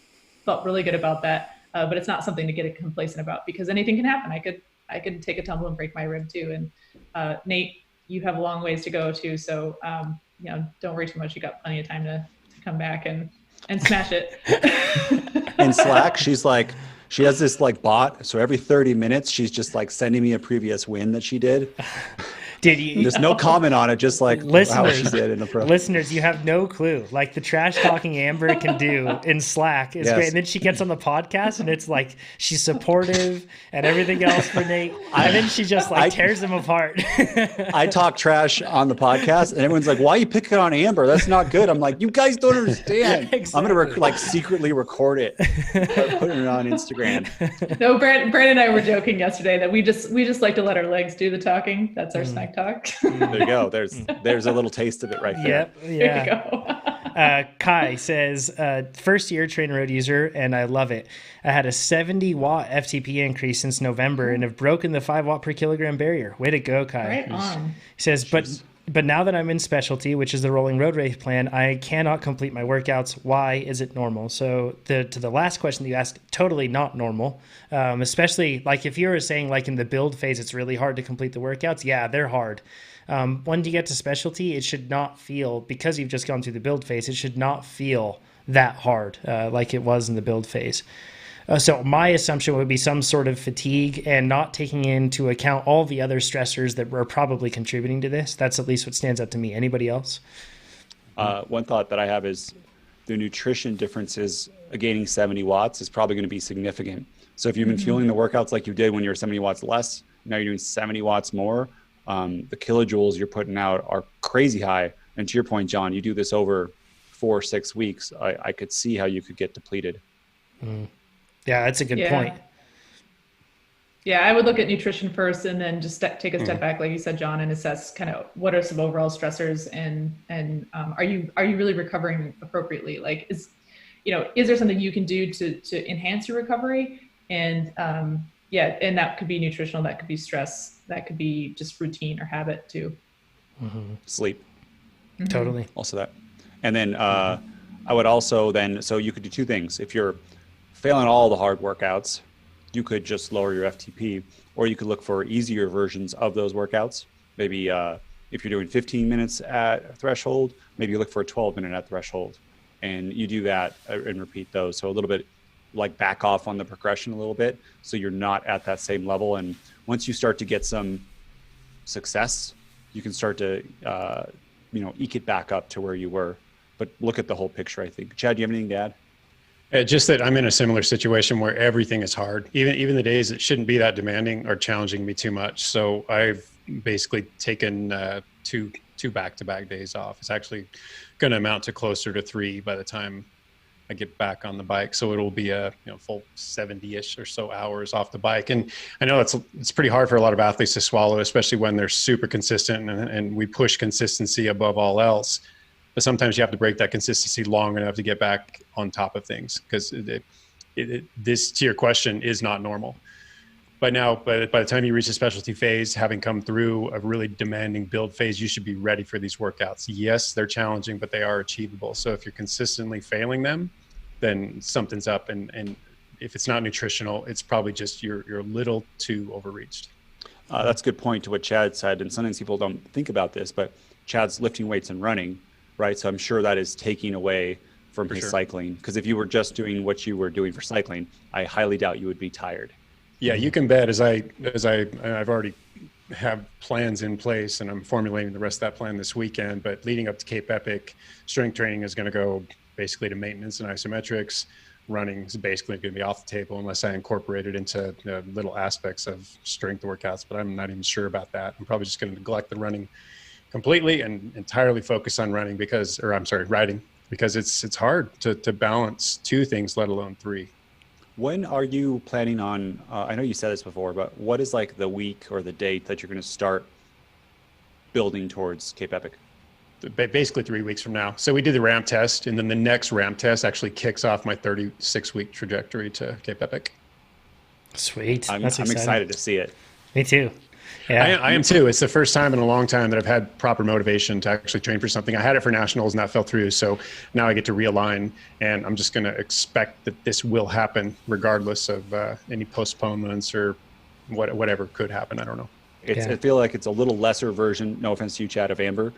felt really good about that. But it's not something to get complacent about because anything can happen. I could take a tumble and break my rib too. And Nate, you have a long ways to go too. So don't worry too much. You got plenty of time to come back and smash it. In Slack, she has this like bot. So every 30 minutes, she's just like sending me a previous win that she did. There's no comment on it, just like how she did in the pro. Listeners, you have no clue. Like the trash talking Amber can do in Slack is great. And then she gets on the podcast and it's like she's supportive and everything else for Nate. And then she just tears him apart. I talk trash on the podcast and everyone's like, why are you picking on Amber? That's not good. I'm like, you guys don't understand. Exactly. I'm going to secretly record it, putting it on Instagram. No, Brandon and I were joking yesterday that we just like to let our legs do the talking. That's our snack talk. There you go. There's a little taste of it right there. Yep. Yeah. There you go. Kai says, first year TrainerRoad user, and I love it. I had a 70 watt FTP increase since November and have broken the 5 watt per kilogram barrier. Way to go, Kai. Right on. He says, but now that I'm in specialty, which is the rolling road race plan, I cannot complete my workouts. Why is it normal? So to the last question that you asked, totally not normal. Especially like if you were saying like in the build phase, it's really hard to complete the workouts. Yeah, they're hard. When you get to specialty, it should not feel, because you've just gone through the build phase, it should not feel that hard like it was in the build phase. So my assumption would be some sort of fatigue and not taking into account all the other stressors that were probably contributing to this. That's at least what stands out to me. Anybody else? One thought that I have is the nutrition differences gaining 70 watts is probably going to be significant. So if you've been fueling the workouts like you did when you were 70 watts less, now you're doing 70 watts more, the kilojoules you're putting out are crazy high. And to your point, John, you do this over 4 or 6 weeks, I could see how you could get depleted. Yeah, that's a good point. Yeah, I would look at nutrition first and then just take a step back, like you said, John, and assess kind of what are some overall stressors and are you really recovering appropriately? Like, is there something you can do to enhance your recovery? And and that could be nutritional, that could be stress, that could be just routine or habit too. Sleep. Totally. Also that. And then I would also so you could do 2 things. If you're failing all the hard workouts, you could just lower your FTP, or you could look for easier versions of those workouts. Maybe if you're doing 15 minutes at threshold, maybe you look for a 12-minute at threshold, and you do that and repeat those. So a little bit like back off on the progression a little bit, so you're not at that same level. And once you start to get some success, you can start to eke it back up to where you were. But look at the whole picture, I think. Chad, do you have anything to add? Just that I'm in a similar situation where everything is hard. Even the days that shouldn't be that demanding are challenging me too much. So I've basically taken two back-to-back days off. It's actually going to amount to closer to 3 by the time I get back on the bike. So it'll be a full 70-ish or so hours off the bike. And I know it's pretty hard for a lot of athletes to swallow, especially when they're super consistent and we push consistency above all else. But sometimes you have to break that consistency long enough to get back on top of things, because this, to your question, is not normal. But now, by the time you reach the specialty phase, having come through a really demanding build phase, you should be ready for these workouts. Yes, they're challenging, but they are achievable. So if you're consistently failing them, then something's up. And if it's not nutritional, it's probably just you're a little too overreached. That's a good point to what Chad said. And sometimes people don't think about this, but Chad's lifting weights and running, right? So I'm sure that is taking away from his cycling. Because if you were just doing what you were doing for cycling, I highly doubt you would be tired. Yeah, you can bet as I've already have plans in place, and I'm formulating the rest of that plan this weekend. But leading up to Cape Epic, strength training is going to go basically to maintenance and isometrics. Running is basically going to be off the table unless I incorporate it into little aspects of strength workouts. But I'm not even sure about that. I'm probably just going to neglect the running completely and entirely focus on riding, because it's hard to balance two things, let alone three. When are you planning on, I know you said this before, but what is like the week or the date that you're going to start building towards Cape Epic? Basically 3 weeks from now. So we did the ramp test, and then the next ramp test actually kicks off my 36-week trajectory to Cape Epic. Sweet. I'm excited to see it. Me too. Yeah, I am too. It's the first time in a long time that I've had proper motivation to actually train for something. I had it for nationals and that fell through. So now I get to realign, and I'm just going to expect that this will happen regardless of any postponements or whatever could happen. I don't know. I feel like it's a little lesser version, no offense to you, Chad, of Amber.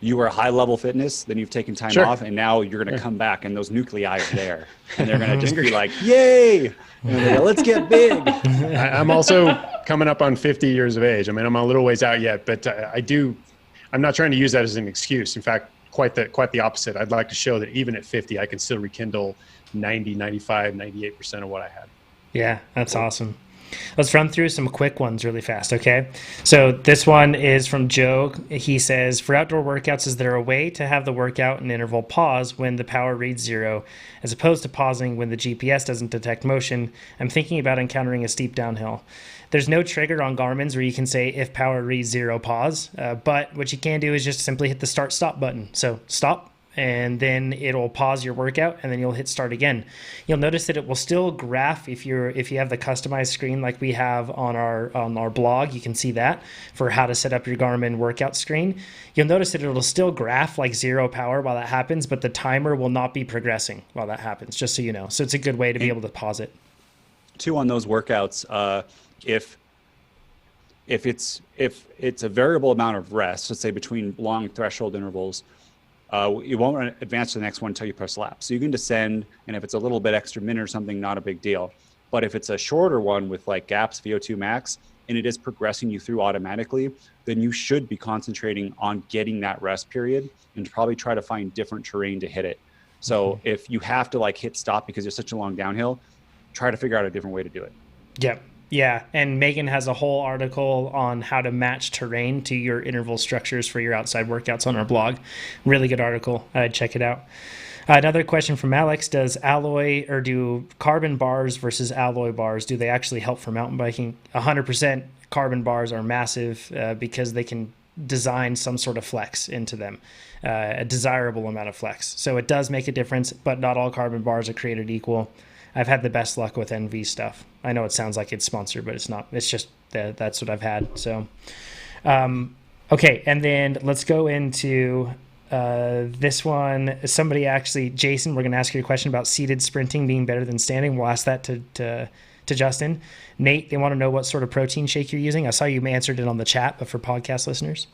You were high level fitness, then you've taken time off, and now you're going to come back and those nuclei are there. And they're going to just be like, yay, and let's get big. I'm also coming up on 50 years of age. I mean, I'm a little ways out yet, but I'm not trying to use that as an excuse. In fact, quite the opposite. I'd like to show that even at 50, I can still rekindle 90, 95, 98% of what I had. Yeah, that's awesome. Let's run through some quick ones really fast, okay? So this one is from Joe. He says, for outdoor workouts, is there a way to have the workout and interval pause when the power reads 0, as opposed to pausing when the GPS doesn't detect motion? I'm thinking about encountering a steep downhill. There's no trigger on Garmin's where you can say if power reads 0, pause. But what you can do is just simply hit the start-stop button. So stop, and then it'll pause your workout, and then you'll hit start again. You'll notice that it will still graph if you have the customized screen like we have on our blog. You can see that for how to set up your Garmin workout screen. You'll notice that it'll still graph like 0 power while that happens, but the timer will not be progressing while that happens, just so you know. So it's a good way to be able to pause it. Two, on those workouts, if it's a variable amount of rest, let's say between long threshold intervals, you won't advance to the next one until you press lap. So you can descend, and if it's a little bit extra minute or something, not a big deal. But if it's a shorter one with like gaps, VO2 max, and it is progressing you through automatically, then you should be concentrating on getting that rest period and probably try to find different terrain to hit it. So if you have to like hit stop because there's such a long downhill, try to figure out a different way to do it. Yep. Yeah, and Megan has a whole article on how to match terrain to your interval structures for your outside workouts on our blog. Really good article. Check it out. Another question from Alex: do carbon bars versus alloy bars, do they actually help for mountain biking? 100% carbon bars are massive because they can design some sort of flex into them, a desirable amount of flex. So it does make a difference, but not all carbon bars are created equal. I've had the best luck with NV stuff. I know it sounds like it's sponsored, but it's not. It's just that's what I've had. So, okay. And then let's go into this one. Jason, we're going to ask you a question about seated sprinting being better than standing. We'll ask that to Justin. Nate, they want to know what sort of protein shake you're using. I saw you answered it on the chat, but for podcast listeners.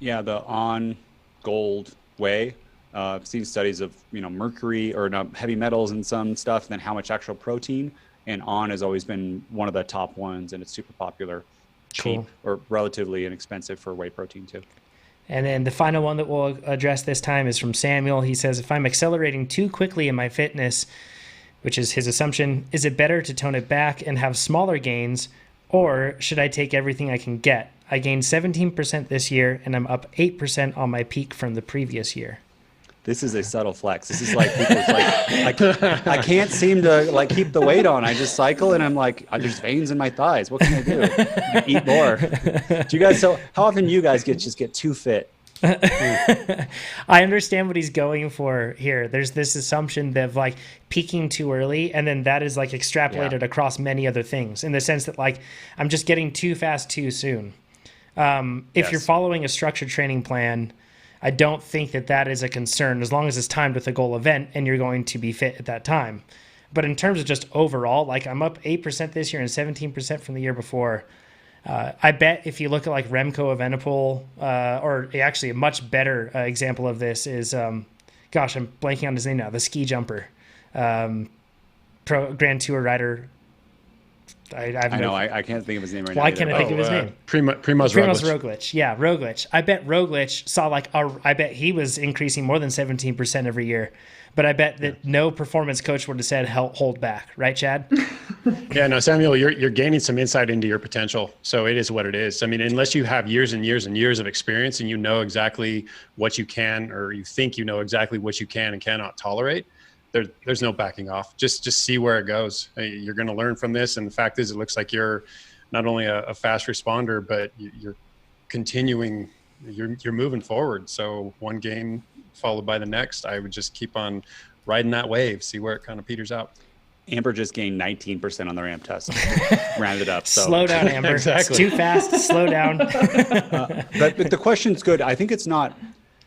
Yeah, the On Gold Whey. I've seen studies of mercury or heavy metals and some stuff, and then how much actual protein. And On has always been one of the top ones, and it's super popular, cheap, or relatively inexpensive for whey protein too. And then the final one that we'll address this time is from Samuel. He says, if I'm accelerating too quickly in my fitness, which is his assumption, is it better to tone it back and have smaller gains, or should I take everything I can get? I gained 17% this year, and I'm up 8% on my peak from the previous year. This is a subtle flex. This is like people's like, I can't seem to like keep the weight on. I just cycle and I'm like, there's veins in my thighs. What can I do? I eat more. Do you guys, so how often you guys just get too fit? I understand what he's going for here. There's this assumption that like peaking too early, and then that is like extrapolated across many other things in the sense that like I'm just getting too fast too soon. If you're following a structured training plan, I don't think that is a concern as long as it's timed with a goal event and you're going to be fit at that time. But in terms of just overall, like I'm up 8% this year and 17% from the year before. I bet if you look at like Remco Evenepoel, or actually a much better example of this is, gosh, I'm blanking on his name now, the ski jumper, pro Grand Tour rider. I can't think of his name right now. Why can't I think of his name? Primoz Roglic. Yeah, Roglic. I bet Roglic saw I bet he was increasing more than 17% every year. But I bet that no performance coach would have said hold back, right, Chad? Yeah, no, Samuel, you're gaining some insight into your potential. So it is what it is. I mean, unless you have years and years and years of experience and you know exactly what you can, or you think you know exactly what you can and cannot tolerate, there's no backing off. Just see where it goes. You're going to learn from this. And the fact is, it looks like you're not only a fast responder, but you're continuing, you're moving forward. So one game followed by the next, I would just keep on riding that wave, see where it kind of peters out. Amber just gained 19% on the ramp test. Rounded up. So. Slow down, Amber. Exactly. It's too fast. Slow down. But the question's good. I think it's not,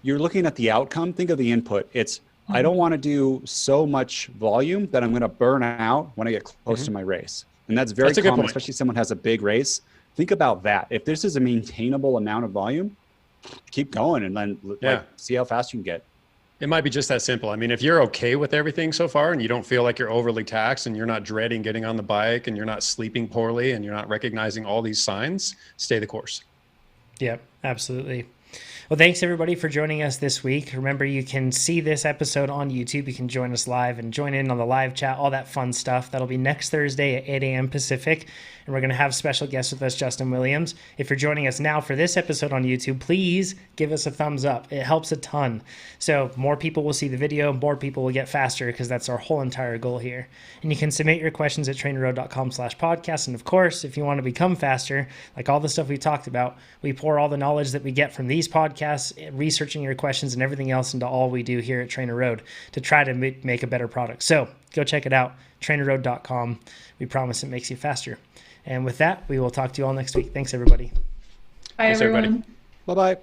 you're looking at the outcome. Think of the input. It's, I don't want to do so much volume that I'm going to burn out when I get close to my race. And that's very common, especially if someone has a big race. Think about that. If this is a maintainable amount of volume, keep going and then like, see how fast you can get. It might be just that simple. I mean, if you're okay with everything so far and you don't feel like you're overly taxed and you're not dreading getting on the bike and you're not sleeping poorly and you're not recognizing all these signs, stay the course. Yep, absolutely. Well, thanks everybody for joining us this week. Remember, you can see this episode on YouTube. You can join us live and join in on the live chat, all that fun stuff. That'll be next Thursday at 8 a.m. Pacific. And we're going to have special guest with us, Justin Williams. If you're joining us now for this episode on YouTube, please give us a thumbs up. It helps a ton. So more people will see the video, more people will get faster, because that's our whole entire goal here. And you can submit your questions at trainerroad.com/podcast. And of course, if you want to become faster, like all the stuff we talked about, we pour all the knowledge that we get from these podcasts, researching your questions and everything else into all we do here at Trainer Road to try to make a better product. So go check it out, trainerroad.com. We promise it makes you faster. And with that, we will talk to you all next week. Thanks, everybody. Bye, everyone. Bye-bye.